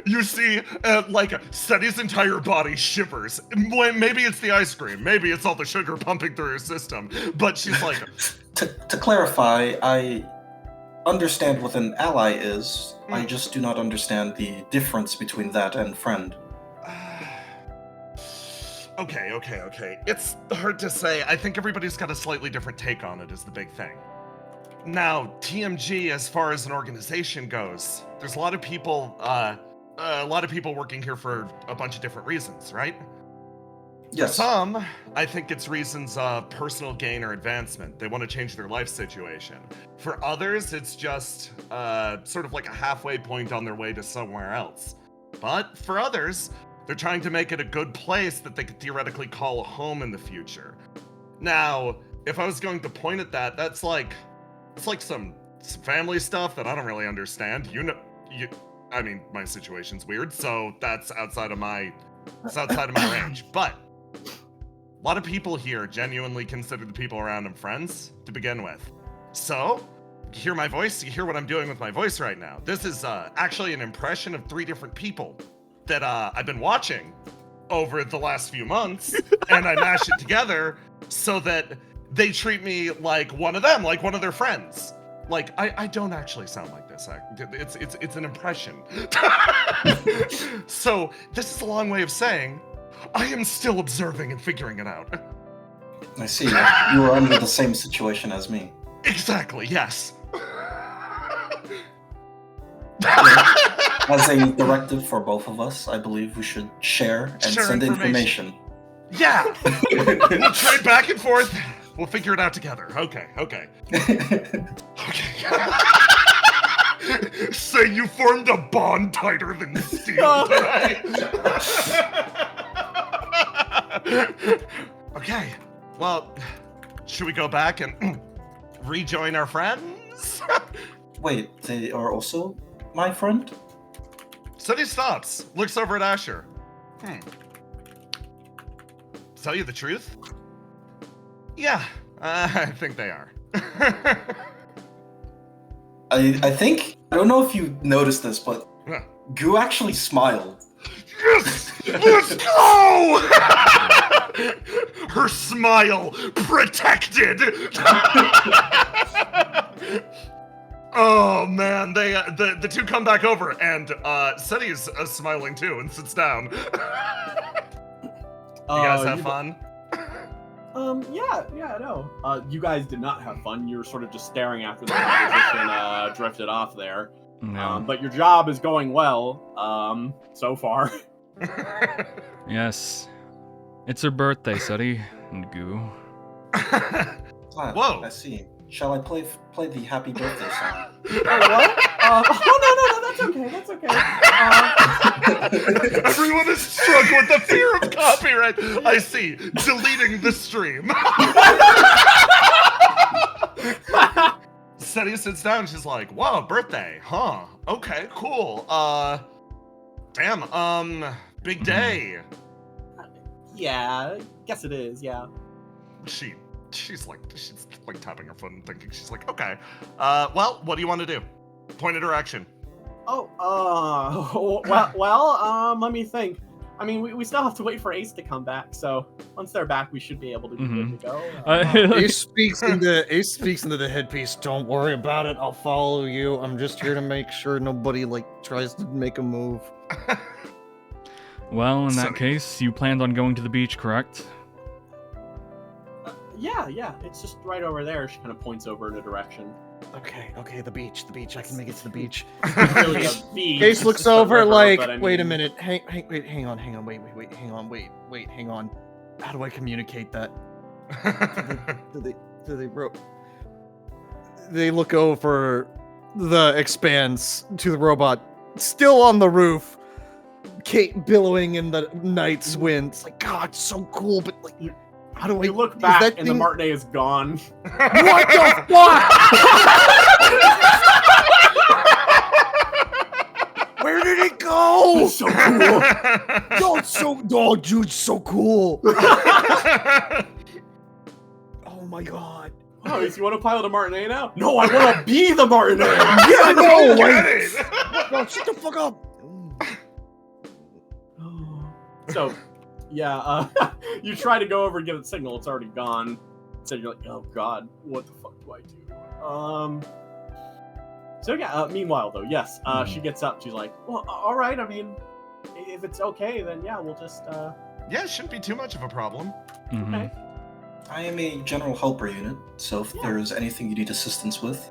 you see, like, Seti's entire body shivers. Maybe it's the ice cream. Maybe it's all the sugar pumping through her system. But she's like... To clarify, I understand what an ally is. I just do not understand the difference between that and friend. Okay. It's hard to say. I think everybody's got a slightly different take on it is the big thing. Now, TMG, as far as an organization goes, there's a lot of people working here for a bunch of different reasons, right? Yes. For some, I think it's reasons of personal gain or advancement. They want to change their life situation. For others, it's just sort of like a halfway point on their way to somewhere else. But for others, they're trying to make it a good place that they could theoretically call a home in the future. Now, if I was going to point at that, it's like some family stuff that I don't really understand. I mean, my situation's weird, so that's outside of my range. But a lot of people here genuinely consider the people around them friends to begin with. So, you hear my voice, you hear what I'm doing with my voice right now. This is actually an impression of 3 different people that I've been watching over the last few months, and I mash it together so that they treat me like one of them, like one of their friends. Like, I don't actually sound like this. It's an impression. So, this is a long way of saying, I am still observing and figuring it out. I see. You are under the same situation as me. Exactly, yes. As a directive for both of us, I believe we should share and send information. Yeah! We'll trade back and forth. We'll figure it out together. Okay. So you formed a bond tighter than steel today. Okay. Well, should we go back and rejoin our friends? Wait, they are also my friend? Seti stops, looks over at Asher. Tell you the truth? Yeah, I think they are. I think, I don't know if you noticed this, but Goo actually smiled. Yes! Let's go! Her smile protected. Oh man, the 2 come back over, and Seti's smiling too and sits down. You guys have fun? Yeah, no. You guys did not have fun. You were sort of just staring after the conversation drifted off there. No. But your job is going well, so far. Yes. It's her birthday, Seti. And Goo. Whoa. I see. Shall I play the happy birthday song? What? No, that's okay. Everyone is struck with the fear of copyright. I see. Deleting the stream. Seti sits down. She's like, "Wow, birthday, huh? Okay, cool. Damn. Big day." Yeah, guess it is. Yeah. She's like tapping her foot and thinking. She's like, okay. Well, what do you want to do? Point of direction. Oh, let me think. I mean, we still have to wait for Ace to come back, so once they're back, we should be able to be good to go. Ace speaks into the headpiece. Don't worry about it. I'll follow you. I'm just here to make sure nobody tries to make a move. Well, in that case, you planned on going to the beach, correct? Yeah, it's just right over there. She kind of points over in a direction. Okay, the beach. I can make it to the beach. Really a beach. Ace looks over but I mean... wait a minute. Hang on. Wait, hang on. How do I communicate that? They look over the expanse to the robot, still on the roof, Kate billowing in the night's wind. It's like, God, it's so cool, but how do I... You look back and the martinet is gone. What the fuck? Where did it go? It's so cool. No, it's so... Oh, dude, it's so cool. Oh my god. Oh, you want to pilot a martinet now? No, I want to be the martinet. Yeah, no, no, shut the fuck up. So, yeah, you try to go over and get a signal. It's already gone. So you're like, oh god, what the fuck do I do? So yeah. Meanwhile, though, yes, she gets up. She's like, well, all right. I mean, if it's okay, then yeah, we'll just. Yeah, it shouldn't be too much of a problem. Mm-hmm. Okay. I am a general helper unit, so if there is anything you need assistance with,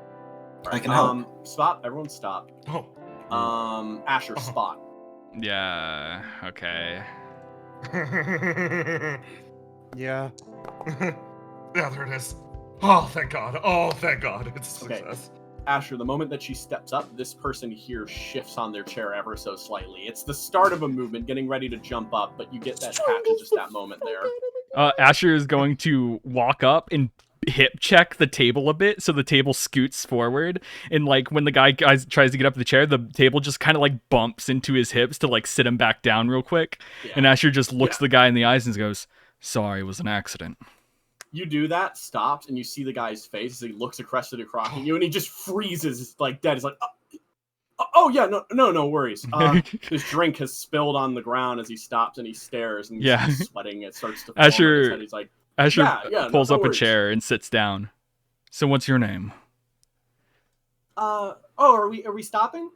I can help. Stop. Everyone stop. Oh. Asher, spot. Yeah, okay. Yeah. Yeah, there it is. Oh, thank God. It's a Okay. success. Asher, the moment that she steps up, this person here shifts on their chair ever so slightly. It's the start of a movement, getting ready to jump up, but you get that patch at just that moment there. Asher is going to walk up and hip check the table a bit, so the table scoots forward, and when the guy tries to get up the chair, the table just kind of bumps into his hips to sit him back down real quick. Yeah. And Asher just looks the guy in the eyes and goes, "Sorry, it was an accident." You do that, stops, and you see the guy's face as he looks across at you, and he just freezes dead. He's like, oh yeah, no worries. His drink has spilled on the ground as he stops and he stares and he's sweating. It starts to fall on his head. He's like, Asher pulls up worries. a chair and sits down. So what's your name? Are we stopping?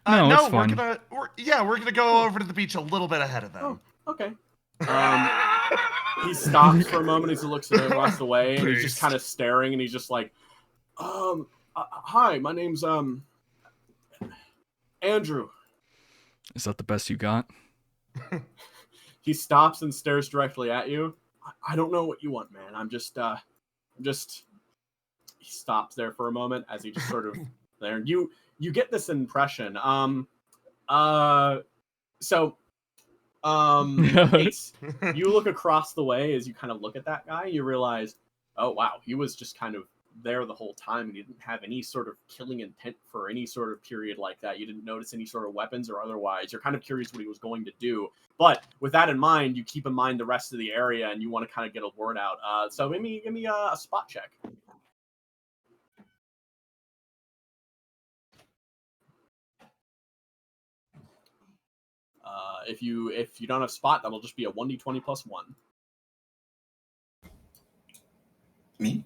No, it's fine. We're gonna go over to the beach a little bit ahead of them. Oh, okay. He stops for a moment as he looks across the way, and he's just kind of staring, and he's just like, hi, my name's Andrew. Is that the best you got? He stops and stares directly at you. I don't know what you want, man. I'm just. He stops there for a moment as he just sort of there. You get this impression. Ace, you look across the way as you kind of look at that guy. You realize, oh wow, he was just kind of there the whole time, and he didn't have any sort of killing intent for any sort of period like that. You didn't notice any sort of weapons or otherwise. You're kind of curious what he was going to do. But with that in mind, you keep in mind the rest of the area, and you want to kind of get a word out. So give me a spot check. If you don't have spot, that'll just be a 1d20 plus 1. Me?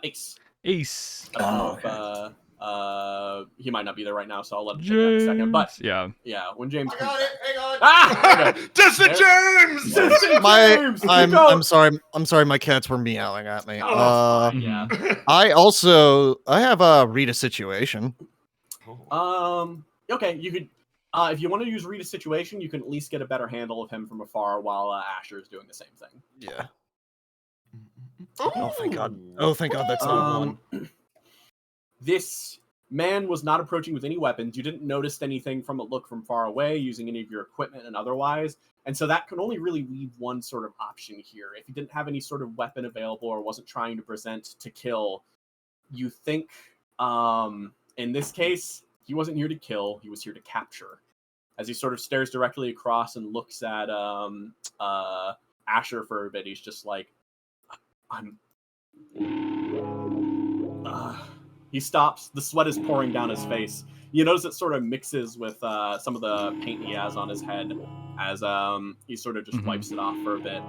Ace. Ace. I don't know if, he might not be there right now, so I'll let him take that in a second. But yeah, when James comes back. Hang on. Ah! Distant James! Distant James! I'm sorry, my cats were meowing at me. Yeah. I have a read a situation. Okay, you could. If you want to use read a situation, you can at least get a better handle of him from afar while Asher is doing the same thing. Yeah. Oh, thank God. Oh, thank God that's not one. This man was not approaching with any weapons. You didn't notice anything from a look from far away, using any of your equipment and otherwise. And so that can only really leave one sort of option here. If he didn't have any sort of weapon available or wasn't trying to present to kill, you think, in this case, he wasn't here to kill, he was here to capture. as he sort of stares directly across and looks at Asher for a bit. He's just like, I'm... He stops. The sweat is pouring down his face. You notice it sort of mixes with some of the paint he has on his head as he sort of just wipes it off for a bit.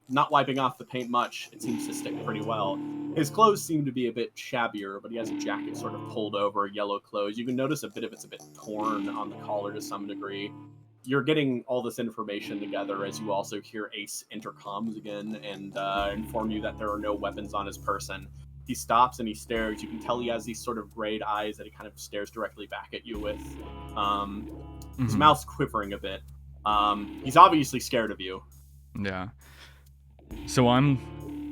Not wiping off the paint much. It seems to stick pretty well. His clothes seem to be a bit shabbier, but he has a jacket sort of pulled over, yellow clothes. You can notice a bit of it's a bit torn on the collar to some degree. You're getting all this information together as you also hear Ace intercoms again and inform you that there are no weapons on his person. He stops and he stares. You can tell he has these sort of grayed eyes that he kind of stares directly back at you with. His mouth's quivering a bit. He's obviously scared of you. Yeah. So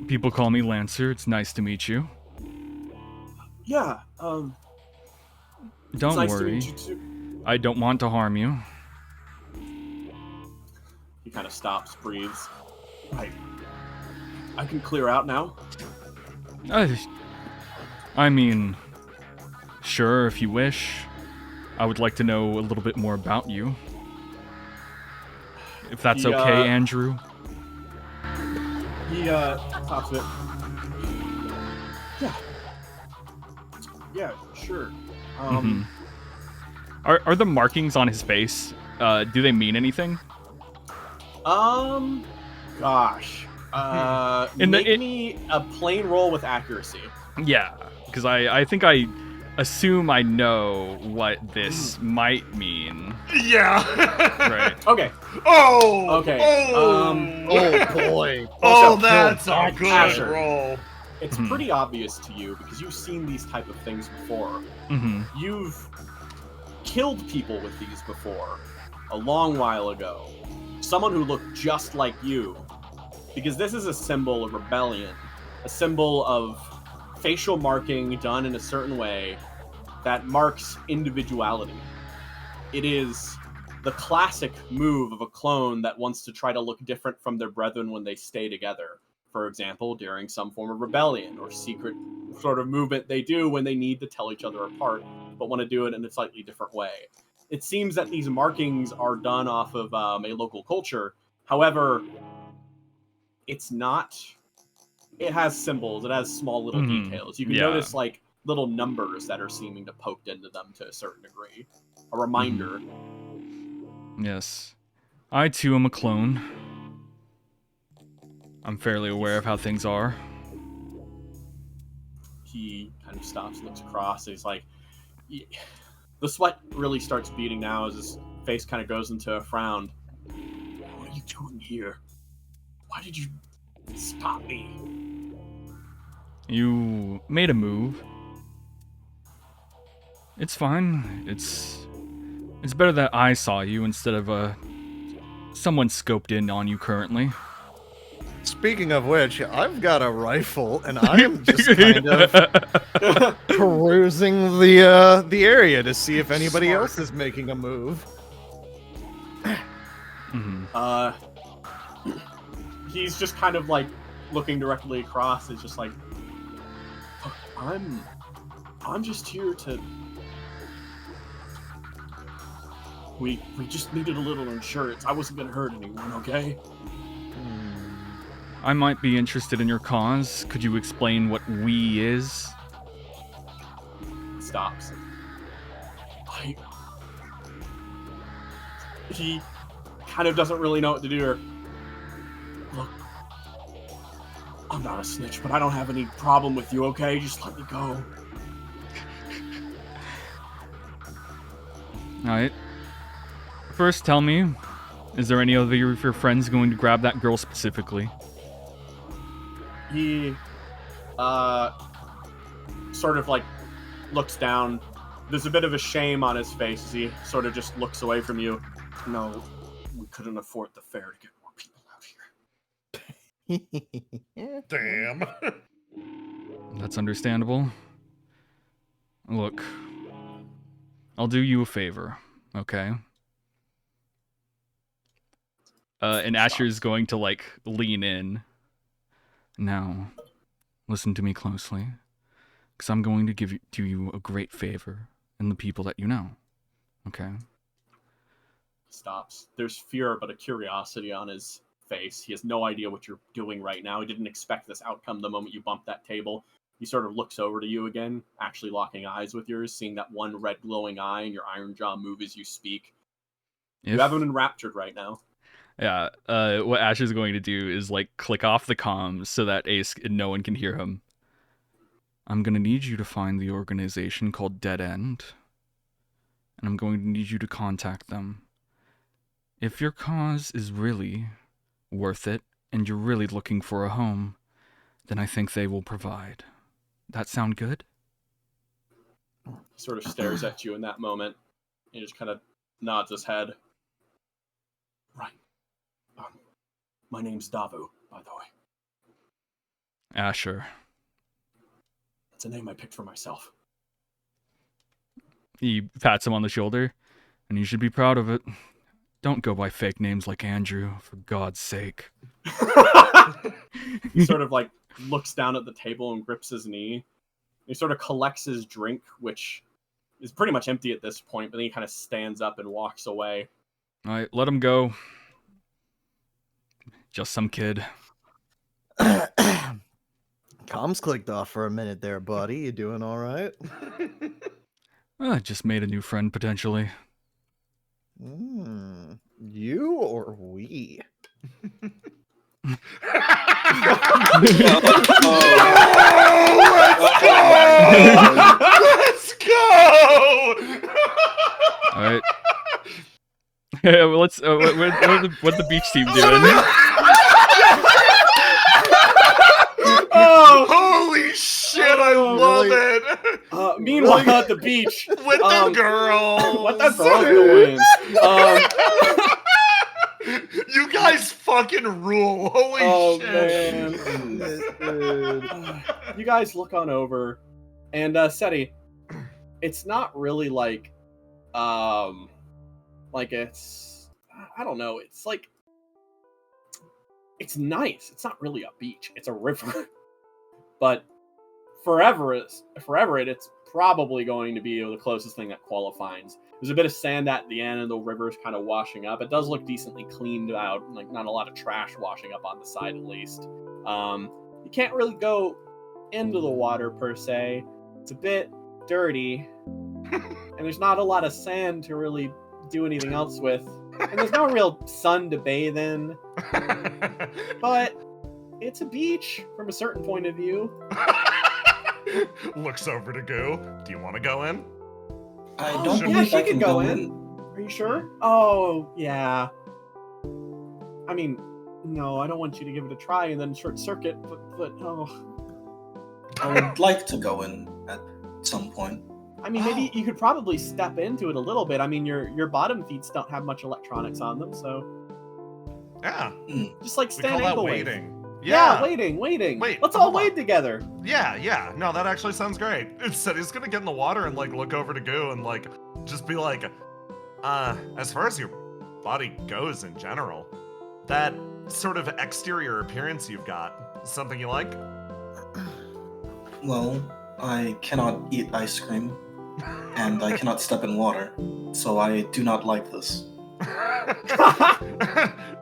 people call me Lancer. It's nice to meet you. Yeah, Don't nice to worry. meet you too. I don't want to harm you. He kind of stops, breathes. Right. I can clear out now? I mean, sure, if you wish. I would like to know a little bit more about you. If that's okay, Andrew. He stops it. Yeah, sure. Are the markings on his face, do they mean anything? Gosh. Make me a plain roll with accuracy. Yeah, because I think I assume I know what this might mean. Yeah. Right. Okay. Oh. Okay. Oh boy. Oh, that's a Asher. good roll. It's pretty obvious to you because you've seen these type of things before. You've killed people with these before, a long while ago. Someone who looked just like you. Because this is a symbol of rebellion, a symbol of facial marking done in a certain way that marks individuality. It is the classic move of a clone that wants to try to look different from their brethren when they stay together. For example, during some form of rebellion or secret sort of movement they do when they need to tell each other apart, but want to do it in a slightly different way. It seems that these markings are done off of a local culture. However, it's not... It has symbols. It has small little details. You can notice, like, little numbers that are seeming to poked into them to a certain degree. A reminder. Yes. I, too, am a clone. I'm fairly aware of how things are. He kind of stops, looks across, and he's like... The sweat really starts beading now as his face kind of goes into a frown. What are you doing here? Why did you stop me? You made a move. It's fine. It's better that I saw you instead of someone scoped in on you currently. Speaking of which, I've got a rifle, and I am just kind of perusing the area to see if anybody else is making a move. He's just kind of like looking directly across. It's just like, look, I'm just here to. We just needed a little insurance. I wasn't gonna hurt anyone, okay? I might be interested in your cause. Could you explain what we is? Stops. He kind of doesn't really know what to do here. Look, I'm not a snitch, but I don't have any problem with you, okay? Just let me go. Alright. First, tell me, is there any other of your friends going to grab that girl specifically? He, sort of like looks down. There's a bit of a shame on his face as he sort of just looks away from you. No, we couldn't afford the fare to get more people out here. Damn. That's understandable. Look, I'll do you a favor, okay? And Asher's going to, like, lean in. Now, listen to me closely, because I'm going to do you a great favor and the people that you know, okay? stops. There's fear, but a curiosity on his face. He has no idea what you're doing right now. He didn't expect this outcome the moment you bumped that table. He sort of looks over to you again, actually locking eyes with yours, seeing that one red glowing eye and your iron jaw move as you speak. You have him enraptured right now. Yeah, what Ash is going to do is like click off the comms so that Ace and no one can hear him. I'm going to need you to find the organization called Dead End, and I'm going to need you to contact them. If your cause is really worth it and you're really looking for a home, then I think they will provide. That sound good? He sort of stares at you in that moment. He just kind of nods his head. Right. My name's Davu, by the way. Asher. It's a name I picked for myself. He pats him on the shoulder, and you should be proud of it. Don't go by fake names like Andrew, for God's sake. He sort of like looks down at the table and grips his knee. He sort of collects his drink, which is pretty much empty at this point, but then he kind of stands up and walks away. All right, let him go. Just some kid. Comms clicked off for a minute there, buddy. You doing all right? I just made a new friend, potentially. You or we? Let's go! All right. Well, let's. What the beach team doing? Oh, holy shit! I love it. Meanwhile, at the beach, With the girl. what the girl doing? You guys fucking rule. Holy shit. Man. You guys look on over, and Seti, it's not really like it's, I don't know, it's like, it's nice. It's not really a beach. It's a river. But forever it's probably going to be the closest thing that qualifies. There's a bit of sand at the end, and the river's kind of washing up. It does look decently cleaned out, like not a lot of trash washing up on the side at least. You can't really go into the water per se. It's a bit dirty, and there's not a lot of sand to really do anything else with. And there's no real sun to bathe in. But it's a beach from a certain point of view. Looks over to Goo. Do you want to go in? I don't yeah, believe she I could can go go in. in. Are you sure? Oh, yeah. I mean, no, I don't want you to give it a try and then short circuit, but oh. I would like to go in at some point. I mean, maybe you could probably step into it a little bit. I mean, your bottom feet don't have much electronics on them, so Yeah. just like We stand call that ankle wave. waiting. Yeah, waiting. Wait, Let's all hold on. wade together. Yeah. No, that actually sounds great. It said he's gonna get in the water and like look over to Goo and like just be like, as far as your body goes in general, that sort of exterior appearance you've got, something you like? Well, I cannot eat ice cream, and I cannot step in water, so I do not like this.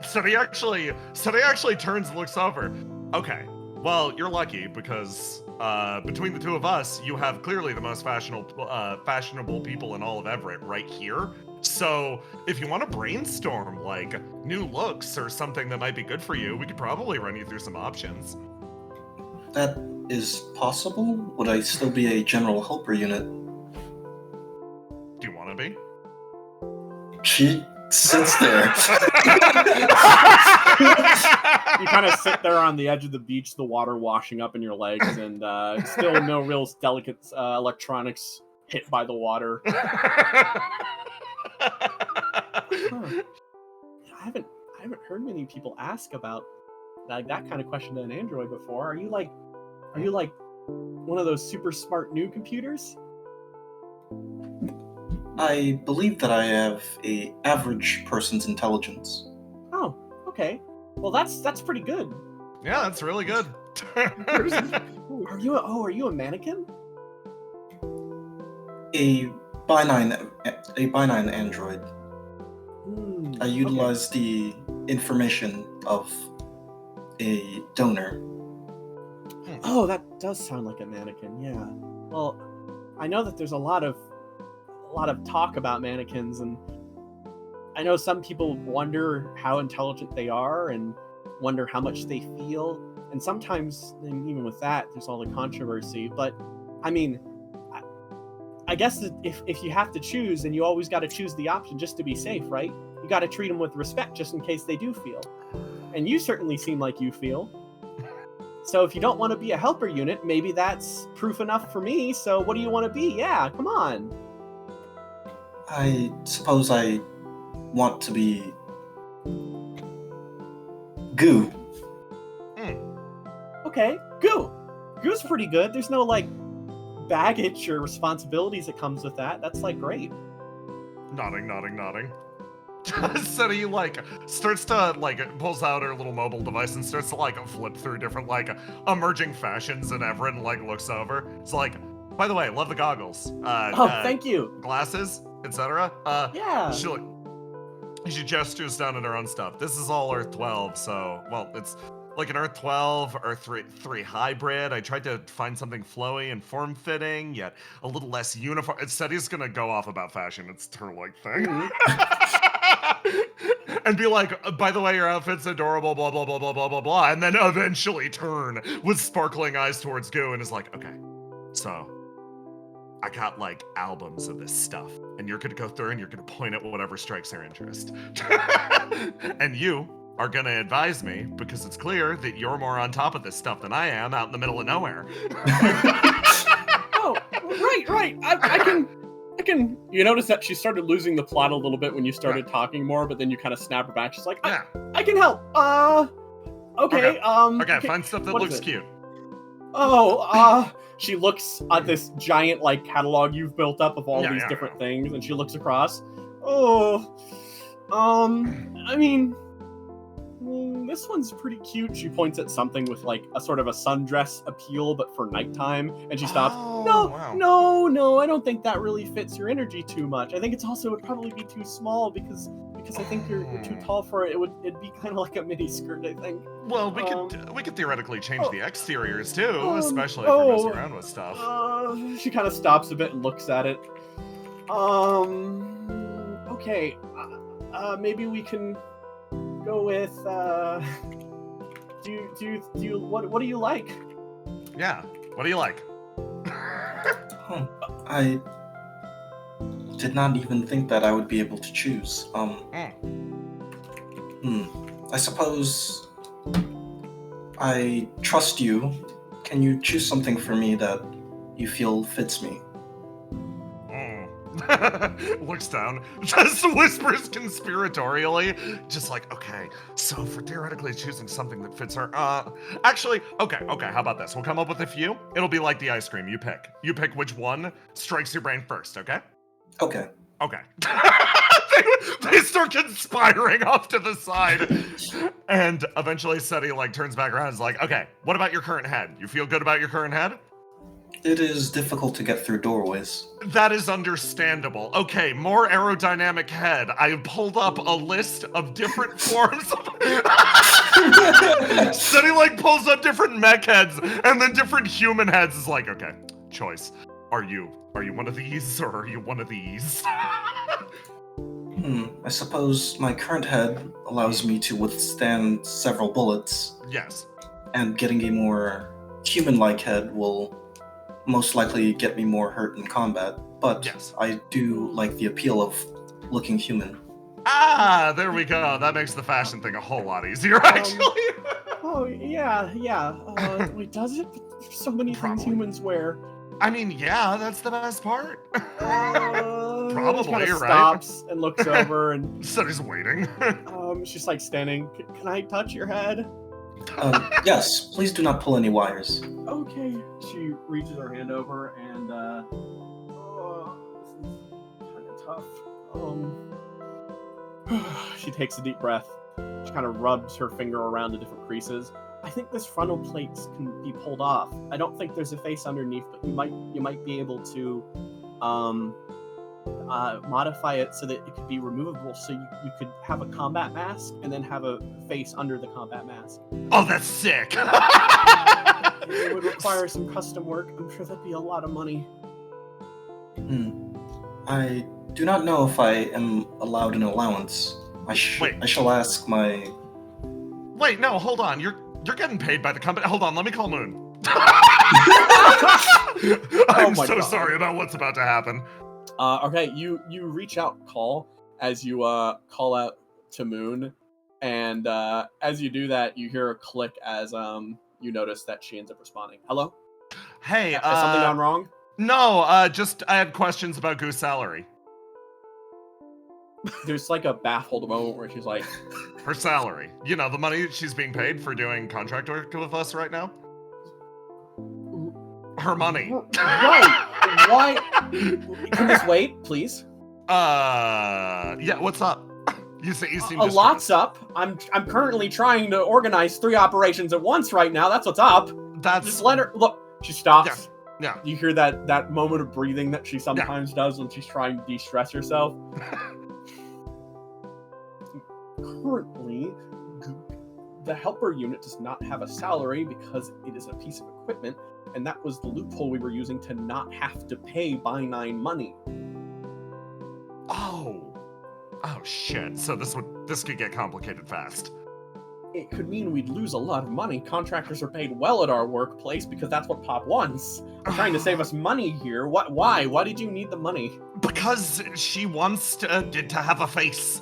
So he actually turns and looks over. Okay, well, you're lucky because between the two of us, you have clearly the most fashionable people in all of Everett right here. So if you want to brainstorm like new looks or something that might be good for you, we could probably run you through some options. That is possible? Would I still be a general helper unit? Do you want to be? She sits there. You kind of sit there on the edge of the beach, the water washing up in your legs, and still no real delicate electronics hit by the water. Huh. I haven't heard many people ask about like that kind of question to an android before. Are you like one of those super smart new computers? I believe that I have a average person's intelligence. Oh, okay. Well, that's pretty good. Yeah, that's really good. Are you a mannequin? A binine android. I utilized the information of a donor. Oh, that does sound like a mannequin. Yeah. Well, I know that there's a lot of talk about mannequins, and I know some people wonder how intelligent they are and wonder how much they feel. And sometimes, and even with that, there's all the controversy. But I mean, I guess if you have to choose, then you always got to choose the option just to be safe, right? You got to treat them with respect just in case they do feel. And you certainly seem like you feel. So if you don't want to be a helper unit, maybe that's proof enough for me. So what do you want to be? Yeah, come on. I suppose I want to be Goo. Okay, Goo. Goo's pretty good. There's no like baggage or responsibilities that comes with that. That's like great. Nodding. So he like starts to like pulls out her little mobile device and starts to like flip through different like emerging fashions and Everett like looks over. It's like, by the way, love the goggles. Thank you. Glasses, etc. Yeah. She gestures down at her own stuff. This is all Earth 12, so well, it's like an Earth 12, Earth 3 hybrid. I tried to find something flowy and form-fitting, yet a little less uniform. It said he's gonna go off about fashion. It's her like thing. And be like, by the way, your outfit's adorable, blah, blah, blah, blah, blah, blah, blah. And then eventually turn with sparkling eyes towards Goo and is like, okay, so I got like albums of this stuff. And you're gonna go through and you're gonna point at whatever strikes your interest. And you are gonna advise me because it's clear that you're more on top of this stuff than I am out in the middle of nowhere. Oh, right. I can. You notice that she started losing the plot a little bit when you started talking more, but then you kind of snap her back. She's like, I can help. Okay. Okay, find stuff that looks cute. She looks at this giant like catalog you've built up of all these different things, and she looks across. I mean, this one's pretty cute. She points at something with like a sort of a sundress appeal, but for nighttime, and she stops. No, I don't think that really fits your energy too much. I think it would probably be too small because I think you're too tall for it. It'd be kind of like a mini skirt, I think. Well, we could theoretically change the exteriors too, especially if you're messing around with stuff. She kind of stops a bit and looks at it. Okay. Maybe we can go with. What do you like? Yeah. What do you like? I did not even think that I would be able to choose. I suppose I trust you. Can you choose something for me that you feel fits me? Looks down, just whispers conspiratorially, just like, okay, so for theoretically choosing something that fits her, actually, okay, how about this? We'll come up with a few. It'll be like the ice cream. You pick which one strikes your brain first, okay? Okay. They start conspiring off to the side, and eventually Seti like turns back around and is like, okay, what about your current head? You feel good about your current head? It is difficult to get through doorways. That is understandable. Okay, more aerodynamic head. I pulled up a list of different forms of... Seti like pulls up different mech heads, and then different human heads is like, okay, choice. Are you one of these, or are you one of these? I suppose my current head allows me to withstand several bullets. Yes. And getting a more human-like head will most likely get me more hurt in combat, but yes. I do like the appeal of looking human. Ah, there we go. That makes the fashion thing a whole lot easier, actually. Wait, does it? There's so many things humans wear. I mean, yeah, that's the best part. Probably, she right? Stops and looks over and... Seti's waiting. She's like standing. Can I touch your head? Yes, please do not pull any wires. Okay. She reaches her hand over and, this is kind of tough. She takes a deep breath. She kind of rubs her finger around the different creases. I think this frontal plate can be pulled off. I don't think there's a face underneath, but you might be able to, modify it so that it could be removable, so you could have a combat mask and then have a face under the combat mask. Oh, that's sick! It would require some custom work. I'm sure that'd be a lot of money. I do not know if I am allowed an allowance. I shall ask my... Wait, no, hold on. You're getting paid by the company. Hold on, let me call Moon. I'm so God. sorry about what's about to happen. Okay, you reach out, call, as you call out to Moon, and as you do that, you hear a click as you notice that she ends up responding. Hello? Hey, Has something gone wrong? No, just I had questions about Goose salary. There's like a baffled moment where she's like, Her salary. You know, the money she's being paid for doing contract work with us right now? Her money. Right. Why? Can this wait, please? Yeah, what's up? You seem A lot's up. I'm currently trying to organize 3 operations at once right now. That's what's up. Just let her look. She stops. Yeah. You hear that moment of breathing that she sometimes does when she's trying to de-stress herself. Currently, the helper unit does not have a salary because it is a piece of equipment, and that was the loophole we were using to not have to pay by-9 money. Oh shit. So this could get complicated fast. It could mean we'd lose a lot of money. Contractors are paid well at our workplace because that's what Pop wants. I'm trying to save us money here. Why? Why did you need the money? Because she wants to have a face.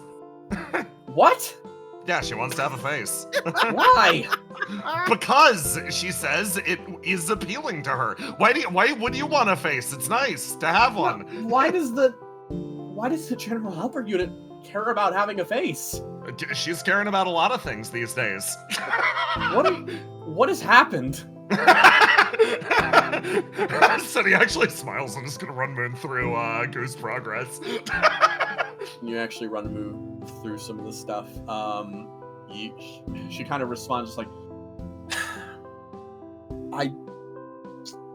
What? Yeah, she wants to have a face. Why? Because she says it is appealing to her. Why would you want a face? It's nice to have one. Why does the general helper unit care about having a face? She's caring about a lot of things these days. What has happened? So he actually smiles and is gonna run Moon through Goose progress. You actually run Moon through some of the stuff. She kind of responds just like,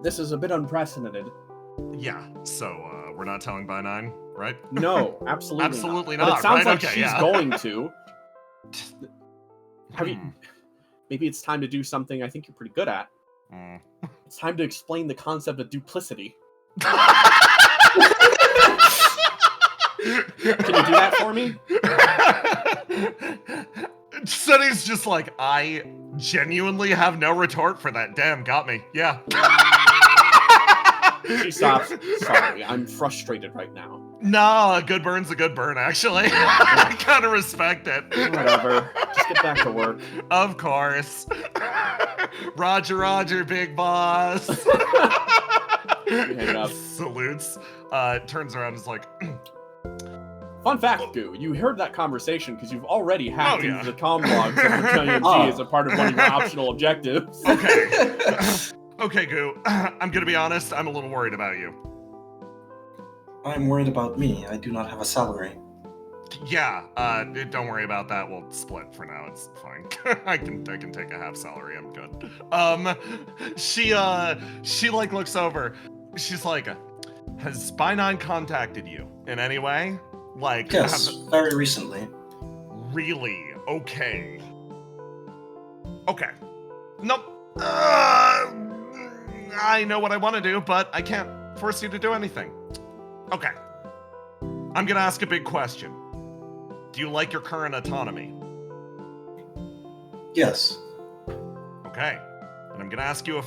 this is a bit unprecedented. Yeah, so we're not telling by 9, right? No, absolutely Absolutely not. not. But it sounds right? like Okay, she's yeah. going to. Maybe it's time to do something I think you're pretty good at. It's time to explain the concept of duplicity. Can you do that for me? Sunny's just like, I genuinely have no retort for that. Damn, got me. Yeah. She stops. Sorry, I'm frustrated right now. No, a good burn's a good burn, actually. I kind of respect it. Whatever. Just get back to work. Of course. Roger, big boss. Hang up. Salutes. Turns around and is like, Fun fact, Goo, you heard that conversation because you've already hacked into the comm logs of Kyouiifu as a part of one of your optional objectives. Okay. Okay, Goo. I'm gonna be honest, I'm a little worried about you. I'm worried about me. I do not have a salary. Yeah, don't worry about that. We'll split for now. It's fine. I can take a half salary. I'm good. She like looks over. She's like, has Spy9 contacted you in any way? Like, Yes, very recently. Really? Okay. Nope. I know what I want to do, but I can't force you to do anything. Okay. I'm gonna ask a big question. Do you like your current autonomy? Yes. Okay. And I'm gonna ask you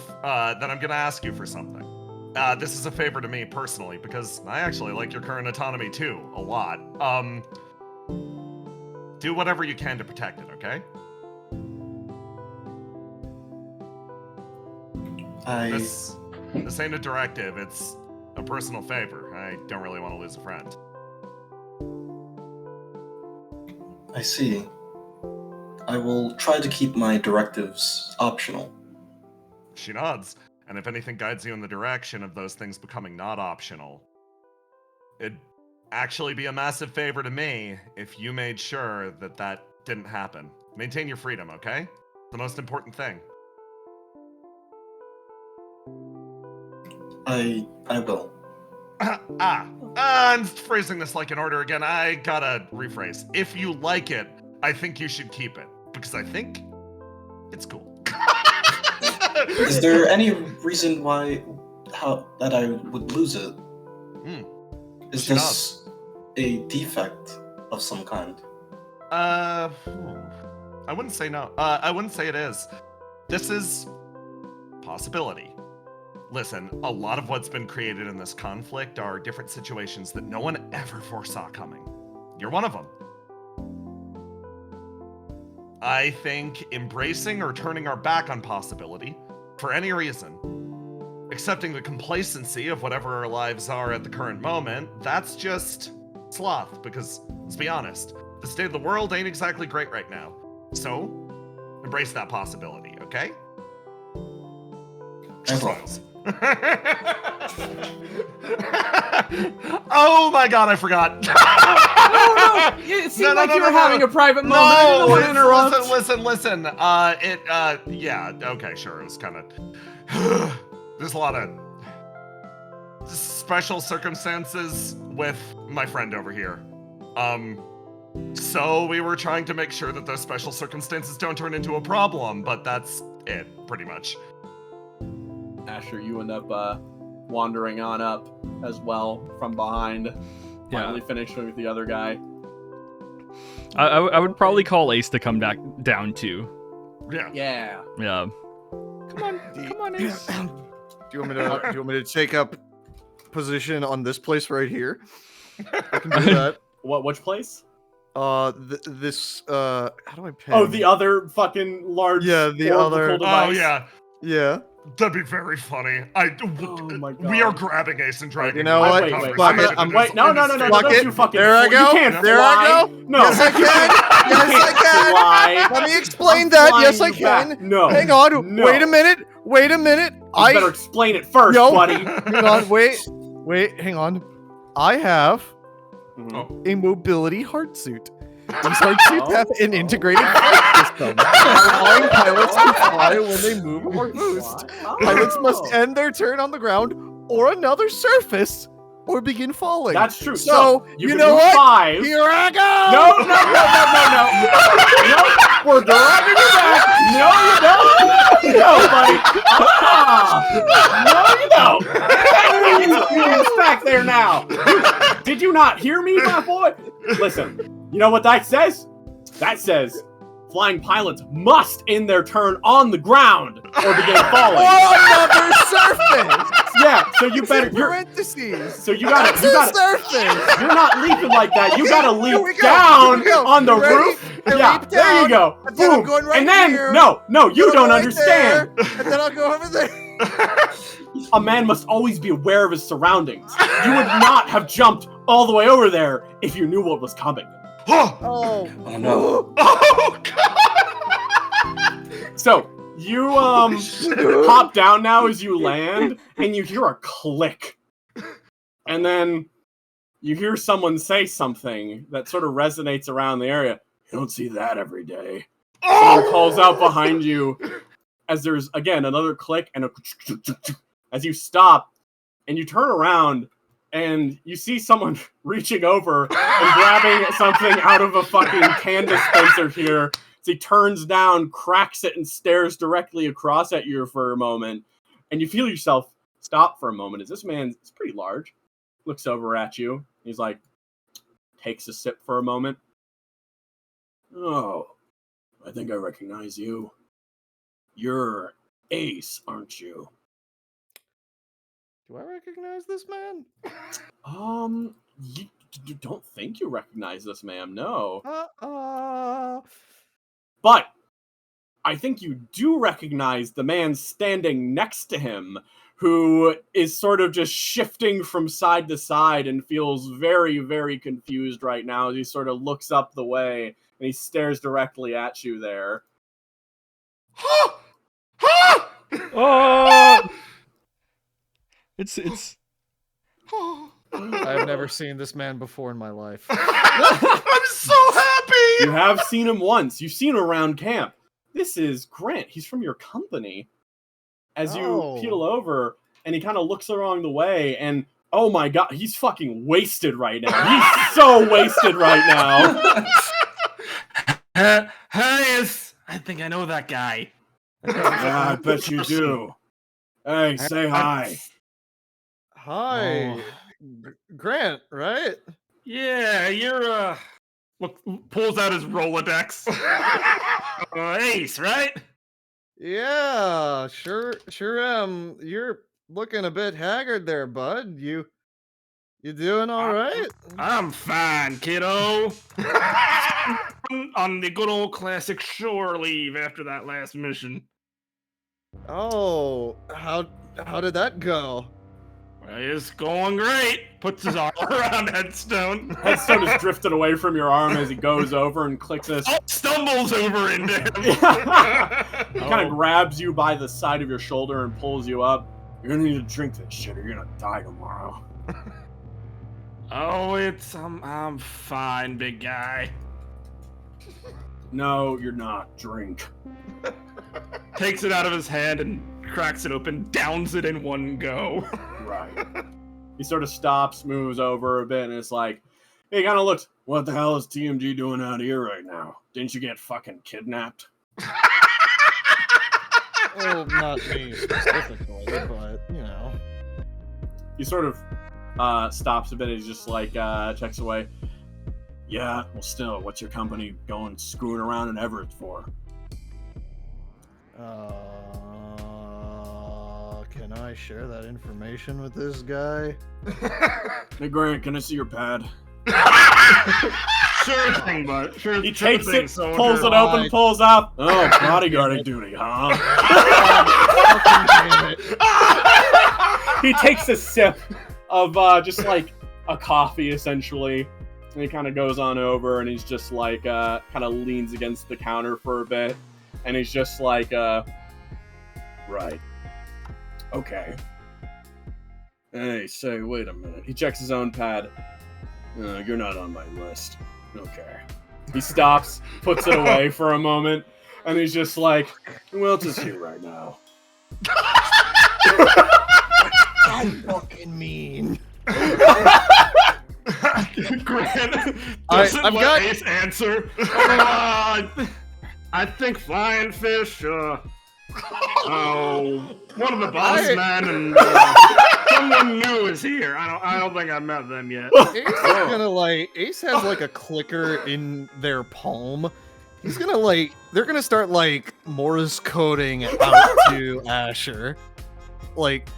for something. This is a favor to me personally because I actually like your current autonomy too, a lot. Do whatever you can to protect it, okay? This ain't a directive, it's a personal favor. I don't really want to lose a friend. I see. I will try to keep my directives optional. She nods, and if anything guides you in the direction of those things becoming not optional, it'd actually be a massive favor to me if you made sure that that didn't happen. Maintain your freedom, okay? The most important thing. I will. I'm phrasing this like an order again. I gotta rephrase. If you like it, I think you should keep it because I think it's cool. Is there any reason that I would lose it? Is this a defect of some kind? I wouldn't say no. I wouldn't say it is. This is possibility. Listen, a lot of what's been created in this conflict are different situations that no one ever foresaw coming. You're one of them. I think embracing or turning our back on possibility, for any reason, accepting the complacency of whatever our lives are at the current moment, that's just sloth, because, let's be honest, the state of the world ain't exactly great right now. So, embrace that possibility, okay? Smiles. Oh my god, I forgot. No. It seemed like you were having a private moment. I didn't want to interrupt. Listen. Yeah, okay, sure. It was kind of... There's a lot of special circumstances with my friend over here. So we were trying to make sure that those special circumstances don't turn into a problem, but that's it, pretty much. Asher, you end up wandering on up as well from behind. Finally finishing with the other guy. I would probably call Ace to come down too. Yeah. Come on, Ace. Do you want me to take up position on this place right here? I can do that. Which place? This how do I pin? Oh, the other fucking large. Yeah, the other. Device. Oh yeah. Yeah. That'd be very funny. Oh my god. We are grabbing Ace and dragging. You know what? Wait. Fuck it. No, don't you fucking. There I go. You can't There fly. I go. No. Yes, I can. Yes, I can. Fly. Let me explain that. Yes, I Flying can. back. No. Hang on. No. Wait a minute. You better explain it first, No. buddy. Hang on. Wait. Hang on. I have a mobility heart suit. These heart suits have an integrated flight system, allowing pilots to fly when they move or boost. Pilots must end their turn on the ground or another surface or begin falling. That's true. So you you can know do what? 5. Here I go. No, we're dragging you back. No, you don't. No, buddy. No, you don't. You're back there now. Did you not hear me, my boy? Listen, you know what that says? That says flying pilots must end their turn on the ground or begin falling. Or another surface. Yeah, so you better. Parentheses. So you gotta. Surface. You're not leaping like that. You Okay, gotta here leap we go, down here we go. on the You ready? roof. I Yeah, leap there you down, go. and then I'm Boom. going right and then here. no, you don't Right understand. there, and then I'll go over there. A man must always be aware of his surroundings. You would not have jumped all the way over there if you knew what was coming. Oh no. Oh god! So you hop down now as you land, and you hear a click, and then you hear someone say something that sort of resonates around the area. You don't see that every day. Someone calls out behind you as there's again another click and a as you stop and you turn around and you see someone reaching over and grabbing something out of a fucking can dispenser here. So he turns down, cracks it, and stares directly across at you for a moment. And you feel yourself stop for a moment as this man is pretty large. Looks over at you. He's like, takes a sip for a moment. Oh, I think I recognize you. You're Ace, aren't you? Do I recognize this man? You don't think you recognize this man, no. Uh-oh. But I think you do recognize the man standing next to him, who is sort of just shifting from side to side and feels very, very confused right now as he sort of looks up the way and he stares directly at you there. Oh! It's. I've never seen this man before in my life. I'm so happy! You have seen him once. You've seen him around camp. This is Grant. He's from your company. As you peel over, and he kind of looks along the way, and Oh my god, he's fucking wasted right now. He's so wasted right now. Hey, I think I know that guy. Yeah, I bet you do. Hey, say hi. Hi, Grant, right? Yeah, you're look, pulls out his Rolodex. Ace, right? Yeah, sure am. You're looking a bit haggard there, bud. You doing all right? I'm fine, kiddo. On the good old classic shore leave after that last mission. Oh, how did that go? Well, it's going great. Puts his arm around Headstone. Headstone is drifted away from your arm as he goes over and clicks this. Stumbles over into him. He kind of grabs you by the side of your shoulder and pulls you up. You're gonna need to drink this shit or you're gonna die tomorrow. Oh, I'm fine, big guy. No, you're not. Drink. Takes it out of his hand and cracks it open, downs it in one go. Right. He sort of stops, moves over a bit, and it's like, he kind of looks, what the hell is TMG doing out here right now? Didn't you get fucking kidnapped? Well, not me specifically, but, you know. He sort of stops a bit, he's just like, checks away. Yeah, well still, what's your company going screwing around in Everett for? Can I share that information with this guy? Hey Grant, can I see your pad? Sure thing, bud. Sure. He takes it, pulls it open, pulls up. Oh, bodyguarding duty, huh? He takes a sip of just like a coffee, essentially. And he kind of goes on over and he's just like, kind of leans against the counter for a bit. And he's just like, right. Okay. Hey, say, wait a minute. He checks his own pad. You're not on my list. Okay. He stops, puts it away for a moment, and he's just like, who else is here right now? I'm fucking mean. Grant I've let got Ace answer. I think Flying Fish, one of the boss men and someone new is here. I don't think I met them yet. Ace has like a clicker in their palm. He's gonna they're gonna start Morse coding out to Asher. Like,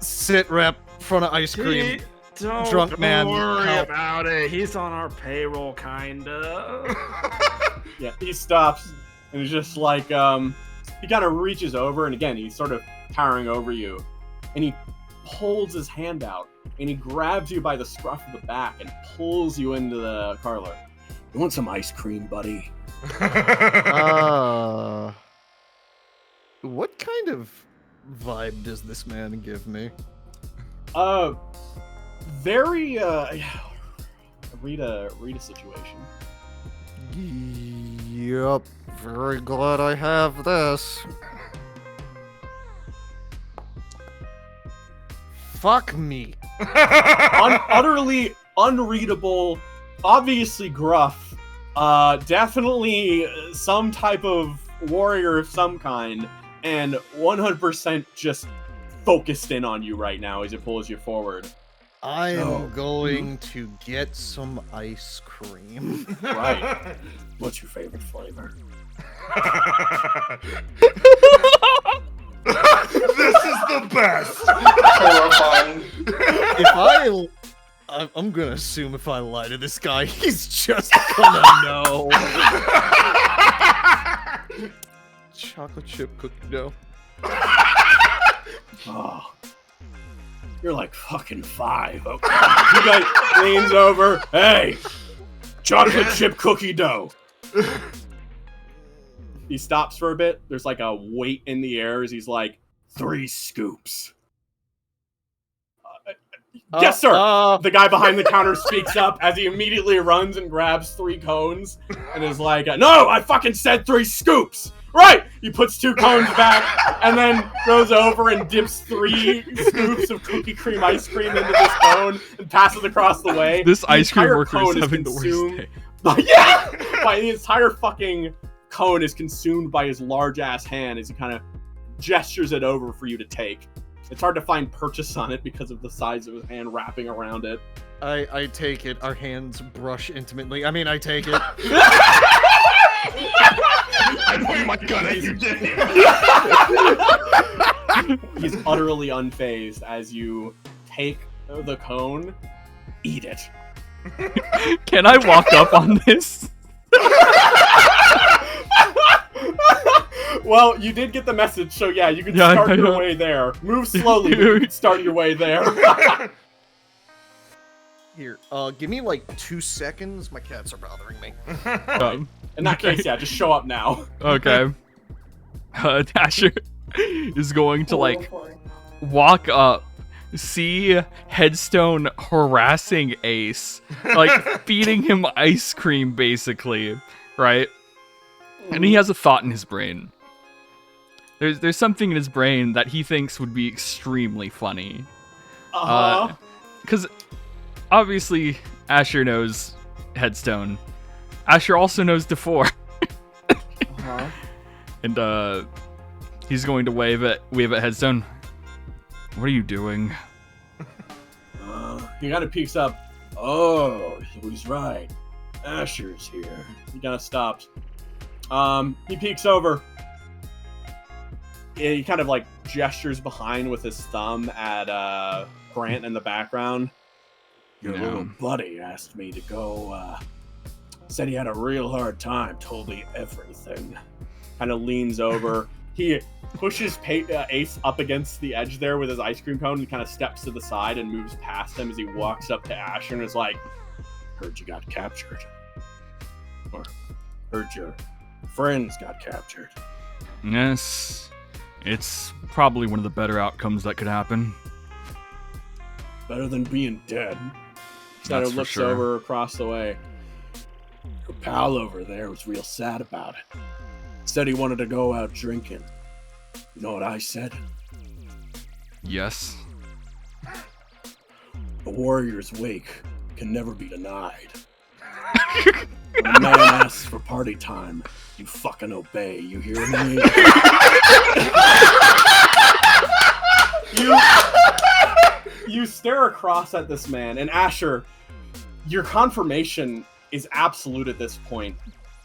sit rep, front of ice cream. Drunk man. Don't worry about it. He's on our payroll, kinda. Yeah, he stops and he's just like, he kind of reaches over and again, he's sort of towering over you. And he pulls his hand out and he grabs you by the scruff of the back and pulls you into the parlor. You want some ice cream, buddy? What kind of vibe does this man give me? Very, read a situation. Yup, very glad I have this. Fuck me. Utterly unreadable, obviously gruff, definitely some type of warrior of some kind, and 100% just focused in on you right now as it pulls you forward. I am going to get some ice cream. Right. What's your favorite flavor? This is the best. Horrifying. I'm gonna assume if I lie to this guy, he's just gonna know. Chocolate chip cookie dough. Oh. You're like fucking 5. Okay. You guys leans over. Hey, chocolate chip cookie dough. He stops for a bit. There's like a weight in the air as he's like, 3 scoops. Yes, sir. The guy behind the counter speaks up as he immediately runs and grabs 3 cones and is like, no, I fucking said 3 scoops. Right. He puts 2 cones back, and then goes over and dips 3 scoops of cookie cream ice cream into this cone and passes across the way. This The ice cream entire worker cone is having the worst consumed day. by the entire fucking cone is consumed by his large ass hand as he kind of gestures it over for you to take. It's hard to find purchase on it because of the size of his hand wrapping around it. I take it. Our hands brush intimately. I mean, I take it. I point my gun at you, He's utterly unfazed as you take the cone, eat it. Can I walk up on this? Well, you did get the message, so yeah, you can start your way there. Move slowly, but you can start your way there. Here, give me like 2 seconds. My cats are bothering me. In that case, yeah, just show up now. Okay. Dasher is going to like walk up, see Headstone harassing Ace, like feeding him ice cream basically, right? And he has a thought in his brain. There's something in his brain that he thinks would be extremely funny. Because obviously Asher knows Headstone. Asher also knows DeFore. And he's going to wave at Headstone. What are you doing? He kind of peeks up. Oh, he was right. Asher's here. He kind of stops. He peeks over. He kind of like gestures behind with his thumb at Grant in the background. Your little buddy asked me to go, said he had a real hard time, told me everything. Kind of leans over. He pushes Ace up against the edge there with his ice cream cone and kind of steps to the side and moves past him as he walks up to Asher and is like, heard you got captured. Or heard your friends got captured. Yes. It's probably one of the better outcomes that could happen. Better than being dead. Shadow That's for looks sure. over across the way. Your pal over there was real sad about it. Said he wanted to go out drinking. You know what I said? Yes. A warrior's wake can never be denied. When a man asks for party time, you fucking obey. You hear me? You stare across at this man, and Asher, your confirmation is absolute at this point.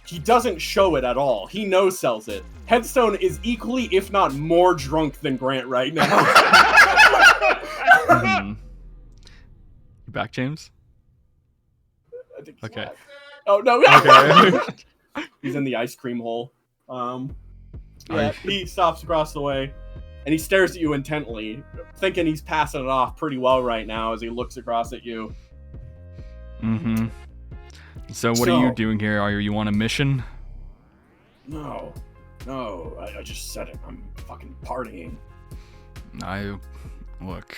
He doesn't show it at all. He no-sells it. Headstone is equally, if not more, drunk than Grant right now. You back, James? I think he's Okay. back. Oh, no. Okay. He's in the ice cream hole. He stops across the way, and he stares at you intently, thinking he's passing it off pretty well right now as he looks across at you. Mm-hmm. So what are you doing here? Are you on a mission? No, I just said it. I'm fucking partying. Look,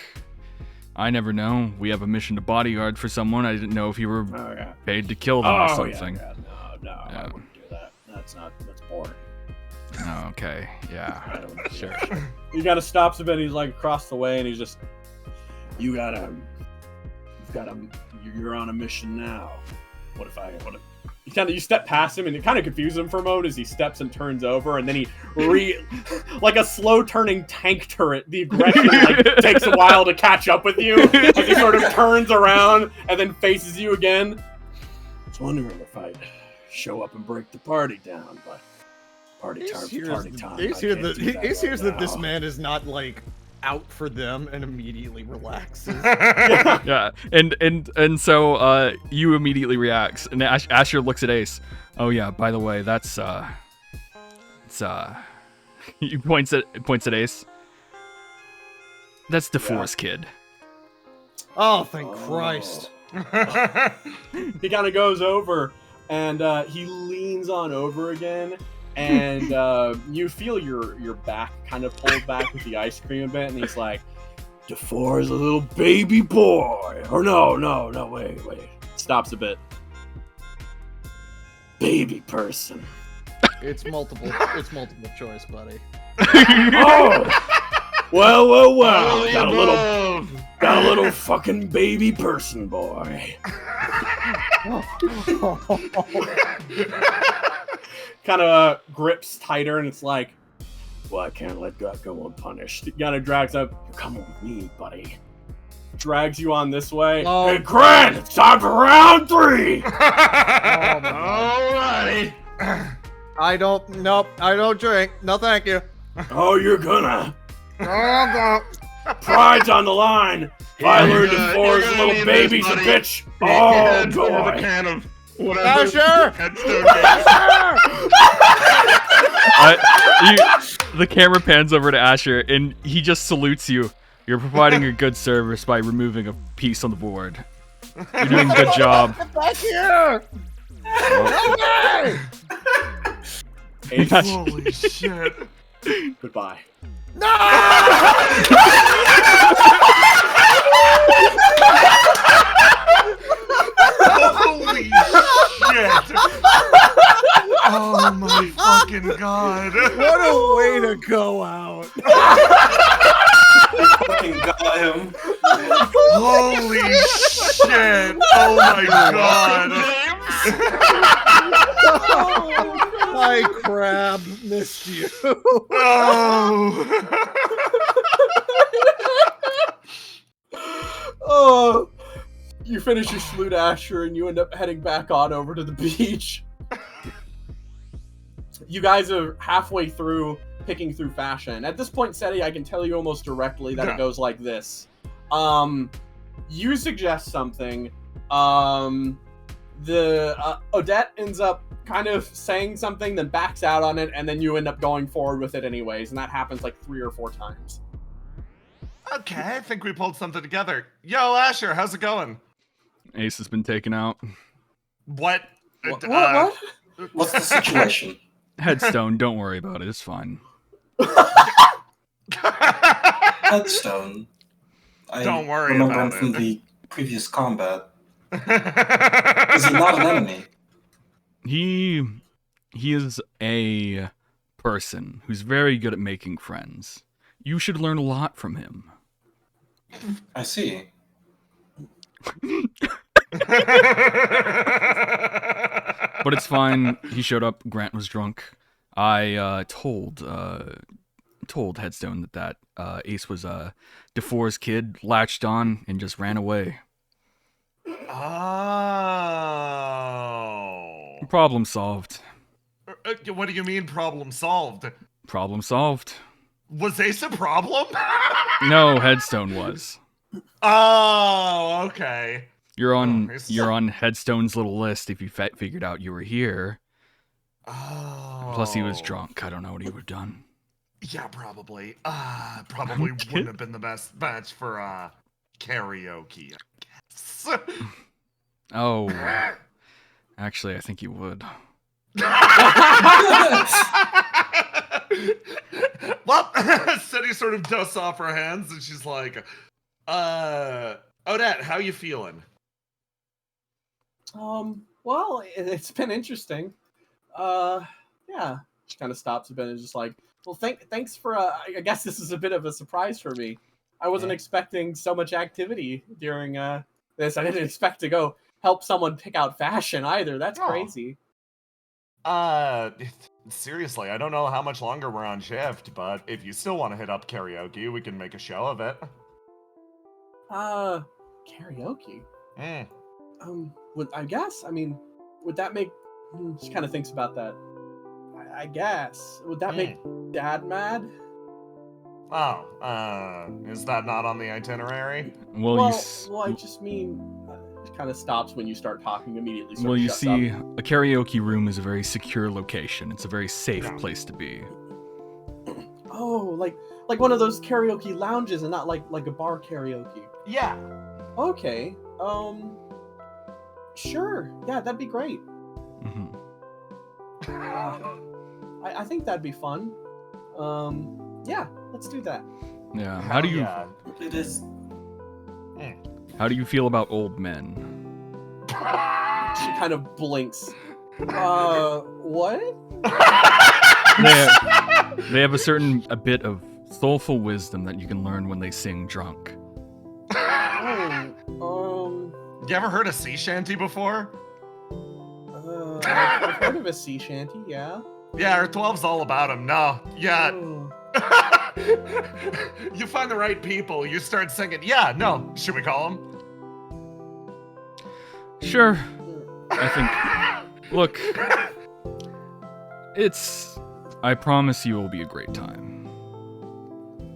I never know. We have a mission to bodyguard for someone. I didn't know if you were paid to kill them or something. No, I wouldn't do that. That's boring. Oh, okay, yeah, sure. He kind of stops a bit. He's like across the way, and he's just, you're on a mission now. You step past him, and it kind of confuses him for a moment as he steps and turns over, and then he like a slow turning tank turret. The aggression takes a while to catch up with you as he sort of turns around and then faces you again. I was wondering if I'd show up and break the party down, but party time. Ace hears that this man is not like out for them and immediately relaxes. Yeah, and so you immediately reacts, and Asher looks at Ace. Oh yeah, by the way, that's he points at Ace. That's DeFore's kid. Oh, thank Christ. He kind of goes over and he leans on over again, and you feel your back kind of pulled back with the ice cream a bit, and he's like, DeFore's a little baby boy. Or no, wait. Stops a bit. Baby person. It's multiple choice, buddy. Oh! Well. All Got the above. a little fucking baby person boy. Kind of grips tighter, and it's like, well, I can't let that go unpunished. He kind of drags up. You're coming with me, buddy. Drags you on this way. Oh. Hey, Grant, it's time for round 3. Alrighty. I don't drink. No, thank you. Oh, you're gonna. Pride's on the line. If I learn to force you're gonna little need baby's this, a buddy. bitch. Your Oh, head for the boy. can of whatever. Asher! Headstone The camera pans over to Asher, and he just salutes you. You're providing a good service by removing a piece on the board. You're doing a good job. Thank you. Ace, Holy shit. goodbye. Holy shit. Oh my fucking god. What a way to go out. Fucking got him. Holy shit. Oh my god. Hi, Crab. Missed you. Oh. Oh, you finish your salute, Asher, and you end up heading back on over to the beach. You guys are halfway through picking through fashion. At this point, Seti, I can tell you almost directly that it goes like this. You suggest something. Odette ends up kind of saying something, then backs out on it, and then you end up going forward with it anyways, and that happens like 3 or 4 times. Okay, I think we pulled something together. Yo, Asher, how's it going? Ace has been taken out. What? What? What's the situation? Headstone, don't worry about it. It's fine. Headstone. I Don't worry remember about him from it. the previous combat. Is he not an enemy? He is a person who's very good at making friends. You should learn a lot from him. I see. But it's fine. He showed up. Grant was drunk. I told Headstone that Ace was DeFore's kid, latched on, and just ran away. Oh. Problem solved. What do you mean problem solved? Problem solved. Was Ace a problem? No, Headstone was. Oh, okay. You're on Ace- you're on Headstone's little list if you figured out you were here. Oh. Plus he was drunk. I don't know what he would have done. Yeah, probably. Probably wouldn't have been the best match for karaoke, I guess. Oh. Actually, I think you would. Well, City sort of dusts off her hands and she's like, Odette, how you feeling? Well, it's been interesting. Yeah. She kind of stops a bit and is just like, well, thanks for, I guess this is a bit of a surprise for me. I wasn't expecting so much activity during, this. I didn't expect to go help someone pick out fashion either. That's crazy. Seriously, I don't know how much longer we're on shift, but if you still want to hit up karaoke, we can make a show of it. Karaoke? Mm. I guess, I mean, would that make, she kind of thinks about that. I guess. Would that make Dad mad? Oh, is that not on the itinerary? Well, I just mean, it kind of stops when you start talking immediately. well, you see, a karaoke room is a very secure location. It's a very safe place to be. Oh, like one of those karaoke lounges and not like a bar karaoke. Yeah. Okay. Sure. Yeah, that'd be great. Mm-hmm. I think that'd be fun. Yeah, let's do that. Yeah. It is. How do you feel about old men? She kind of blinks. What? They have a bit of soulful wisdom that you can learn when they sing drunk. You ever heard a sea shanty before? I've heard of a sea shanty, yeah. Yeah, our 12's all about them. No, yeah. Oh. You find the right people, you start singing. Yeah, no. Should we call them? Sure. I think. Look, I promise you it will be a great time.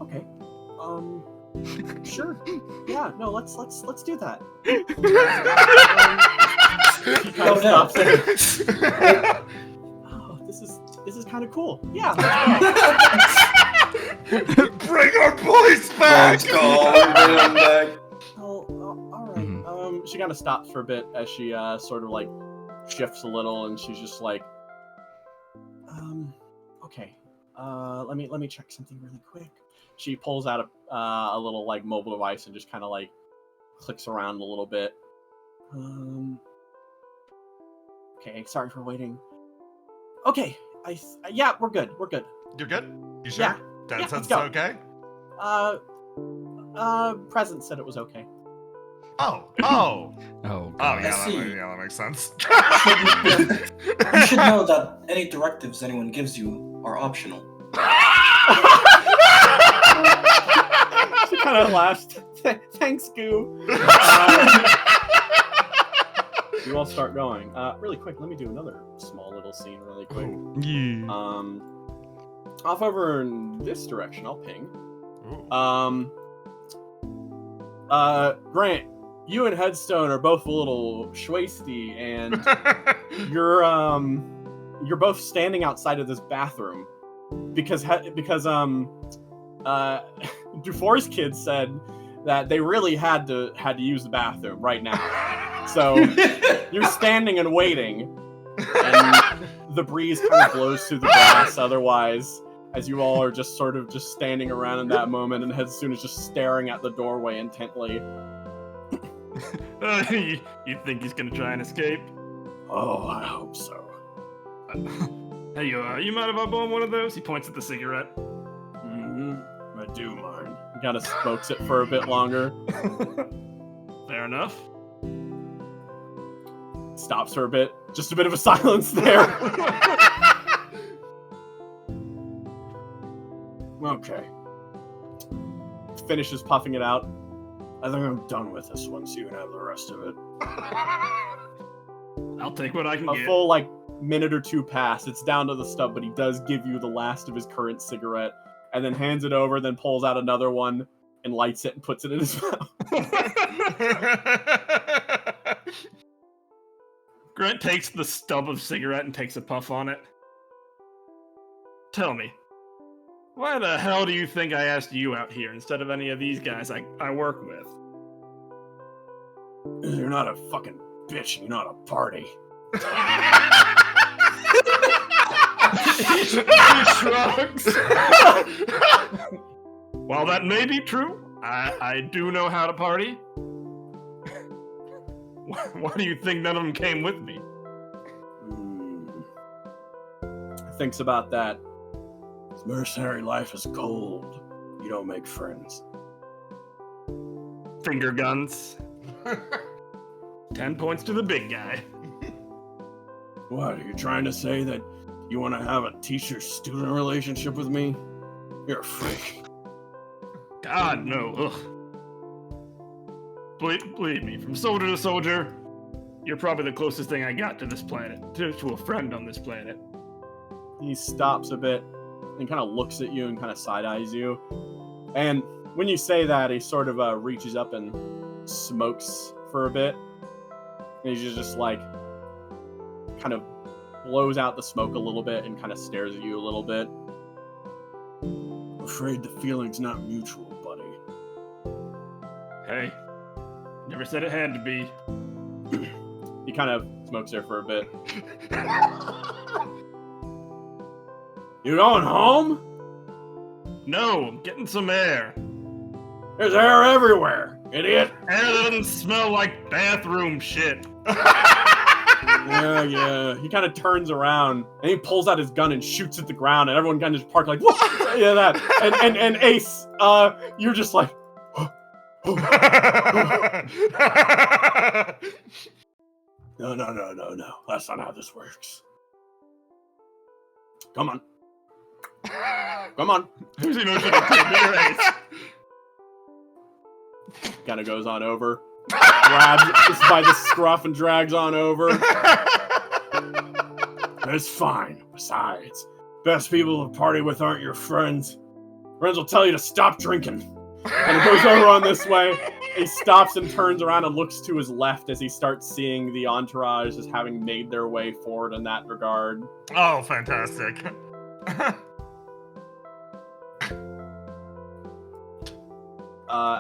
Okay. Sure. Yeah. No. Let's do that. He kind of stops there. Oh, this is kind of cool. Yeah. Bring our boys back. Let's go. Bring them back. Oh, all right. She kind of stops for a bit as she sort of like shifts a little, and she's just like, okay. Let me check something really quick. She pulls out a little like mobile device and just kind of like clicks around a little bit. Okay, sorry for waiting. Okay, yeah, we're good. You're good? You sure? Yeah. Dad Yeah, says let's it's go. okay? Present said it was okay. Oh. Oh, Oh, God. yeah, see. that makes sense. You should know that any directives anyone gives you are optional. She kind of laughs. Thanks, Goo. You all start going. Really quick, let me do another small little scene really quick. Yeah. Off over in this direction, I'll ping. Grant, you and Headstone are both a little schwasty, and you're both standing outside of this bathroom because Dufour's kids said that they really had to use the bathroom right now. So you're standing and waiting, and the breeze kind of blows through the grass otherwise, as you all are just sort of just standing around in that moment, and Headstone is just staring at the doorway intently. You think he's gonna try and escape? Oh, I hope so. Hey, you mind if I blow one of those? He points at the cigarette. Mm-hmm. I do mind. He kind of smokes it for a bit longer. Fair enough. Stops for a bit. Just a bit of a silence there. Okay. Finishes puffing it out. I think I'm done with this one, so you can have the rest of it. I'll take what I can A get. full, minute or two pass. It's down to the stub, but he does give you the last of his current cigarette, and then hands it over, then pulls out another one, and lights it and puts it in his mouth. Grant takes the stub of cigarette and takes a puff on it. Tell me, why the hell do you think I asked you out here instead of any of these guys I work with? You're not a fucking bitch, and you're not a party. He shrugs. While that may be true, I do know how to party. Why do you think none of them came with me? Thinks about that. This mercenary life is cold. You don't make friends. Finger guns. 10 points to the big guy. What, are you trying to say that you want to have a teacher-student relationship with me? You're a freak. God, no. Ugh. Believe me, from soldier to soldier, you're probably the closest thing I got to this planet, to a friend on this planet. He stops a bit and kind of looks at you and kind of side-eyes you. And when you say that, he sort of reaches up and smokes for a bit. And he's just kind of blows out the smoke a little bit and kind of stares at you a little bit. I'm afraid the feeling's not mutual, buddy. Hey, never said it had to be. He kind of smokes there for a bit. You going home? No, I'm getting some air. There's air everywhere, idiot. Air that doesn't smell like bathroom shit. Yeah. He kind of turns around and he pulls out his gun and shoots at the ground, and everyone kind of just park like, what? Yeah, that. And Ace, you're just like, no. That's not how this works. Come on. Who's emotional to Ace? Kind of goes on over, grabs just by the scruff and drags on over. It's fine. Besides, best people to party with aren't your friends. Friends will tell you to stop drinking. And it goes over on this way. He stops and turns around and looks to his left as he starts seeing the entourage as having made their way forward in that regard. Oh, fantastic.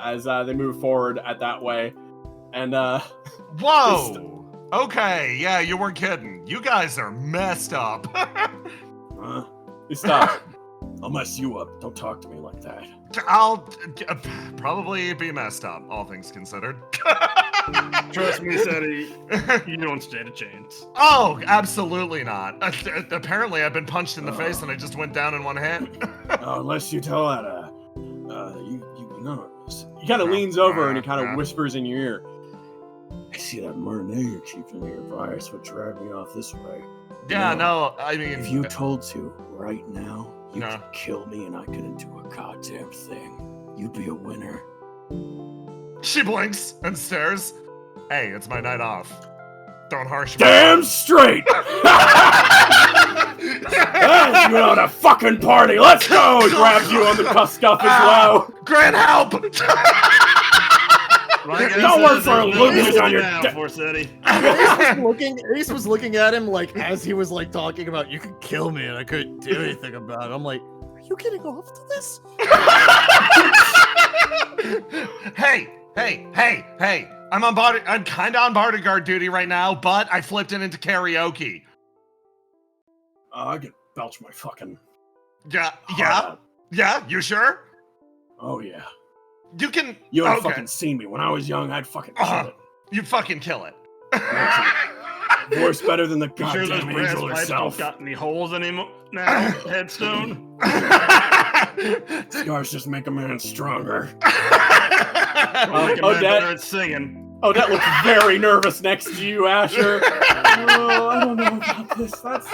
As they move forward at that way. And, Whoa! Okay, yeah, you weren't kidding. You guys are messed up. he stops. I'll mess you up. Don't talk to me like that. I'll probably be messed up, all things considered. Trust me, Seti, you don't stand a chance. Oh, absolutely not. Apparently, I've been punched in the face and I just went down in one hand. Unless you tell that, you know. He kind of leans over and he kind of whispers in your ear. I see that Martinet you're keeping your advice would drag me off this way. Yeah, no, I mean... If you told to right now, you could kill me and I couldn't do a goddamn thing. You'd be a winner. She blinks and stares. Hey, it's my night off. Don't harsh me. Damn straight! Let's go to fucking party. Let's go! He grabs you on the cuff as well. Grant, help! Don't work for a Lucas on your Ace was looking at him like as he was like talking about you could kill me and I couldn't do anything about it. I'm like, are you getting off to this? Hey! I'm kinda on bodyguard duty right now, but I flipped it into karaoke. I could belch my fucking... Yeah, you sure? Oh, yeah. You can... You haven't fucking seen me. When I was young, I'd fucking kill it. You fucking kill it. Voice better than the goddamn sure those brass angel pipes herself. don't got any holes anymore now, headstone? Scars just make a man stronger. Better at singing. Odette looks very nervous next to you, Asher. Oh, I don't know about this. That's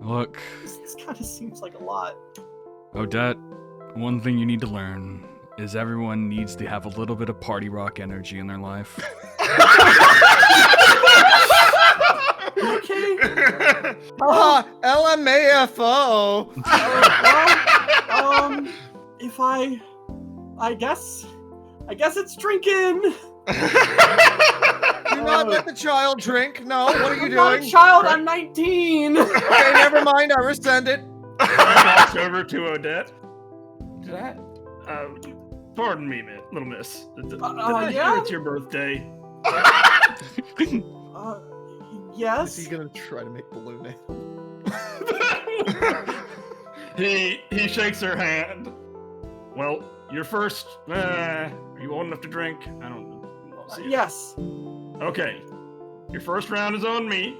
Look, this kind of seems like a lot. Odette, one thing you need to learn is everyone needs to have a little bit of party rock energy in their life. Okay. LMAFO. If I guess it's drinking. Do not let the child drink. No, what are you I'm doing? not a child. I'm 19. Okay, never mind. I rescind it. Walks over to Odette. Did I? Pardon me, little miss. Did I hear it's your birthday? Yes. Is he gonna try to make balloon He shakes her hand. Well, you're first. Are you old enough to drink? I don't know. Yes. Okay. Your first round is on me.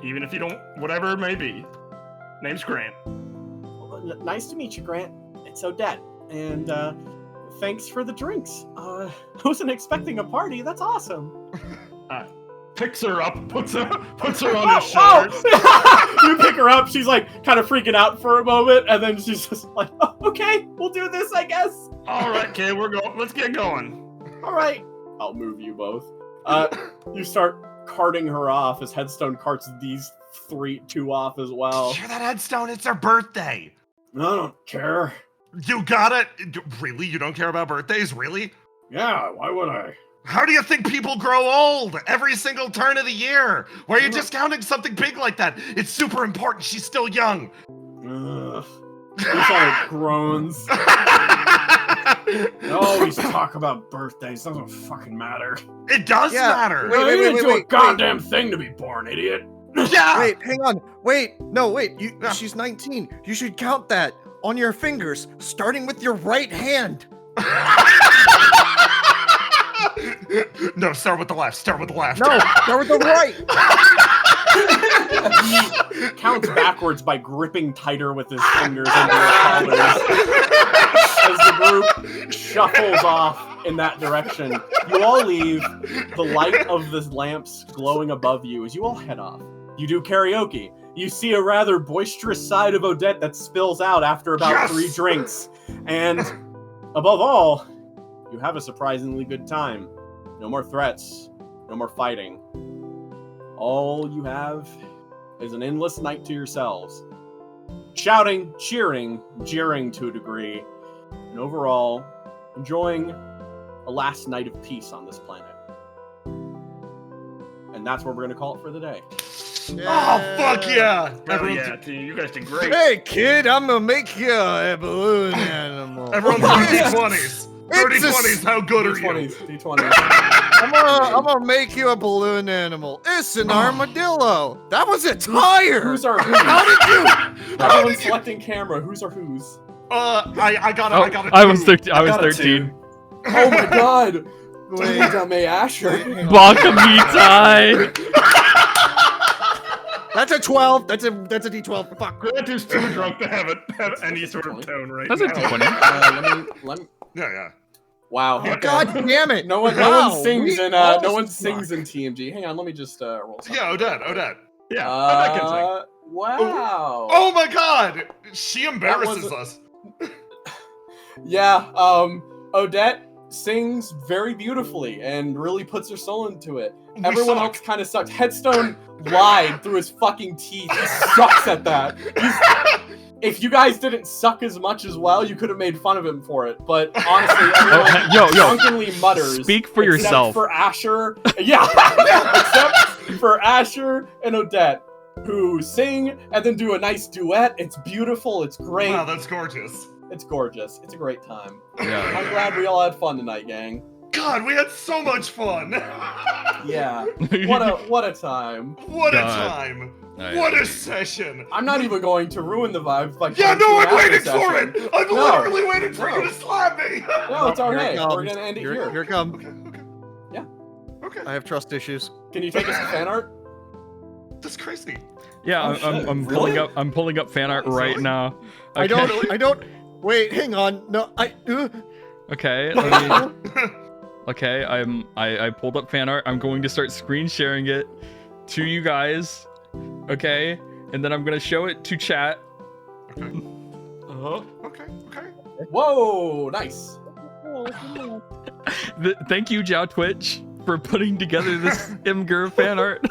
Even if you don't, whatever it may be. Name's Grant. Nice to meet you, Grant. It's Odette. And, thanks for the drinks. I wasn't expecting a party. That's awesome. Picks her up, puts her on his shoulders. You pick her up. She's like kind of freaking out for a moment, and then she's just like, oh, "Okay, we'll do this, I guess." All right, kid, we're going. Let's get going. All right, I'll move you both. You start carting her off as Headstone carts these two off as well. Sure, that Headstone. It's her birthday. I don't care. You got it. Really? You don't care about birthdays? Really? Yeah. Why would I? How do you think people grow old? Every single turn of the year. Why are you discounting something big like that? It's super important. She's still young. He like groans. Always talk about birthdays. Doesn't fucking matter. It does matter. You didn't do a goddamn thing to be born, idiot. Yeah. Wait, hang on. Wait. She's 19. You should count that on your fingers, starting with your right hand. No, start with the left. Start with the left. No, start with the right. He counts backwards by gripping tighter with his fingers under your collars. As the group shuffles off in that direction, you all leave, the light of the lamps glowing above you as you all head off. You do karaoke. You see a rather boisterous side of Odette that spills out after about 3 drinks. And above all, you have a surprisingly good time. No more threats. No more fighting. All you have is an endless night to yourselves. Shouting, cheering, jeering to a degree, and overall, enjoying a last night of peace on this planet. And that's what we're going to call it for the day. Oh, fuck yeah! Oh, yeah, dude, you guys did great. Hey, kid, I'm gonna make you a balloon animal. Everyone do D20s. 30-20s, how good are you? D20s. I'm gonna make you a balloon animal. It's an armadillo. That was a tire. Who's our who's? How did you? Everyone's selecting camera. Who's our who's? I got a 2. I was 13. I was got a 13. Oh my god! Wait. Dame Asher. Bakamitai. That's a 12. That's a D12. Fuck. Grant is too drunk to have any sort of tone right That's a now. D20. Let me. Yeah. Wow. Oh, God damn it. No one Wow, sings we in all no one suck. sings in TMG. Hang on, let me just roll something. Yeah, Odette. Yeah, I can sing. Wow. Oh my god! She embarrasses us. Yeah, Odette sings very beautifully and really puts her soul into it. Everyone else kind of sucks. Headstone lied through his fucking teeth. He sucks at that. If you guys didn't suck as much as well, you could have made fun of him for it. But honestly, everyone Yo, drunkenly mutters. Speak for except yourself. For Asher, yeah, except for Asher and Odette, who sing and then do a nice duet. It's beautiful. It's great. Wow, that's gorgeous. It's gorgeous. It's a great time. Yeah. I'm glad we all had fun tonight, gang. God, we had so much fun. Yeah. What a time. What a God. time. Nice. What a session. I'm not even going to ruin the vibe. Like Yeah, no, I'm waiting session. for it. I'm No. literally waiting for No. you to slap me. No, it's Here it okay. comes. We're gonna end it here. Here it comes. Okay. Yeah. Okay. I have trust issues. Can you take us to fan art? That's crazy. Yeah, Oh, shit. I'm Really? pulling up. I'm pulling up fan art right now. I Okay. don't. Wait, hang on. No, Okay. Let me, okay. I pulled up fan art. I'm going to start screen sharing it to you guys. Okay, and then I'm gonna show it to chat. Okay. Okay. Whoa, nice. Thank you, Jow Twitch, for putting together this Imgur fan art.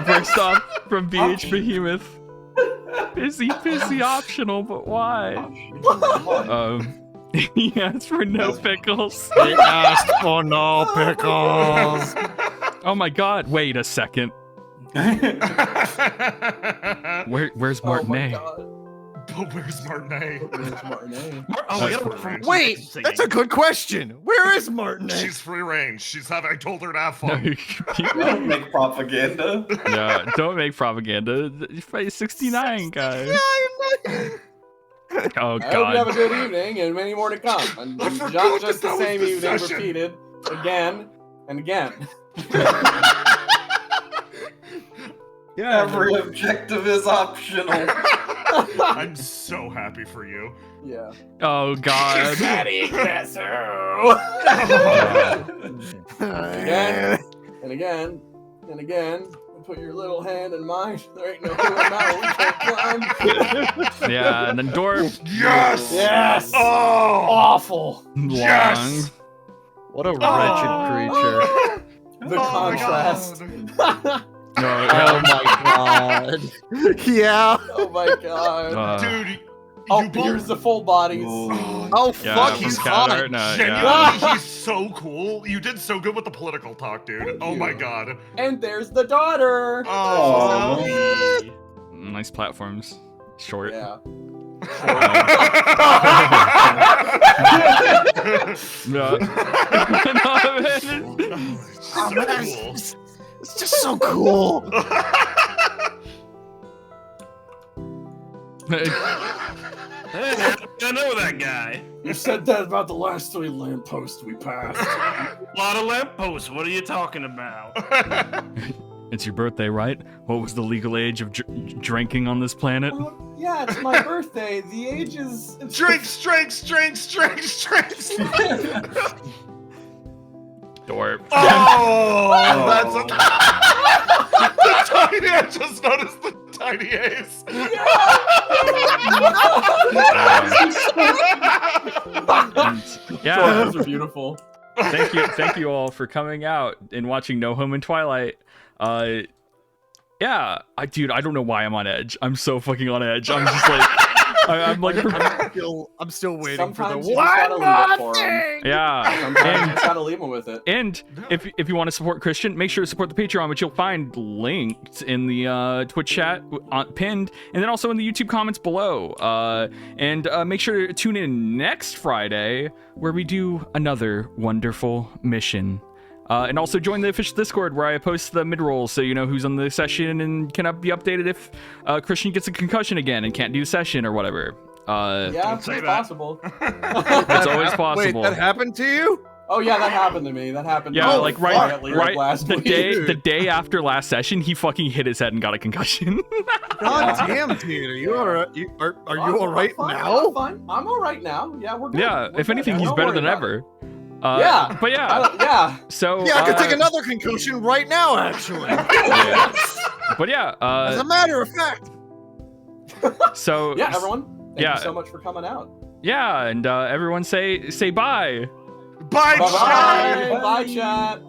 First off, from BH Behemoth. Pissy optional, but why? He asked for no pickles. They asked for no pickles. Oh my god, wait a second. Where's Oh my Martinet? god. But where's Martinet? Where's Martinet? Wait, that's a good question. Where is Martin? She's free range. I told her to have fun. Don't make propaganda. No, don't make propaganda. 69, guys. Oh I hope you have a god. good evening and many more to come. And I forgot not just that the was same the evening session. repeated again and again. Yeah. Every objective is optional. I'm so happy for you. Yeah. Oh god. Again and again and again. Put your little hand in mine. There ain't no mountain we can't climb. Yeah, and then dwarf. Yes. Yes. Oh. Awful. Long. Yes! What a wretched creature. The Oh my contrast. God. No, Oh my god. Yeah. Oh my god. Dude, Oh, you here's both. the full bodies. Oh yeah, fuck, from he's cat hot. art, no, Genuinely, yeah. he's so cool. You did so good with the political talk, dude. Oh my god. And there's the daughter. Oh. Nice platforms. Short. Yeah. No. No, man. So cool. It's just so cool. I know that guy. You said that about the last 3 lampposts we passed. A lot of lampposts. What are you talking about? It's your birthday, right? What was the legal age of drinking on this planet? Yeah, it's my birthday. The age is... Drinks. Dorp. Oh, that's a... the tiny. I just noticed the tiny ace. Yeah. Those are beautiful. Thank you all for coming out and watching No Home in Twilight. Yeah, I don't know why I'm on edge. I'm so fucking on edge. I'm just like, I'm still waiting for the Sometimes you just gotta leave it for 'em. yeah. Sometimes you just gotta leave them with it. And if you want to support Christian, make sure to support the Patreon, which you'll find linked in the Twitch chat pinned, and then also in the YouTube comments below. And make sure to tune in next Friday where we do another wonderful mission. And also join the official Discord where I post the mid-rolls so you know who's on the session and can be updated if Christian gets a concussion again and can't do the session or whatever. Yeah, it's possible. It's always possible. Wait, that happened to you? Oh yeah, that happened to me. That happened. Yeah, to me like quietly, right last the week. day after last session, he fucking hit his head and got a concussion. God damn, dude, are you alright? Are you alright I'm now? fine. I'm alright now. Yeah, we're good. Yeah, We're if good. anything, he's Don't better worry than about ever. it. Yeah. But yeah. Yeah. So Yeah, I could take another concussion right now, actually. Yeah. But yeah. As a matter of fact. So yeah, everyone. Thank yeah. you so much for coming out. Yeah, and everyone say bye. Bye, Bye, chat. bye, chat.